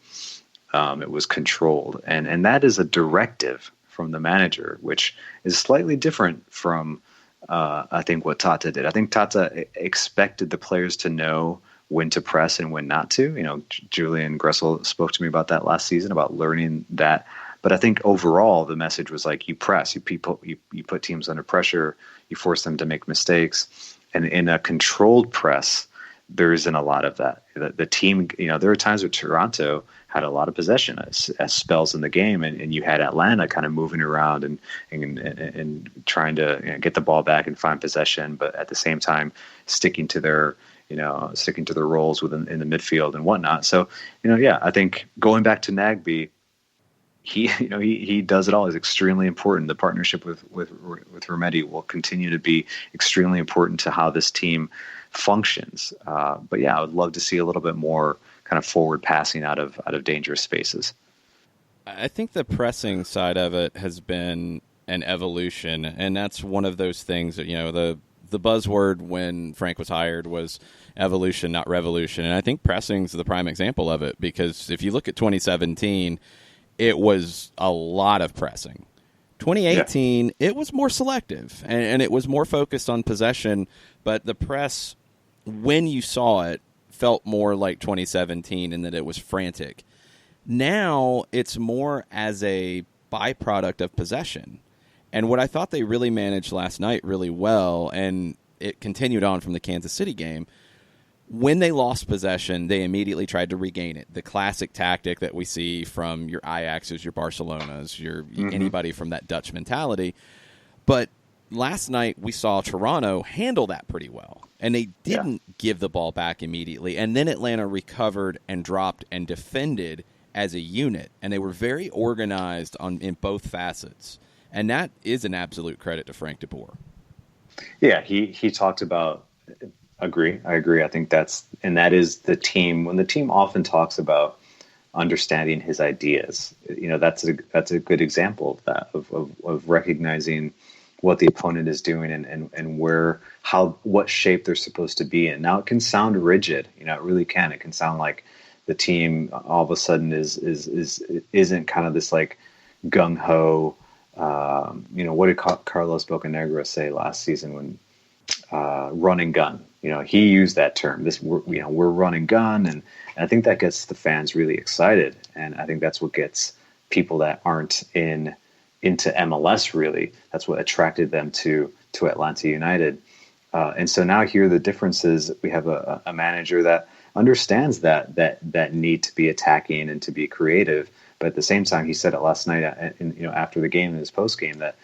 It was controlled, and that is a directive from the manager, which is slightly different from, I think, what Tata did. I think Tata expected the players to know when to press and when not to. Julian Gressel spoke to me about that last season, about learning that. But I think overall the message was like, you press, you put teams under pressure, you force them to make mistakes. And in a controlled press, there isn't a lot of that. The team, there are times where Toronto had a lot of possession as spells in the game, and you had Atlanta kind of moving around and trying to get the ball back and find possession, but at the same time sticking to their roles in the midfield and whatnot. So, I think going back to Nagbe, he does it all. Is extremely important. The partnership with Remedi will continue to be extremely important to how this team functions. But yeah, I would love to see a little bit more kind of forward passing out of dangerous spaces. I think the pressing side of it has been an evolution, and that's one of those things that, the buzzword when Frank was hired was evolution, not revolution. And I think pressing's the prime example of it, because if you look at 2017, it was a lot of pressing. 2018, it was more selective, and it was more focused on possession, but the press, when you saw it, felt more like 2017 in that it was frantic. Now it's more as a byproduct of possession. And what I thought they really managed last night really well, and it continued on from the Kansas City game, when they lost possession, they immediately tried to regain it. The classic tactic that we see from your Ajaxes, your Barcelonas, anybody from that Dutch mentality. But last night we saw Toronto handle that pretty well, and they didn't give the ball back immediately. And then Atlanta recovered and dropped and defended as a unit, and they were very organized in both facets. And that is an absolute credit to Frank de Boer. Yeah, he talked about. I agree. I think that is the team. When the team often talks about understanding his ideas, that's a good example of that, of recognizing what the opponent is doing and what shape they're supposed to be in. Now it can sound rigid, it really can. It can sound like the team all of a sudden isn't kind of this like gung ho. What did Carlos Bocanegra say last season when run and gun? He used that term. We're run and gun, and I think that gets the fans really excited, and I think that's what gets people that aren't into MLS really. That's what attracted them to Atlanta United, and so now here the difference is we have a manager that understands that need to be attacking and to be creative, but at the same time, he said it last night, after the game in his post game, that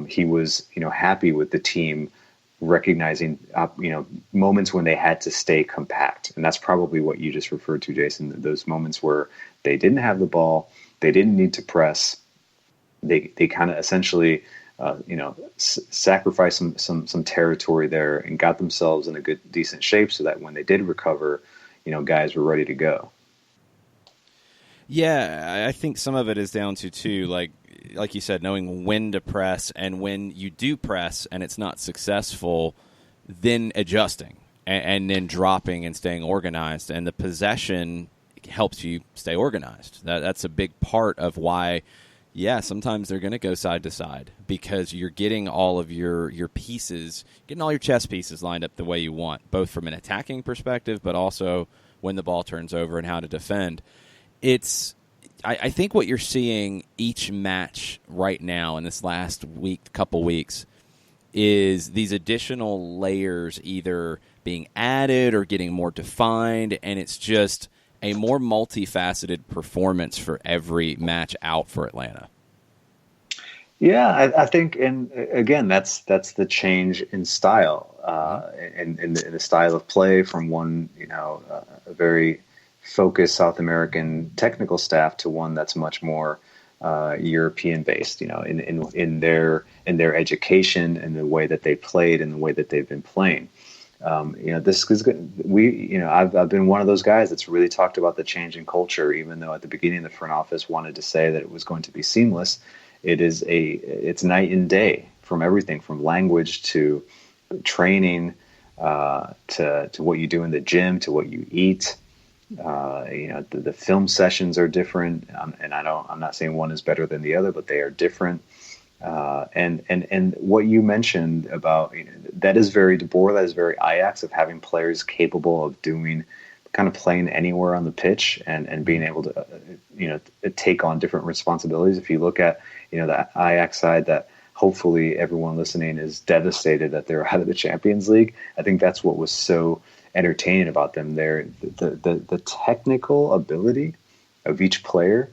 he was happy with the team recognizing moments when they had to stay compact, and that's probably what you just referred to, Jason. Those moments where they didn't have the ball, they didn't need to press, they kind of essentially sacrificed some territory there and got themselves in a good decent shape so that when they did recover, guys were ready to go. Yeah, I think some of it is down to too, like you said, knowing when to press, and when you do press and it's not successful, then adjusting and then dropping and staying organized. And the possession helps you stay organized. That's a big part of why, sometimes they're going to go side to side, because you're getting all of your pieces, getting all your chess pieces lined up the way you want, both from an attacking perspective, but also when the ball turns over and how to defend. I think what you're seeing each match right now in this last couple weeks, is these additional layers either being added or getting more defined, and it's just a more multifaceted performance for every match out for Atlanta. Yeah, I think, and again, that's the change in style, in the style of play from one, a very focused South American technical staff to one that's much more European based, in their education and the way that they played and the way that they've been playing. This is good. I've been one of those guys that's really talked about the change in culture, even though at the beginning the front office wanted to say that it was going to be seamless. It's night and day, from everything from language to training, to what you do in the gym, to what you eat. The film sessions are different, and I'm not saying one is better than the other, but they are different. And what you mentioned about, that is very De Boer, that is very Ajax, of having players capable of playing anywhere on the pitch and being able to, take on different responsibilities. If you look at, the Ajax side that hopefully everyone listening is devastated that they're out of the Champions League, I think that's what was so entertaining about them. The technical ability of each player,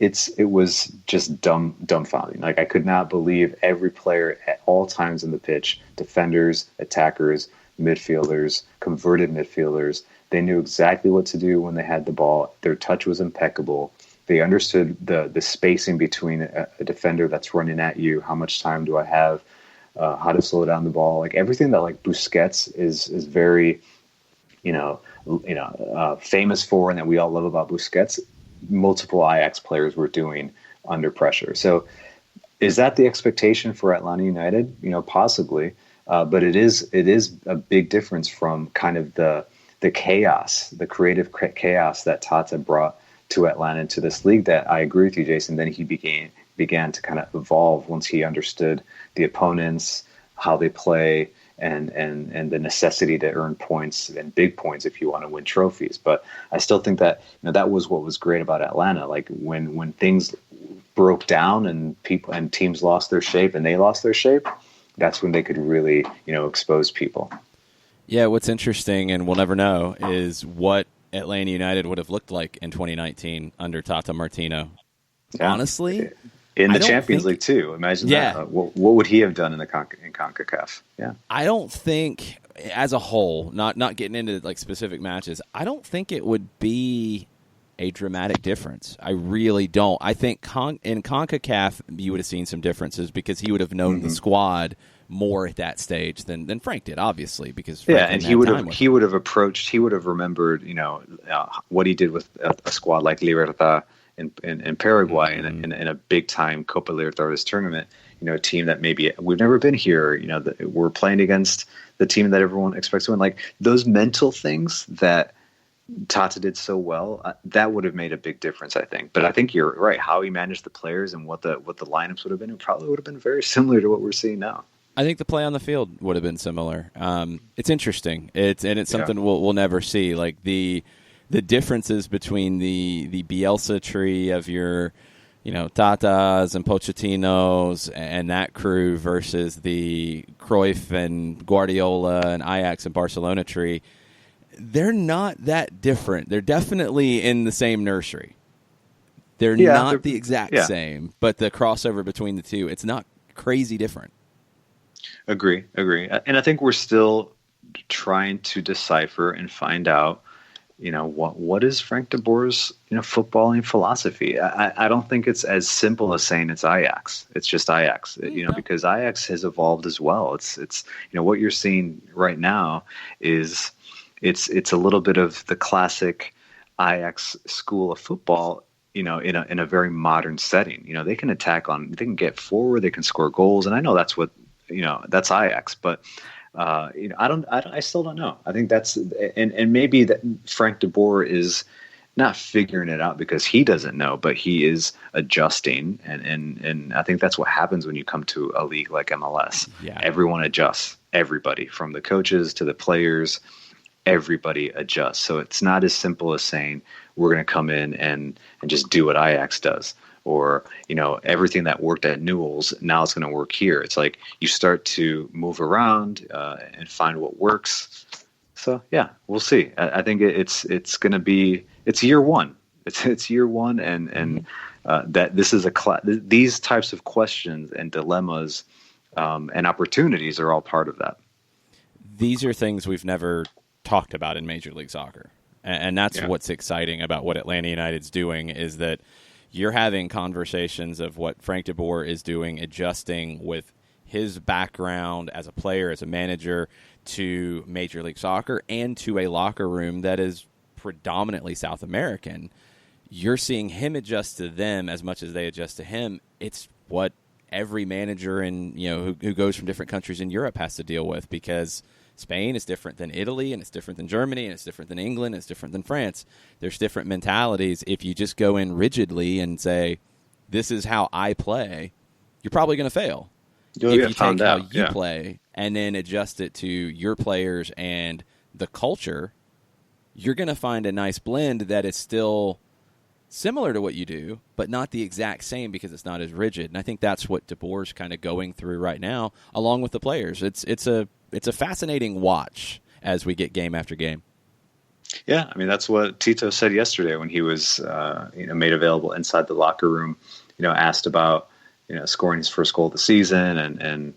it was just dumbfounding. Like, I could not believe every player at all times in the pitch, defenders, attackers, midfielders, converted midfielders, they knew exactly what to do when they had the ball. Their touch was impeccable. They understood the spacing between a defender that's running at you. How much time do I have? How to slow down the ball? Like, everything that Busquets is very, famous for, and that we all love about Busquets, multiple Ajax players were doing under pressure. So is that the expectation for Atlanta United? Possibly. But it is a big difference from kind of the chaos, the creative chaos that Tata brought to Atlanta, into this league that I agree with you, Jason. Then he began to kind of evolve once he understood the opponents, how they play, and the necessity to earn points, and big points if you want to win trophies. But I still think that that was what was great about Atlanta. Like when things broke down and people and teams lost their shape, and they lost their shape, that's when they could really expose people. Yeah, what's interesting, and we'll never know, is what Atlanta United would have looked like in 2019 under Tata Martino. Yeah. Honestly, in the Champions League too. Imagine that. What would he have done in CONCACAF? Yeah, I don't think, as a whole, not getting into like specific matches, I don't think it would be a dramatic difference. I really don't. I think in CONCACAF you would have seen some differences because he would have known the squad more at that stage than Frank did, obviously, because Frank and he would have remembered what he did with a squad like Libertad in Paraguay in a big time Copa Libertadores tournament. A team that maybe we've never been here. We're playing against the team that everyone expects to win. Like those mental things that Tata did so well, that would have made a big difference, I think. But I think you're right. How he managed the players and what the lineups would have been, it probably would have been very similar to what we're seeing now. I think the play on the field would have been similar. It's interesting. It's something we'll never see. Like the differences between the Bielsa tree of your, Tatas and Pochettinos and that crew versus the Cruyff and Guardiola and Ajax and Barcelona tree. They're not that different. They're definitely in the same nursery. They're not the exact same, but the crossover between the two, it's not crazy different. Agree. And I think we're still trying to decipher and find out, what is Frank de Boer's, footballing philosophy. I don't think it's as simple as saying it's Ajax. It's just Ajax, because Ajax has evolved as well. It's what you're seeing right now is it's a little bit of the classic Ajax school of football, in a very modern setting. They can they can get forward, they can score goals, and I know that's what. That's Ajax, but I still don't know. I think that's and maybe that Frank de Boer is not figuring it out because he doesn't know, but he is adjusting, and I think that's what happens when you come to a league like MLS. Yeah. Everyone adjusts. Everybody, from the coaches to the players, everybody adjusts. So it's not as simple as saying we're going to come in and just do what Ajax does. Or, everything that worked at Newell's, now it's going to work here. It's like you start to move around and find what works. So, yeah, we'll see. I think it's going to be – it's year one. It's year one, and that this is these types of questions and dilemmas and opportunities are all part of that. These are things we've never talked about in Major League Soccer. And that's what's exciting about what Atlanta United's doing is that – you're having conversations of what Frank de Boer is doing, adjusting with his background as a player, as a manager, to Major League Soccer and to a locker room that is predominantly South American. You're seeing him adjust to them as much as they adjust to him. It's what every manager who goes from different countries in Europe has to deal with because Spain is different than Italy, and it's different than Germany, and it's different than England, and it's different than France. There's different mentalities. If you just go in rigidly and say, this is how I play, you're probably going to fail. If you take how you play and then adjust it to your players and the culture, you're going to find a nice blend that is still similar to what you do, but not the exact same because it's not as rigid. And I think that's what de Boer's kind of going through right now, along with the players. It's a fascinating watch as we get game after game. Yeah, I mean that's what Tito said yesterday when he was made available inside the locker room. Asked about scoring his first goal of the season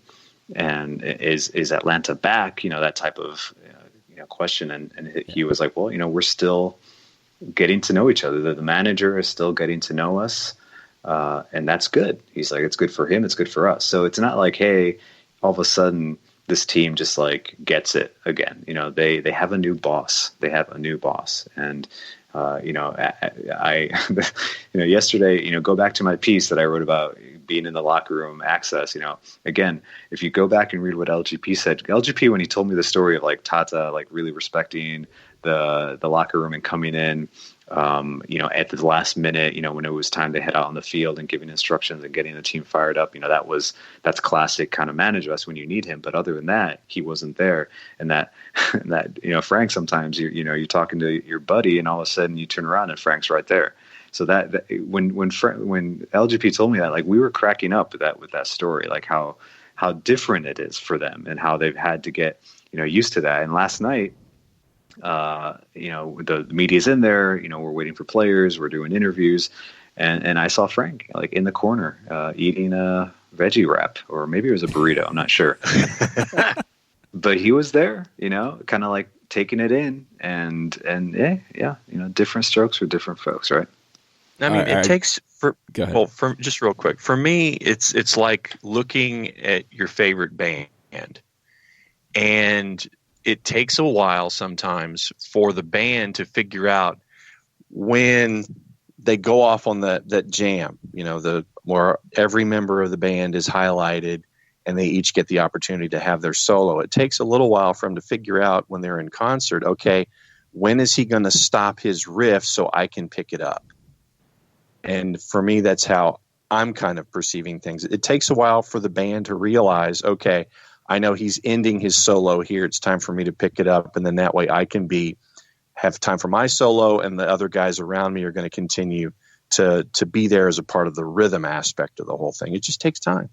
and is Atlanta back? That type of question, and he was like, well, we're still getting to know each other. The manager is still getting to know us, and that's good. He's like, it's good for him, it's good for us. So it's not like, hey, all of a sudden this team just like gets it again. They have a new boss. And I yesterday, go back to my piece that I wrote about being in the locker room access, again, if you go back and read what LGP said, LGP, when he told me the story of like Tata, like really respecting the locker room and coming in, at the last minute, when it was time to head out on the field and giving instructions and getting the team fired up, that's classic kind of manager. That's when you need him. But other than that, he wasn't there. And that Frank, sometimes you're talking to your buddy and all of a sudden you turn around and Frank's right there. So that when LGP told me that, like, we were cracking up with that story, like how different it is for them and how they've had to get, used to that. And last night, the media's in there, we're waiting for players, we're doing interviews, and I saw Frank like in the corner, eating a veggie wrap, or maybe it was a burrito. I'm not sure, but he was there, kind of like taking it in and yeah, different strokes for different folks. Right. I mean, it takes just real quick. For me, it's like looking at your favorite band, and it takes a while sometimes for the band to figure out when they go off on that jam, where every member of the band is highlighted and they each get the opportunity to have their solo. It takes a little while for them to figure out when they're in concert, okay, when is he going to stop his riff so I can pick it up? And for me, that's how I'm kind of perceiving things. It takes a while for the band to realize, okay, I know he's ending his solo here. It's time for me to pick it up. And then that way I can have time for my solo, and the other guys around me are going to continue to be there as a part of the rhythm aspect of the whole thing. It just takes time.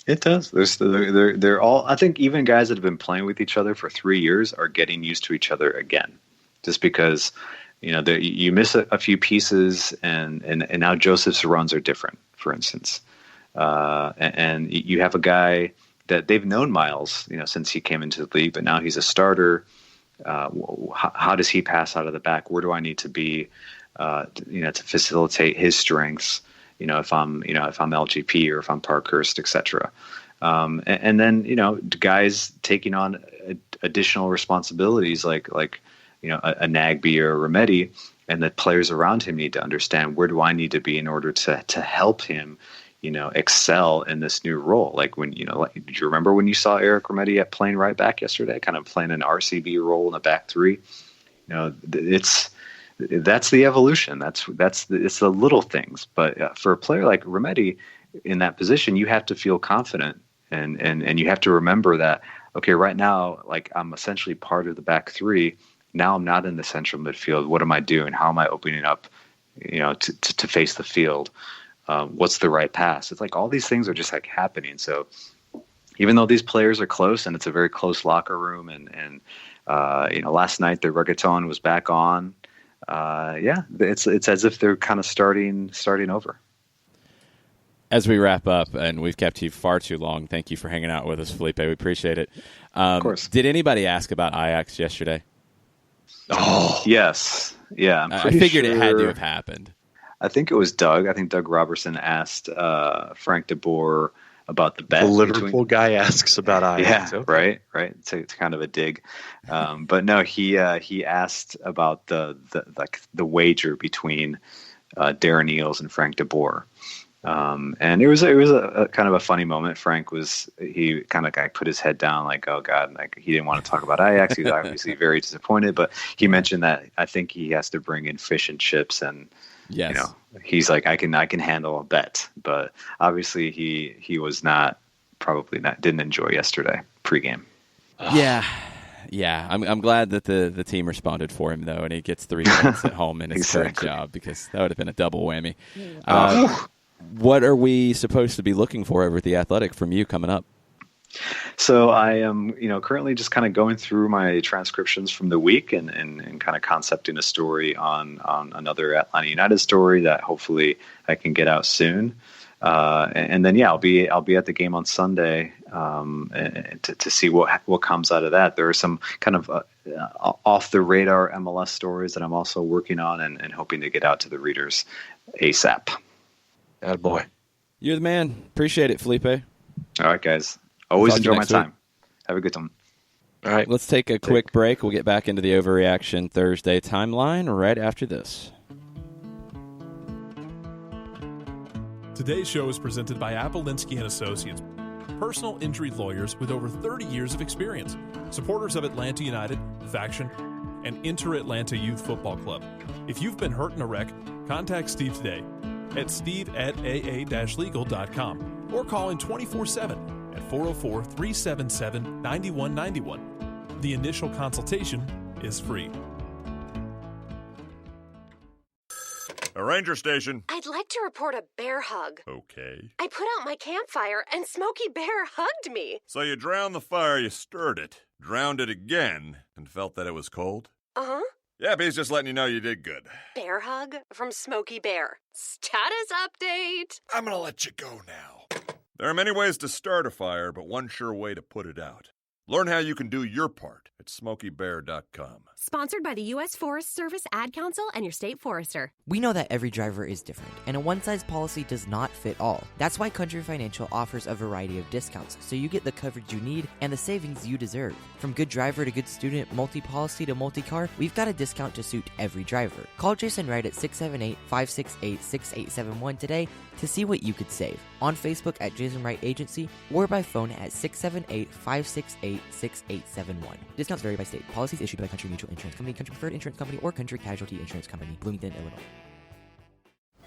It does. They're all, I think even guys that have been playing with each other for 3 years are getting used to each other again, just because, you miss a few pieces, and now Joseph's runs are different, for instance. And you have a guy that they've known Miles, since he came into the league, but now he's a starter. How does he pass out of the back? Where do I need to be, to facilitate his strengths? If I'm LGP or if I'm Parkhurst, et cetera. And then, guys taking on additional responsibilities like a Nagby or a Remedi, and the players around him need to understand, where do I need to be in order to help him, excel in this new role. Like when, do you remember when you saw Eric Remedi playing right back yesterday, kind of playing an RCB role in the back three? That's the evolution. It's the little things. But for a player like Remedi in that position, you have to feel confident, and you have to remember that, okay, right now, like, I'm essentially part of the back three. Now I'm not in the central midfield. What am I doing? How am I opening up, to face the field? What's the right pass? It's like all these things are just like happening. So even though these players are close and it's a very close locker room, and last night the reggaeton was back on. It's as if they're kind of starting over. As we wrap up, and we've kept you far too long, thank you for hanging out with us, Felipe. We appreciate it. Of course. Did anybody ask about Ajax yesterday? Oh, yes. Yeah. I figured it had to have happened. I think it was Doug. I think Doug Robertson asked Frank de Boer about the bet. The Liverpool guy asks about Ajax. Yeah, okay. Right. It's kind of a dig, but no, he asked about the wager between Darren Eales and Frank de Boer, and it was a kind of a funny moment. Frank he kind of put his head down, like, oh God, like he didn't want to talk about Ajax. He was obviously very disappointed, but he mentioned that I think he has to bring in fish and chips, and yes. He's like, I can handle a bet, but obviously he was didn't enjoy yesterday pregame. Yeah. I'm glad that the team responded for him though, and he gets 3 points at home in his current job, because that would have been a double whammy. What are we supposed to be looking for over at The Athletic from you coming up? So I am, currently just kind of going through my transcriptions from the week and kind of concepting a story on another Atlanta United story that hopefully I can get out soon. And then, I'll be at the game on Sunday to see what comes out of that. There are some kind of off the radar MLS stories that I'm also working on and hoping to get out to the readers ASAP. Attaboy. You're the man. Appreciate it, Felipe. All right, guys. Always enjoy my time. Have a good time. All right, let's take a quick break. We'll get back into the Overreaction Thursday timeline right after this. Today's show is presented by Appolinsky & Associates, personal injury lawyers with over 30 years of experience, supporters of Atlanta United, Faction, and Inter-Atlanta Youth Football Club. If you've been hurt in a wreck, contact Steve today at steve@aa-legal.com or call in 24/7 at 404-377-9191. The initial consultation is free. A ranger station. I'd like to report a bear hug. Okay. I put out my campfire and Smokey Bear hugged me. So you drowned the fire, you stirred it, drowned it again, and felt that it was cold? Uh-huh. Yep, he's just letting you know you did good. Bear hug from Smokey Bear. Status update. I'm gonna let you go now. There are many ways to start a fire, but one sure way to put it out. Learn how you can do your part at SmokeyBear.com. Sponsored by the U.S. Forest Service, Ad Council, and your state forester. We know that every driver is different, and a one-size policy does not fit all. That's why Country Financial offers a variety of discounts, so you get the coverage you need and the savings you deserve. From good driver to good student, multi-policy to multi-car, we've got a discount to suit every driver. Call Jason Wright at 678-568-6871 today to see what you could save. On Facebook at Jason Wright Agency or by phone at 678-568-6871. Discounts vary by state. Policies issued by Country Mutual Insurance Company, Country Preferred Insurance Company, or Country Casualty Insurance Company, Bloomington, Illinois.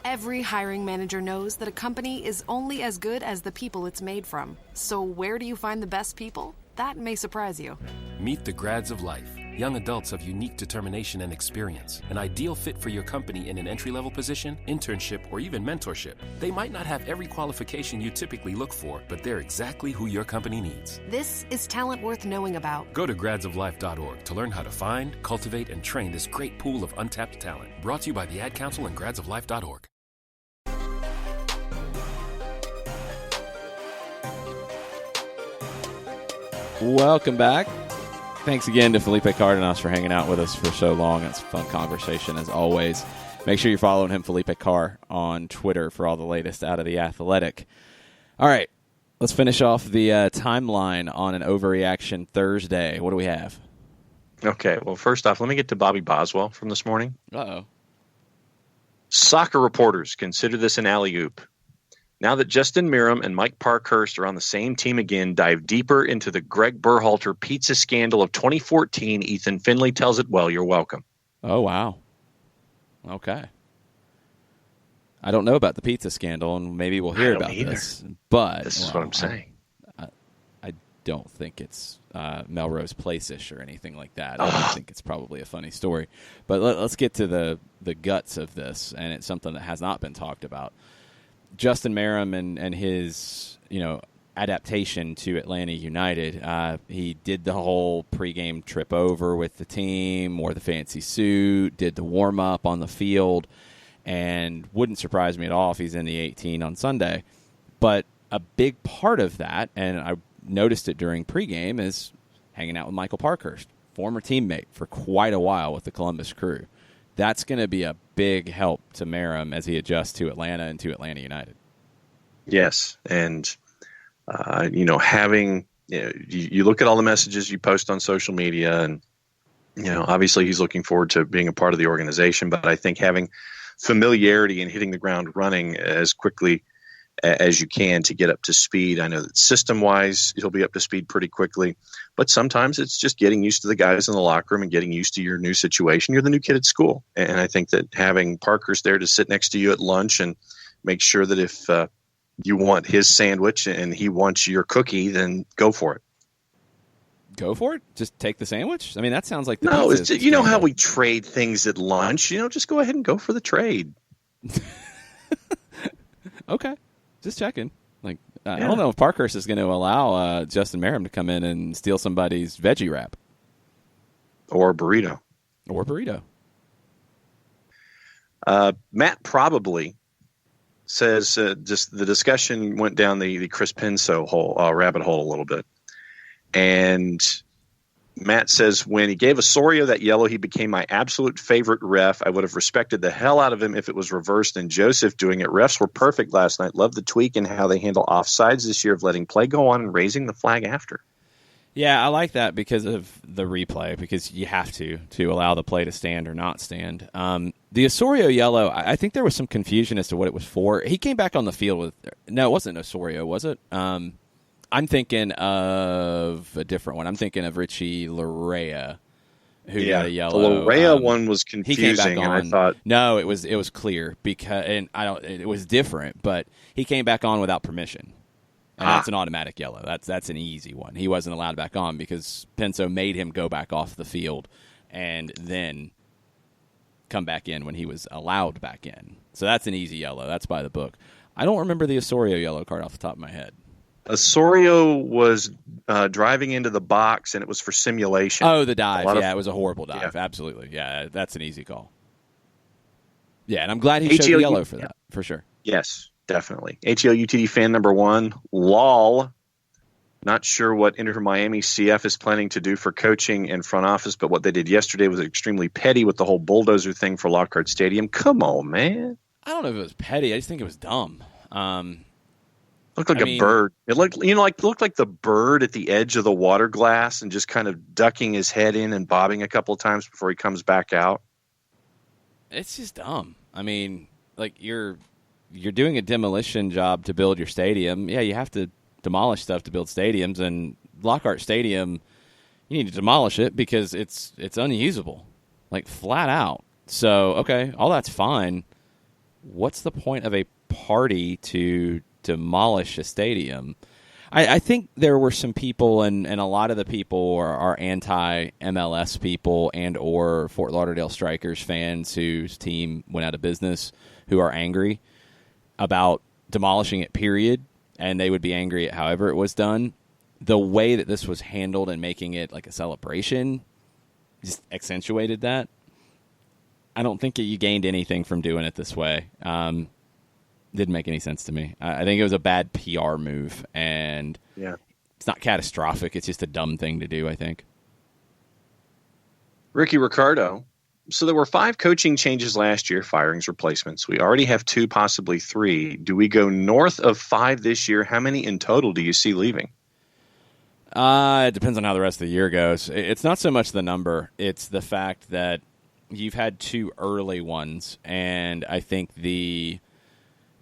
Every hiring manager knows that a company is only as good as the people it's made from. So where do you find the best people? That may surprise you. Meet the grads of life. Young adults of unique determination and experience. An ideal fit for your company in an entry-level position, internship, or even mentorship. They might not have every qualification you typically look for, but they're exactly who your company needs. This is talent worth knowing about. Go to gradsoflife.org to learn how to find, cultivate, and train this great pool of untapped talent. Brought to you by the Ad Council and gradsoflife.org. Welcome back. Thanks again to Felipe Cardenas for hanging out with us for so long. It's a fun conversation as always. Make sure you're following him, Felipe Carr, on Twitter for all the latest out of the Athletic. All right, let's finish off the timeline on an Overreaction Thursday. What do we have? Okay, well, first off, let me get to Bobby Boswell from this morning. Uh-oh. Soccer reporters consider this an alley-oop. Now that Justin Meram and Mike Parkhurst are on the same team again, dive deeper into the Greg Berhalter pizza scandal of 2014. Ethan Finley tells it well. You're welcome. Oh, wow. Okay. I don't know about the pizza scandal, and maybe we'll hear about this. But this is what I'm saying. I don't think it's Melrose Place-ish or anything like that. I don't think it's probably a funny story. But let's get to the guts of this, and it's something that has not been talked about. Justin Meram and his, adaptation to Atlanta United. He did the whole pregame trip over with the team, wore the fancy suit, did the warm-up on the field, and wouldn't surprise me at all if he's in the 18 on Sunday. But a big part of that, and I noticed it during pregame, is hanging out with Michael Parkhurst, former teammate for quite a while with the Columbus Crew. That's going to be a big help to Meram as he adjusts to Atlanta and to Atlanta United. Yes, and having you look at all the messages you post on social media, and obviously he's looking forward to being a part of the organization. But I think having familiarity and hitting the ground running as quickly as you can to get up to speed. I know that system-wise he'll be up to speed pretty quickly, but sometimes it's just getting used to the guys in the locker room and getting used to your new situation. You're the new kid at school, and I think that having Parker's there to sit next to you at lunch and make sure that if you want his sandwich and he wants your cookie, then go for it. Go for it? Just take the sandwich? I mean, that sounds like the no. It's just, how we trade things at lunch. Just go ahead and go for the trade. Okay. Just checking. I don't know if Parkhurst is going to allow Justin Meram to come in and steal somebody's veggie wrap. Or burrito. Matt probably says just the discussion went down the Chris Penso rabbit hole a little bit. And Matt says, when he gave Osorio that yellow, he became my absolute favorite ref. I would have respected the hell out of him if it was reversed and Joseph doing it. Refs were perfect last night. Love the tweak and how they handle offsides this year of letting play go on and raising the flag after. Yeah, I like that because of the replay, because you have to allow the play to stand or not stand. The Osorio yellow, I think there was some confusion as to what it was for. He came back on the field with – no, it wasn't Osorio, was it? I'm thinking of a different one. I'm thinking of Richie Larea, who got a yellow. The Larea one was confusing, and I thought – no, it was clear because – and it was different, but he came back on without permission. And that's an automatic yellow. That's an easy one. He wasn't allowed back on because Penso made him go back off the field and then come back in when he was allowed back in. So that's an easy yellow. That's by the book. I don't remember the Osorio yellow card off the top of my head. Osorio was driving into the box, and it was for simulation. Oh, the dive. Yeah, it was a horrible dive. Yeah. Absolutely. Yeah, that's an easy call. Yeah, and I'm glad he showed yellow for that, for sure. Yes. Definitely. HELUTD fan number 1, LOL. Not sure what Inter Miami CF is planning to do for coaching and front office, but what they did yesterday was extremely petty with the whole bulldozer thing for Lockhart Stadium. Come on, man. I don't know if it was petty. I just think it was dumb. Looked like a bird. It looked like the bird at the edge of the water glass and just kind of ducking his head in and bobbing a couple of times before he comes back out. It's just dumb. I mean, like you're doing a demolition job to build your stadium. Yeah, you have to demolish stuff to build stadiums, and Lockhart Stadium, you need to demolish it because it's unusable, like flat out. So, okay, all that's fine. What's the point of a party to demolish a stadium? I think there were some people, and a lot of the people are anti-MLS people and or Fort Lauderdale Strikers fans whose team went out of business who are angry about demolishing it, period, and they would be angry at however it was done. The way that this was handled and making it like a celebration just accentuated that. I don't think you gained anything from doing it this way. Didn't make any sense to me. I think it was a bad PR move, and it's not catastrophic. It's just a dumb thing to do, I think. Ricky Ricardo. So there were 5 coaching changes last year, firings, replacements. We already have 2, possibly 3. Do we go north of 5 this year? How many in total do you see leaving? It depends on how the rest of the year goes. It's not so much the number. It's the fact that you've had 2 early ones, and I think the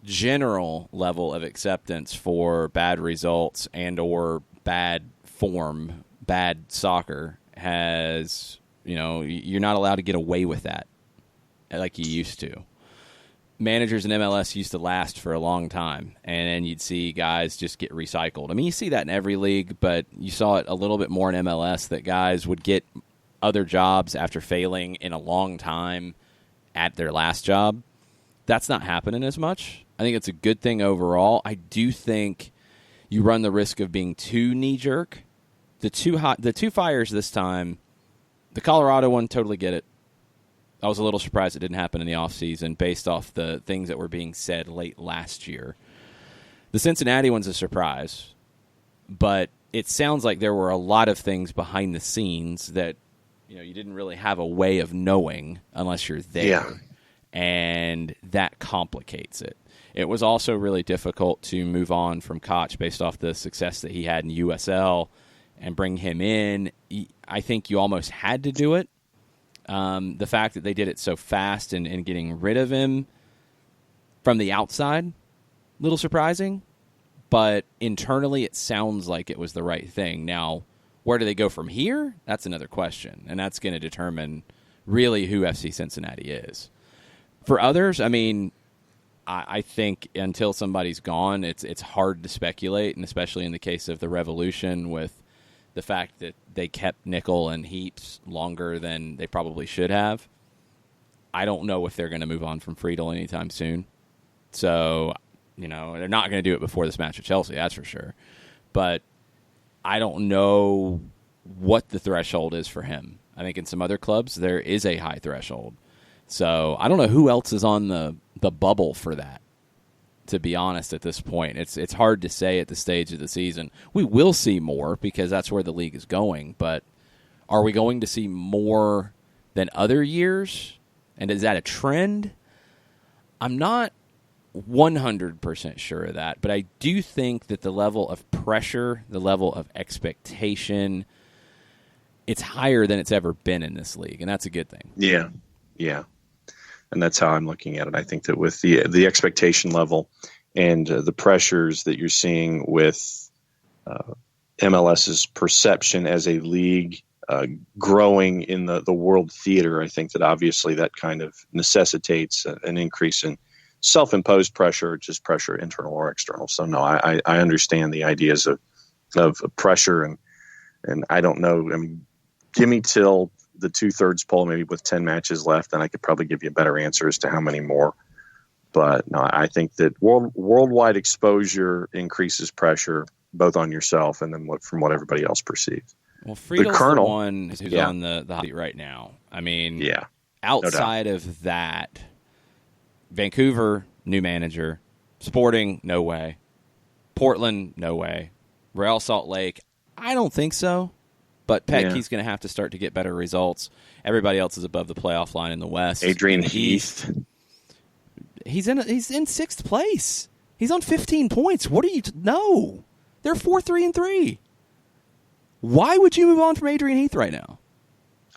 general level of acceptance for bad results and or bad form, bad soccer has... you're not allowed to get away with that like you used to. Managers in MLS used to last for a long time, and then you'd see guys just get recycled. I mean, you see that in every league, but you saw it a little bit more in MLS, that guys would get other jobs after failing in a long time at their last job. That's not happening as much. I think it's a good thing overall. I do think you run the risk of being too knee-jerk. The two fires this time... The Colorado one, totally get it. I was a little surprised it didn't happen in the offseason based off the things that were being said late last year. The Cincinnati one's a surprise, but it sounds like there were a lot of things behind the scenes that you didn't really have a way of knowing unless you're there. Yeah. And that complicates it. It was also really difficult to move on from Koch based off the success that he had in USL and bring him in. I think you almost had to do it. The fact that they did it so fast and getting rid of him from the outside, a little surprising. But internally, it sounds like it was the right thing. Now, where do they go from here? That's another question. And that's going to determine really who FC Cincinnati is. For others, I mean, I think until somebody's gone, it's hard to speculate, and especially in the case of the Revolution with the fact that they kept Nickel and Heaps longer than they probably should have. I don't know if they're going to move on from Friedel anytime soon. So, they're not going to do it before this match with Chelsea, that's for sure. But I don't know what the threshold is for him. I think in some other clubs there is a high threshold. So I don't know who else is on the bubble for that, to be honest, at this point. It's hard to say at the stage of the season. We will see more because that's where the league is going, but are we going to see more than other years? And is that a trend? I'm not 100% sure of that, but I do think that the level of pressure, the level of expectation, it's higher than it's ever been in this league, and that's a good thing. Yeah. And that's how I'm looking at it. I think that with the expectation level and the pressures that you're seeing with MLS's perception as a league growing in the world theater, I think that obviously that kind of necessitates an increase in self-imposed pressure, just pressure internal or external. So no, I understand the ideas of pressure, and I don't know. I mean, give me till the 2/3 poll, maybe with 10 matches left, and I could probably give you a better answer as to how many more. But no, I think that worldwide exposure increases pressure both on yourself and then from what everybody else perceives. Well, Friedel's the one who's on the hot seat right now. I mean, outside of that, Vancouver, new manager. Sporting, no way. Portland, no way. Real Salt Lake, I don't think so. But Petke's going to have to start to get better results. Everybody else is above the playoff line in the West. Adrian Heath. He's in sixth place. He's on 15 points. What are you? No. They're 4-3-3. Why would you move on from Adrian Heath right now?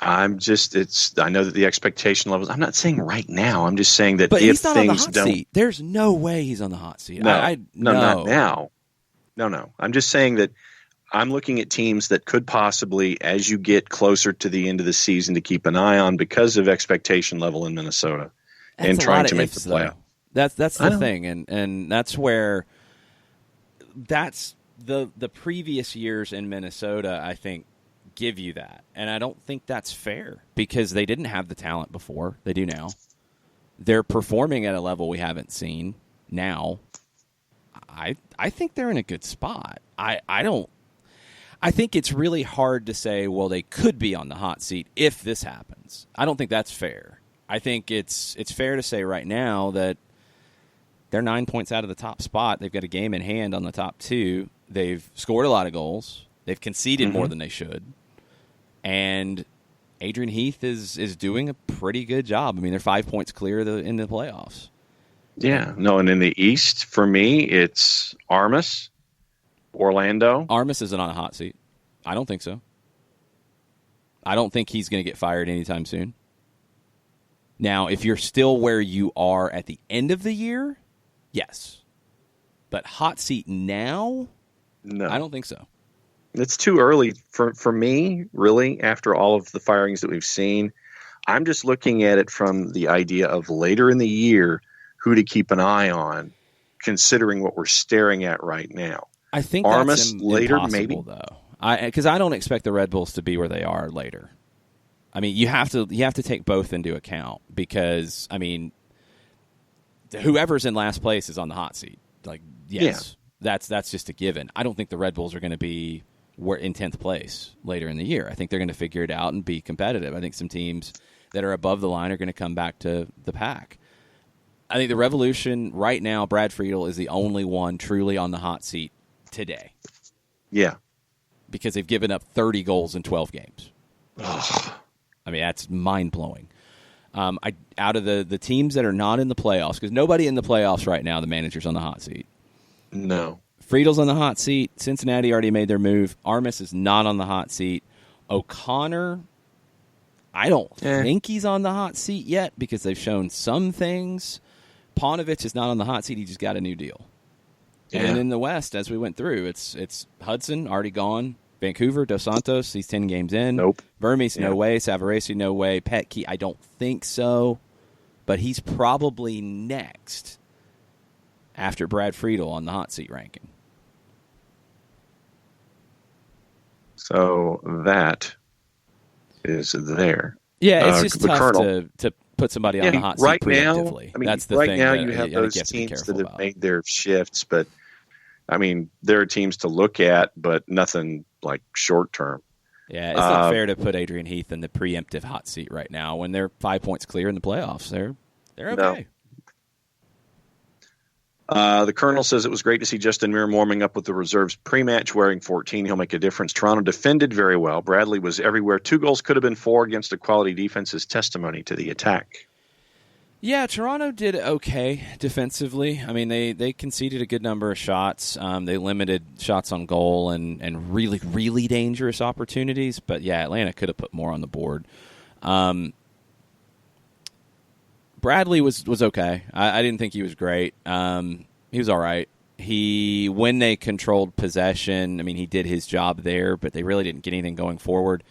I know that the expectation levels, I'm not saying right now. I'm just saying that but if he's not things on the hot don't. Seat. There's no way he's on the hot seat. No, not now. No. I'm just saying that I'm looking at teams that could possibly, as you get closer to the end of the season, to keep an eye on because of expectation level in Minnesota and trying to make the playoff. That's the thing, and that's where the previous years in Minnesota, I think, give you that, and I don't think that's fair because they didn't have the talent before. They do now. They're performing at a level we haven't seen now. I think they're in a good spot. I think it's really hard to say, well, they could be on the hot seat if this happens. I don't think that's fair. I think it's fair to say right now that they're 9 points out of the top spot. They've got a game in hand on the top two. They've scored a lot of goals. They've conceded more than they should. And Adrian Heath is doing a pretty good job. I mean, they're 5 points clear in the playoffs. Yeah. No, and in the East, for me, it's Armas, Orlando. Armas isn't on a hot seat. I don't think so. I don't think he's going to get fired anytime soon. Now, if you're still where you are at the end of the year, yes. But hot seat now? No. I don't think so. It's too early for me, really, after all of the firings that we've seen. I'm just looking at it from the idea of later in the year, who to keep an eye on, considering what we're staring at right now. I think Armas that's later, impossible, maybe? though. Because I don't expect the Red Bulls to be where they are later. I mean, you have to take both into account because, I mean, whoever's in last place is on the hot seat. Like, yes, that's just a given. I don't think the Red Bulls are going to be in 10th place later in the year. I think they're going to figure it out and be competitive. I think some teams that are above the line are going to come back to the pack. I think the Revolution right now, Brad Friedel is the only one truly on the hot seat today. Yeah. Because they've given up 30 goals in 12 games. I mean, that's mind-blowing. Out of the teams that are not in the playoffs, because nobody in the playoffs right now, the manager's on the hot seat. No. Friedel's on the hot seat. Cincinnati already made their move. Armas is not on the hot seat. O'Connor, I don't think he's on the hot seat yet because they've shown some things. Paunovic is not on the hot seat. He just got a new deal. Yeah. And in the West, as we went through, it's Hudson, already gone. Vancouver, Dos Santos, he's 10 games in. Nope. Vermes, no way. Savarese, no way. Petke, I don't think so. But he's probably next after Brad Friedel on the hot seat ranking. So that is there. Yeah, it's just tough to put somebody on the hot seat right preemptively. Now, I mean, that's the right thing. Now you have those teams that have made their shifts, but I mean, there are teams to look at, but nothing like short term. Yeah, it's not fair to put Adrian Heath in the preemptive hot seat right now when they're 5 points clear in the playoffs. They're okay. No. The Colonel says it was great to see Justin Muir warming up with the reserves pre-match wearing 14. He'll make a difference. Toronto defended very well. Bradley was everywhere. 2 goals could have been 4 against a quality defense is testimony to the attack. Yeah, Toronto did okay defensively. I mean, they conceded a good number of shots. They limited shots on goal and really, really dangerous opportunities. But, yeah, Atlanta could have put more on the board. Bradley was okay. I didn't think he was great. He was all right. When they controlled possession, I mean, he did his job there, but they really didn't get anything going forward.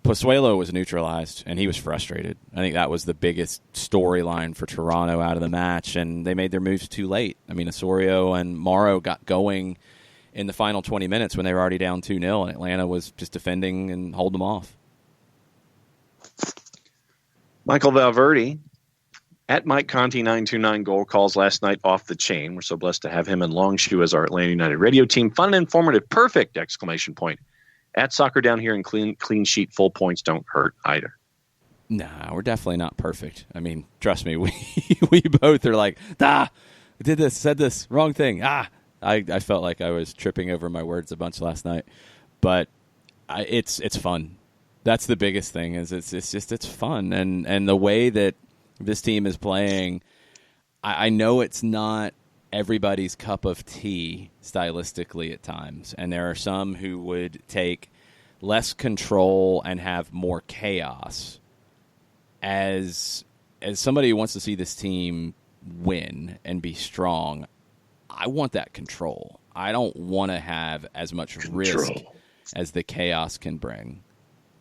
Pozuelo was neutralized, and he was frustrated. I think that was the biggest storyline for Toronto out of the match, and they made their moves too late. I mean, Osorio and Morrow got going in the final 20 minutes when they were already down 2-0, and Atlanta was just defending and holding them off. Michael Valverde at Mike Conti 929 goal calls last night off the chain. We're so blessed to have him and Longshoe as our Atlanta United radio team. Fun and informative, perfect! Exclamation point. At Soccer Down Here and clean sheet, full points don't hurt either. Nah, we're definitely not perfect. I mean, trust me, we both are like, I did this, said this, wrong thing. I felt like I was tripping over my words a bunch last night, but it's fun. That's the biggest thing. Is it's fun, and the way that this team is playing, I know it's not everybody's cup of tea stylistically at times, and there are some who would take less control and have more chaos. As somebody who wants to see this team win and be strong, I want that control. I don't want to have as much risk as the chaos can bring.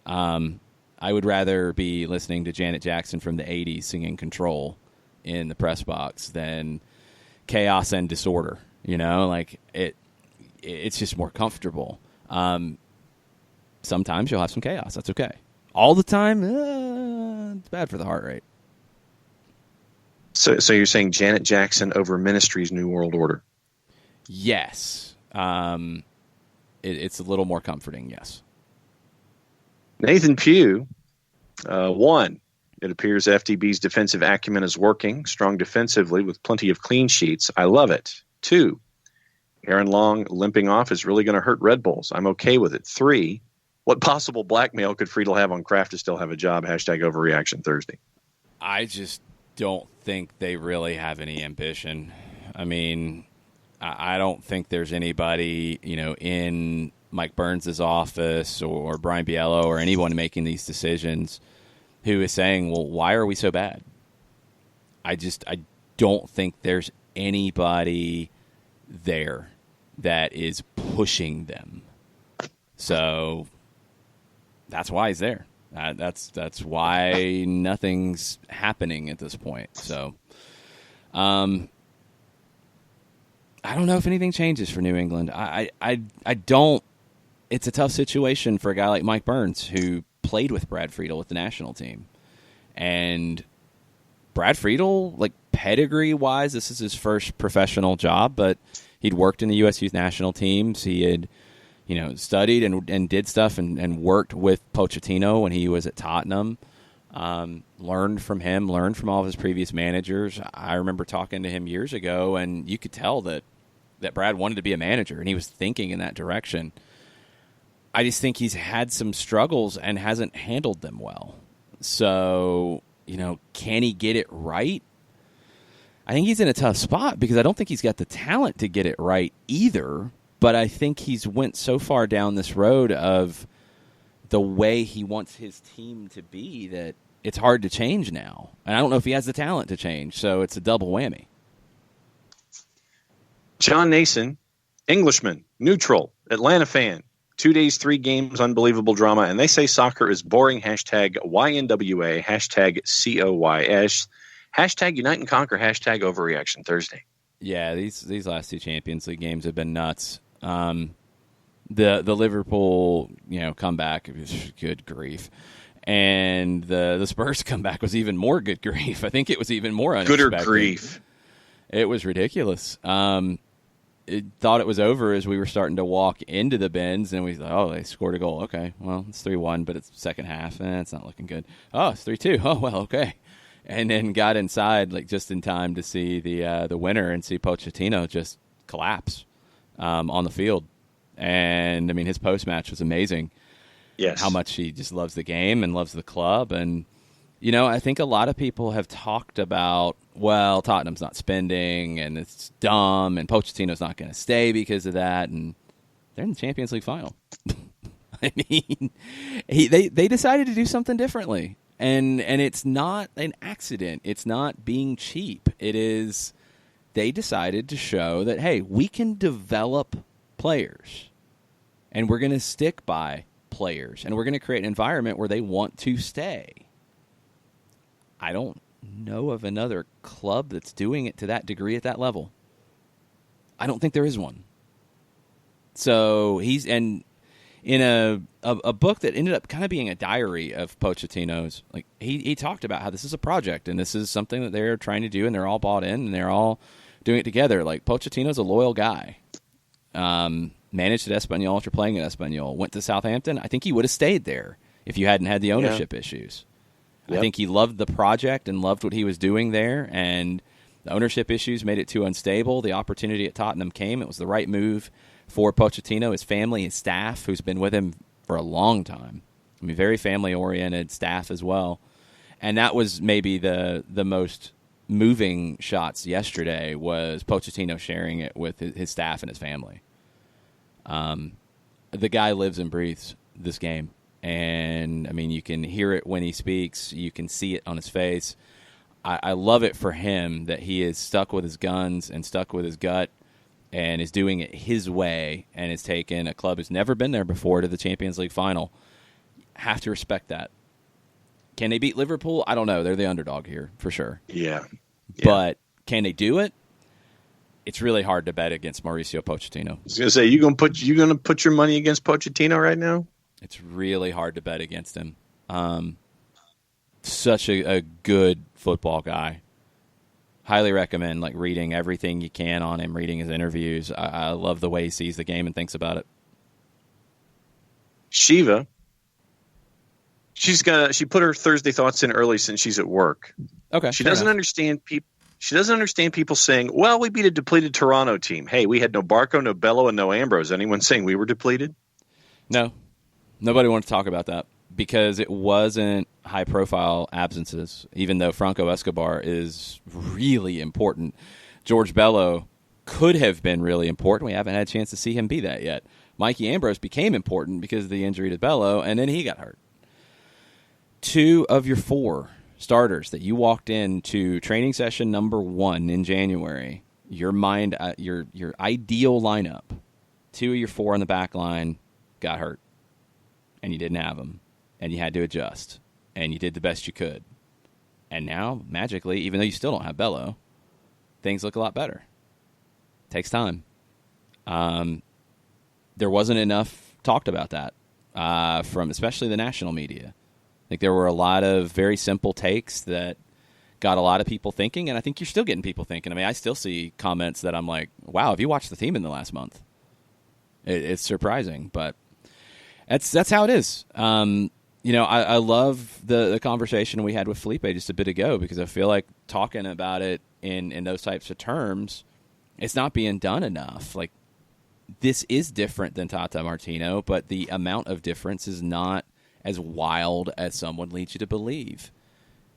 I would rather be listening to Janet Jackson from the 80s singing Control in the press box than chaos and disorder. You know, like it's just more comfortable. Sometimes you'll have some chaos. That's okay. All the time, it's bad for the heart rate. So you're saying Janet Jackson over Ministry's New World Order? Yes. It's a little more comforting, yes. Nathan Pugh, 1, it appears FDB's defensive acumen is working, strong defensively with plenty of clean sheets. I love it. 2, Aaron Long limping off is really going to hurt Red Bulls. I'm okay with it. 3, what possible blackmail could Friedel have on Kraft to still have a job? Hashtag overreaction Thursday. I just don't think they really have any ambition. I mean, I don't think there's anybody, in Mike Burns' office or Brian Biello or anyone making these decisions who is saying, well, why are we so bad? I don't think there's anybody there that is pushing them. So that's why he's there. That's why nothing's happening at this point. So I don't know if anything changes for New England. I don't. It's a tough situation for a guy like Mike Burns, who played with Brad Friedel with the national team. And Brad Friedel, like pedigree-wise, this is his first professional job, but he'd worked in the U.S. Youth National Teams. He had, studied and did stuff and worked with Pochettino when he was at Tottenham. Learned from him, learned from all of his previous managers. I remember talking to him years ago, and you could tell that Brad wanted to be a manager, and he was thinking in that direction. I just think he's had some struggles and hasn't handled them well. So, can he get it right? I think he's in a tough spot because I don't think he's got the talent to get it right either. But I think he's went so far down this road of the way he wants his team to be that it's hard to change now. And I don't know if he has the talent to change, so it's a double whammy. John Nason, Englishman, neutral, Atlanta fan. 2 days, 3 games, unbelievable drama. And they say soccer is boring. Hashtag YNWA. Hashtag COYS. Hashtag Unite and Conquer. Hashtag Overreaction Thursday. Yeah, these last 2 Champions League games have been nuts. The Liverpool, comeback, good grief. And the Spurs comeback was even more good grief. I think it was even more unexpected. Gooder grief. It was ridiculous. It thought it was over as we were starting to walk into the bins, and we thought, oh, they scored a goal. Okay, well, it's 3-1, but it's second half. It's not looking good. Oh, it's 3-2. Oh, well, okay. And then got inside just in time to see the winner and see Pochettino just collapse on the field. And, I mean, his post-match was amazing. Yes. How much he just loves the game and loves the club. And, I think a lot of people have talked about, well, Tottenham's not spending and it's dumb and Pochettino's not going to stay because of that. And they're in the Champions League final. I mean, they decided to do something differently. And it's not an accident. It's not being cheap. It is they decided to show that, hey, we can develop players, and we're going to stick by players, and we're going to create an environment where they want to stay. I don't know of another club that's doing it to that degree at that level. I don't think there is one. So in a book that ended up kind of being a diary of Pochettino's, like he talked about how this is a project and this is something that they're trying to do, and they're all bought in and they're all doing it together. Like, Pochettino's a loyal guy. Managed at Espanyol after playing at Espanyol. Went to Southampton. I think he would have stayed there if you hadn't had the ownership issues. Yep. I think he loved the project and loved what he was doing there, and the ownership issues made it too unstable. The opportunity at Tottenham came. It was the right move for Pochettino, his family, his staff, who's been with him for a long time. I mean, very family-oriented staff as well. And that was maybe the most moving shots yesterday, was Pochettino sharing it with his staff and his family. The guy lives and breathes this game. And, I mean, you can hear it when he speaks. You can see it on his face. I love it for him that he is stuck with his guns and stuck with his gut and is doing it his way and has taken a club who's never been there before to the Champions League final. Have to respect that. Can they beat Liverpool? I don't know. They're the underdog here for sure. Yeah. But can they do it? It's really hard to bet against Mauricio Pochettino. I was going to say, you gonna put your money against Pochettino right now? It's really hard to bet against him. Such a good football guy. Highly recommend reading everything you can on him, reading his interviews. I love the way he sees the game and thinks about it. Shiva, she put her Thursday thoughts in early since she's at work. Okay. She doesn't understand people. She doesn't understand people saying, well, we beat a depleted Toronto team. Hey, we had no Barco, no Bello, and no Ambrose. Anyone saying we were depleted? No. Nobody wanted to talk about that because it wasn't high-profile absences, even though Franco Escobar is really important. George Bello could have been really important. We haven't had a chance to see him be that yet. Mikey Ambrose became important because of the injury to Bello, and then he got hurt. 2 of your 4 starters that you walked into training session number 1 in January, your ideal lineup, 2 of your 4 on the back line got hurt, and you didn't have them, and you had to adjust, and you did the best you could. And now, magically, even though you still don't have Bello, things look a lot better. Takes time. There wasn't enough talked about that from especially the national media. I think there were a lot of very simple takes that got a lot of people thinking, and I think you're still getting people thinking. I mean, I still see comments that I'm like, wow, have you watched the team in the last month? It's surprising, but that's how it is. I love the conversation we had with Felipe just a bit ago, because I feel like talking about it in those types of terms, it's not being done enough. Like, this is different than Tata Martino, but the amount of difference is not as wild as someone leads you to believe.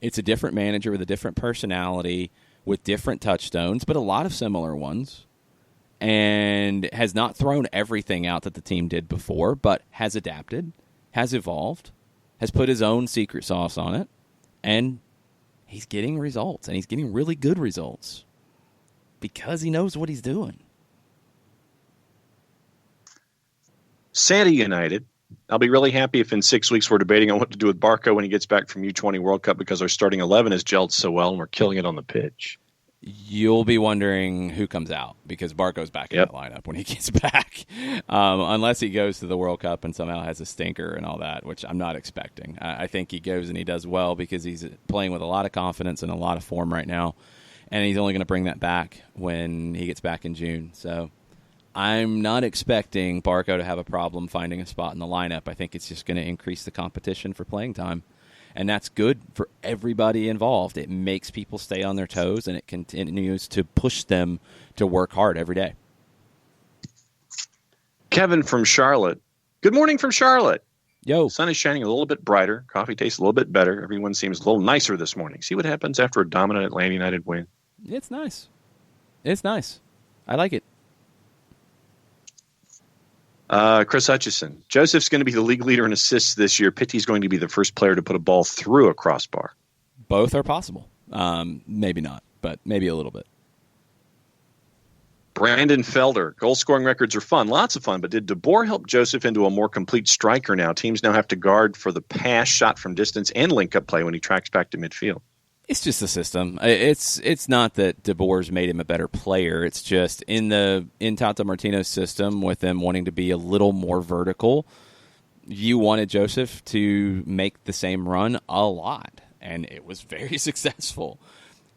It's a different manager with a different personality, with different touchstones, but a lot of similar ones, and has not thrown everything out that the team did before, but has adapted, has evolved, has put his own secret sauce on it, and he's getting results, and he's getting really good results because he knows what he's doing. Santa United. I'll be really happy if in 6 weeks we're debating on what to do with Barco when he gets back from U20 World Cup, because our starting 11 has gelled so well and we're killing it on the pitch. You'll be wondering who comes out, because Barco's back in the lineup when he gets back. Unless he goes to the World Cup and somehow has a stinker and all that, which I'm not expecting. I think he goes and he does well because he's playing with a lot of confidence and a lot of form right now. And he's only going to bring that back when he gets back in June. So I'm not expecting Barco to have a problem finding a spot in the lineup. I think it's just going to increase the competition for playing time. And that's good for everybody involved. It makes people stay on their toes, and it continues to push them to work hard every day. Kevin from Charlotte. Good morning from Charlotte. Yo. The sun is shining a little bit brighter. Coffee tastes a little bit better. Everyone seems a little nicer this morning. See what happens after a dominant Atlanta United win. It's nice. It's nice. I like it. Chris Hutchison. Joseph's going to be the league leader in assists this year. Pitty's going to be the first player to put a ball through a crossbar. Both are possible. Maybe not, but maybe a little bit. Brandon Felder. Goal scoring records are fun. Lots of fun. But did DeBoer help Joseph into a more complete striker now? Teams now have to guard for the pass, shot from distance, and link-up play when he tracks back to midfield. It's just the system. It's not that DeBoer's made him a better player. It's just in Tata Martino's system, with them wanting to be a little more vertical, you wanted Joseph to make the same run a lot, and it was very successful.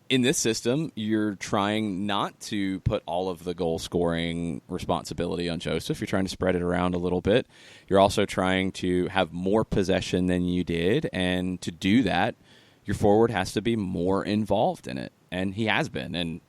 In this system, you're trying not to put all of the goal-scoring responsibility on Joseph. You're trying to spread it around a little bit. You're also trying to have more possession than you did, and to do that, your forward has to be more involved in it, and he has been, and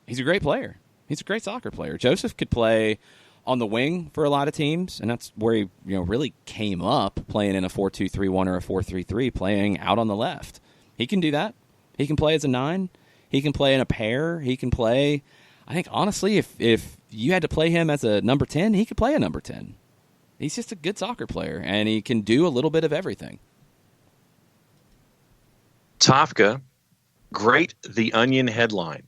he's a great player. He's a great soccer player. Joseph could play on the wing for a lot of teams, and that's where he really came up, playing in a 4-2-3-1 or a 4-3-3, playing out on the left. He can do that. He can play as a 9. He can play in a pair. He can play, I think, honestly, if you had to play him as a number 10, he could play a number 10. He's just a good soccer player, and he can do a little bit of everything. Tofka, great The Onion headline.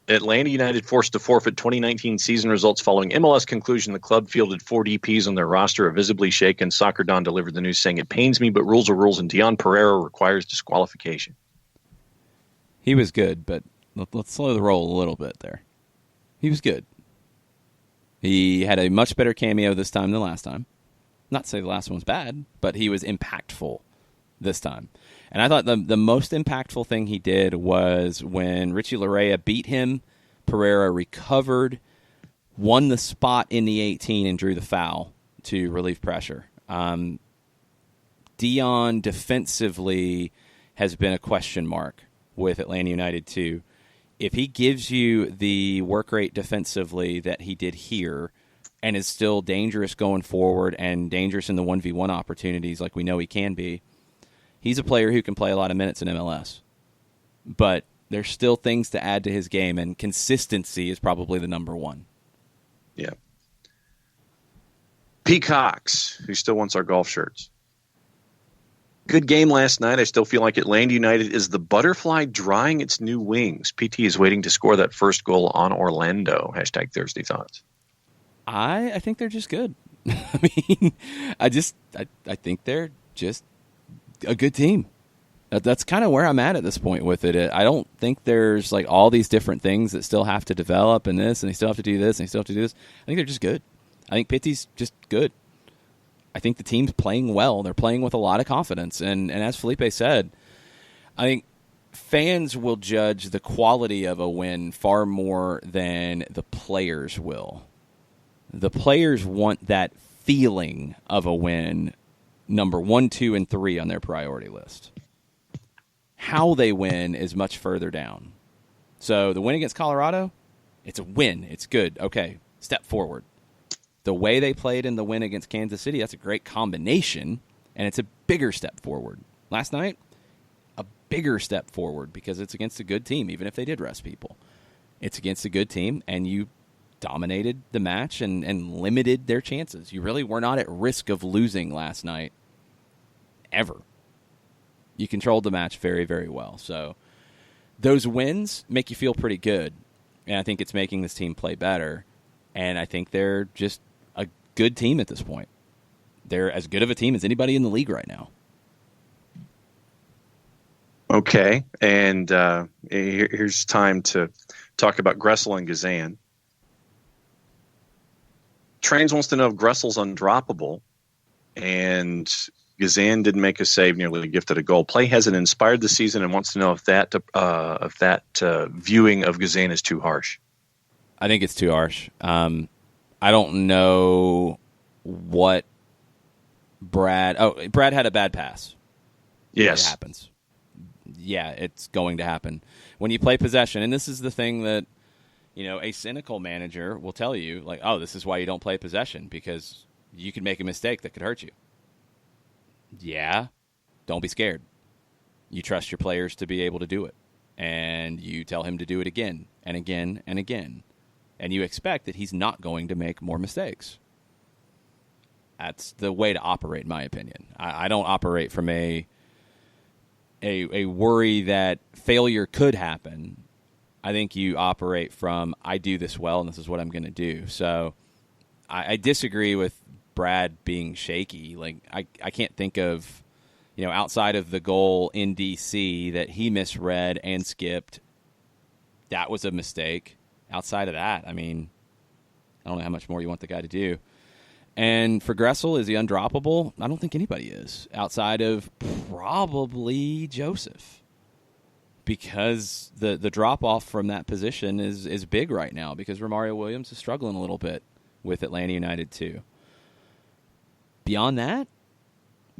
Atlanta United forced to forfeit 2019 season results following MLS conclusion. The club fielded 4 DPs on their roster, are visibly shaken. Soccer Don delivered the news saying, "It pains me, but rules are rules, and Dion Pereira requires disqualification." He was good, but let's slow the roll a little bit there. He was good. He had a much better cameo this time than last time. Not to say the last one was bad, but he was impactful this time. And I thought the most impactful thing he did was when Richie Larea beat him, Pereira recovered, won the spot in the 18, and drew the foul to relieve pressure. Dion defensively has been a question mark with Atlanta United too. If he gives you the work rate defensively that he did here and is still dangerous going forward and dangerous in the 1v1 opportunities like we know he can be, he's a player who can play a lot of minutes in MLS. But there's still things to add to his game, and consistency is probably the number one. Yeah. Peacocks, who still wants our golf shirts. Good game last night. I still feel like Atlanta United is the butterfly drying its new wings. PT is waiting to score that first goal on Orlando. # Thursday Thoughts. I think they're just good. I mean, I think they're just a good team. That's kind of where I'm at this point with it. I don't think there's like all these different things that still have to develop and this, and they still have to do this, and they still have to do this. I think they're just good. I think Pitty's just good. I think the team's playing well. They're playing with a lot of confidence. And as Felipe said, I think fans will judge the quality of a win far more than the players will. The players want that feeling of a win number 1, 2, and 3 on their priority list. How they win is much further down. So the win against Colorado, it's a win. It's good. Okay, step forward. The way they played in the win against Kansas City, that's a great combination, and it's a bigger step forward. Last night, a bigger step forward because it's against a good team, even if they did rest people. It's against a good team, and you dominated the match and limited their chances. You really were not at risk of losing last night, ever. You controlled the match very, very well. So those wins make you feel pretty good, and I think it's making this team play better, and I think they're just a good team at this point. They're as good of a team as anybody in the league right now. Okay, and here's time to talk about Gressel and Gazan. Trains wants to know if Gressel's undroppable, and Gazan didn't make a save, nearly gifted a goal. Play hasn't inspired the season, and wants to know if that viewing of Gazan is too harsh. I think it's too harsh. I don't know what Brad had a bad pass. Yes. It happens. Yeah, it's going to happen. When you play possession, and this is the thing that, a cynical manager will tell you, like, oh, this is why you don't play possession, because you could make a mistake that could hurt you. Yeah, don't be scared. You trust your players to be able to do it, and you tell him to do it again and again and again. and you expect that he's not going to make more mistakes. That's the way to operate, in my opinion. I don't operate from a worry that failure could happen. I think you operate from, I do this well, and this is what I'm going to do. So I disagree with Brad being shaky. Like, I can't think of, outside of the goal in D.C. that he misread and skipped. That was a mistake. Outside of that, I mean, I don't know how much more you want the guy to do. And for Gressel, is he undroppable? I don't think anybody is, outside of probably Joseph. Because the drop-off from that position is big right now, because Romario Williams is struggling a little bit with Atlanta United too. Beyond that,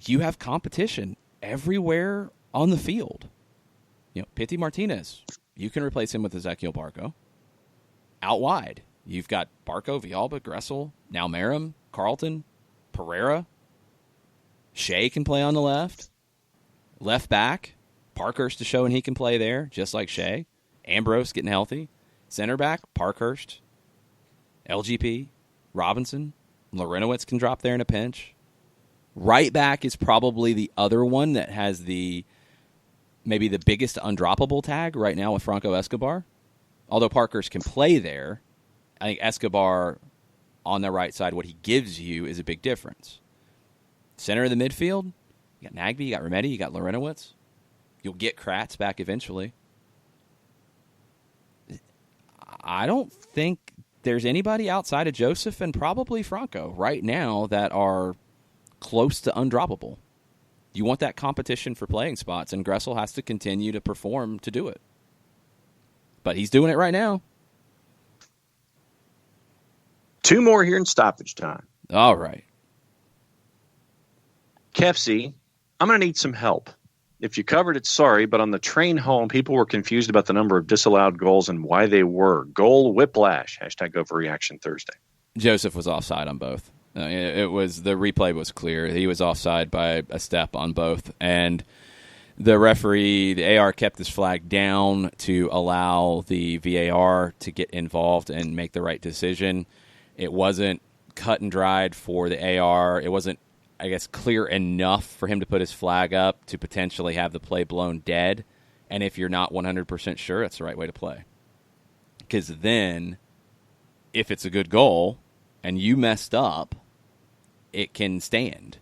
you have competition everywhere on the field. Pity Martinez, you can replace him with Ezequiel Barco. Out wide, you've got Barco, Villalba, Gressel, now Merrim, Carlton, Pereira. Shea can play on the left. Left back, Parkhurst is showing he can play there, just like Shea. Ambrose getting healthy. Center back, Parkhurst. LGP, Robinson. Lorenowitz can drop there in a pinch. Right back is probably the other one that has maybe the biggest undroppable tag right now with Franco Escobar. Although Parkhurst can play there, I think Escobar on the right side, what he gives you is a big difference. Center of the midfield, you got Nagbe, you got Remedi, you got Lorenowitz. You'll get Kratz back eventually. I don't think there's anybody outside of Joseph and probably Franco right now that are close to undroppable. You want that competition for playing spots, and Gressel has to continue to perform to do it. But he's doing it right now. 2 more here in stoppage time. All right. Kefsey, I'm going to need some help. If you covered it, sorry, but on the train home, people were confused about the number of disallowed goals and why they were. Goal whiplash. Hashtag Overreaction Thursday. Joseph was offside on both. The replay was clear. He was offside by a step on both. And the referee, the AR, kept his flag down to allow the VAR to get involved and make the right decision. It wasn't cut and dried for the AR. It wasn't, I guess, clear enough for him to put his flag up to potentially have the play blown dead. And if you're not 100% sure, that's the right way to play. Because then, if it's a good goal and you messed up, it can stand.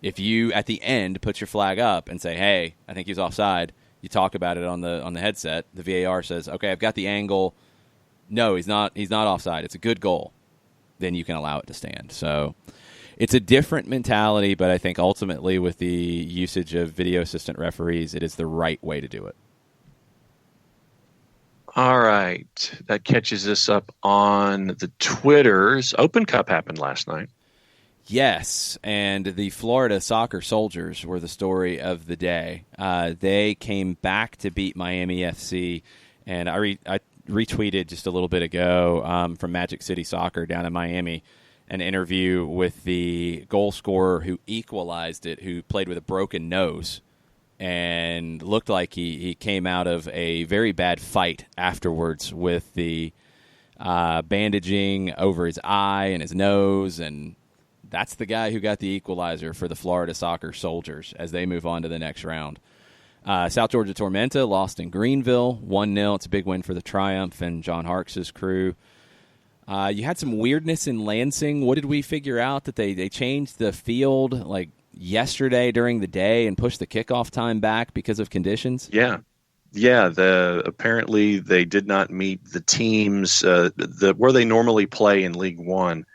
If you, at the end, put your flag up and say, hey, I think he's offside, you talk about it on the headset, the VAR says, okay, I've got the angle. No, he's not offside. It's a good goal. Then you can allow it to stand. So it's a different mentality, but I think ultimately with the usage of video assistant referees, it is the right way to do it. All right. That catches us up on the Twitters. Open Cup happened last night. Yes, and the Florida Soccer Soldiers were the story of the day. They came back to beat Miami FC, and I retweeted just a little bit ago from Magic City Soccer down in Miami, an interview with the goal scorer who equalized it, who played with a broken nose and looked like he came out of a very bad fight afterwards with the bandaging over his eye and his nose, and that's the guy who got the equalizer for the Florida Soccer Soldiers as they move on to the next round. South Georgia Tormenta lost in Greenville, 1-0. It's a big win for the Triumph and John Harkes' crew. You had some weirdness in Lansing. What did we figure out? That they changed the field like yesterday during the day and pushed the kickoff time back because of conditions? Yeah. Apparently they did not meet the teams where they normally play in League One.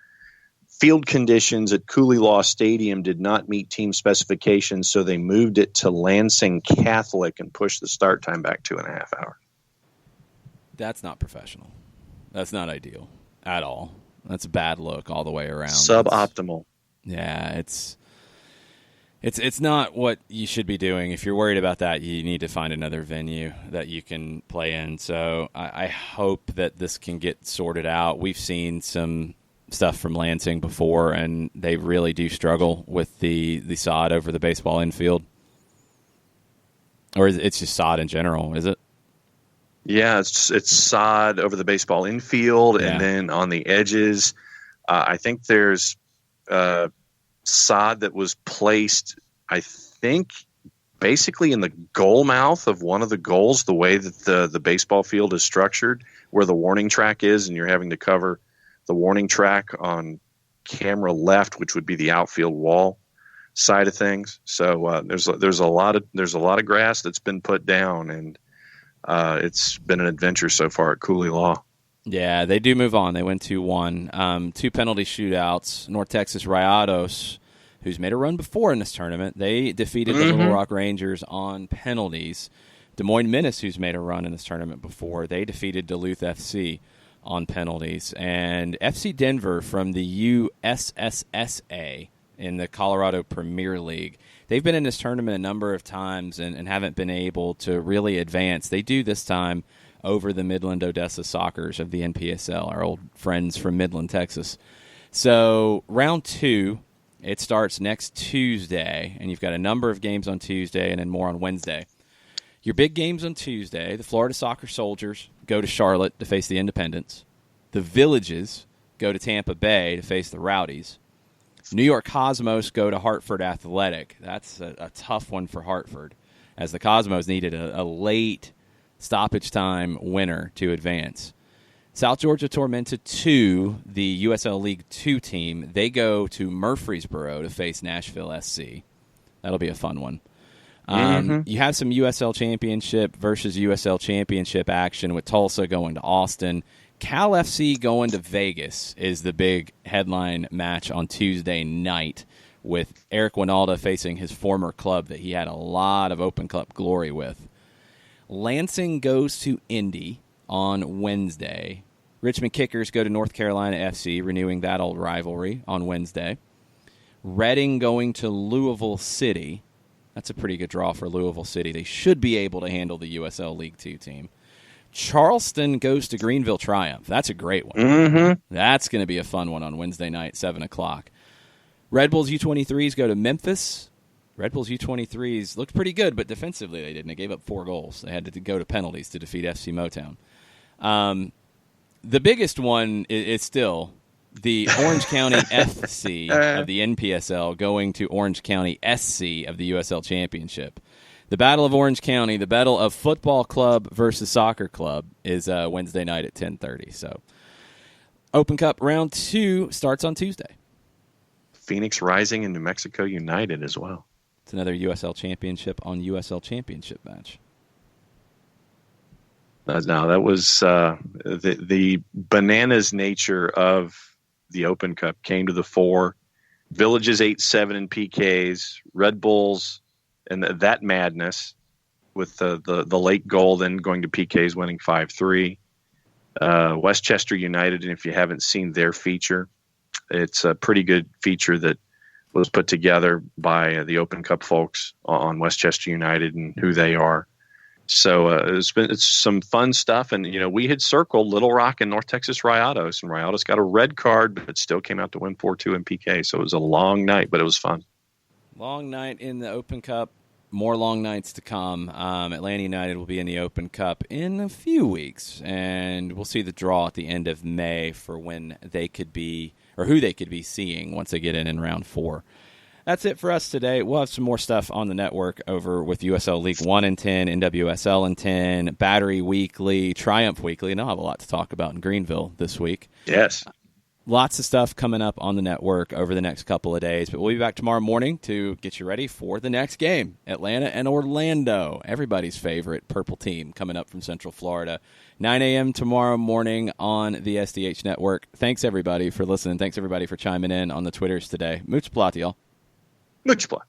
Field conditions at Cooley Law Stadium did not meet team specifications, so they moved it to Lansing Catholic and pushed the start time back 2.5 hours. That's not professional. That's not ideal at all. That's a bad look all the way around. Suboptimal. It's not what you should be doing. If you're worried about that, you need to find another venue that you can play in. So I hope that this can get sorted out. We've seen some stuff from Lansing before, and they really do struggle with the sod over the baseball infield. Or it's just sod in general, is it? Yeah, it's sod over the baseball infield, and then on the edges, I think there's sod that was placed, I think, basically in the goal mouth of one of the goals, the way that the baseball field is structured, where the warning track is, and you're having to cover the warning track on camera left, which would be the outfield wall side of things. So there's a lot of grass that's been put down, and it's been an adventure so far at Cooley Law. Yeah, they do move on. They win 2-1. 2 penalty shootouts. North Texas Rayados, who's made a run before in this tournament, they defeated the Little Rock Rangers on penalties. Des Moines Menace, who's made a run in this tournament before, they defeated Duluth FC on penalties. And FC Denver from the USSSA in the Colorado Premier League, they've been in this tournament a number of times and haven't been able to really advance. They do this time over the Midland Odessa Sockers of the NPSL, our old friends from Midland, Texas. So round 2, it starts next Tuesday, and you've got a number of games on Tuesday and then more on Wednesday. Your big games on Tuesday, the Florida Soccer Soldiers go to Charlotte to face the Independents. The Villages go to Tampa Bay to face the Rowdies. New York Cosmos go to Hartford Athletic. That's a tough one for Hartford, as the Cosmos needed a late stoppage time winner to advance. South Georgia Tormenta 2, the USL League 2 team, they go to Murfreesboro to face Nashville SC. That'll be a fun one. You have some USL Championship versus USL Championship action with Tulsa going to Austin. Cal FC going to Vegas is the big headline match on Tuesday night, with Eric Winalda facing his former club that he had a lot of Open Cup glory with. Lansing goes to Indy on Wednesday. Richmond Kickers go to North Carolina FC, renewing that old rivalry on Wednesday. Reading going to Louisville City. That's a pretty good draw for Louisville City. They should be able to handle the USL League 2 team. Charleston goes to Greenville Triumph. That's a great one. That's going to be a fun one on Wednesday night, 7 o'clock. Red Bulls U23s go to Memphis. Red Bulls U23s looked pretty good, but defensively they didn't. They gave up 4 goals. They had to go to penalties to defeat FC Motown. The biggest one is still the Orange County FC of the NPSL going to Orange County SC of the USL Championship. The Battle of Orange County, the battle of football club versus soccer club, is Wednesday night at 10:30. So, Open Cup round 2 starts on Tuesday. Phoenix Rising and New Mexico United as well. It's another USL Championship on USL Championship match. No, that was the bananas nature of the Open Cup came to the fore. Villages 8-7 in PKs, Red Bulls, and that madness with the late goal, then going to PKs, winning 5-3. Westchester United, and if you haven't seen their feature, it's a pretty good feature that was put together by the Open Cup folks on Westchester United and who they are. So it's some fun stuff, and we had circled Little Rock and North Texas Rayados, and Rayados got a red card, but still came out to win 4-2 in PK. So it was a long night, but it was fun. Long night in the Open Cup. More long nights to come. Atlanta United will be in the Open Cup in a few weeks, and we'll see the draw at the end of May for when they could be, or who they could be seeing once they get in round 4. That's it for us today. We'll have some more stuff on the network over with USL League 1 and 10, NWSL and 10, Battery Weekly, Triumph Weekly, and I'll have a lot to talk about in Greenville this week. Yes. Lots of stuff coming up on the network over the next couple of days, but we'll be back tomorrow morning to get you ready for the next game, Atlanta and Orlando, everybody's favorite purple team coming up from Central Florida. 9 a.m. tomorrow morning on the SDH Network. Thanks, everybody, for listening. Thanks, everybody, for chiming in on the Twitters today. Much plot, y'all. Much plot.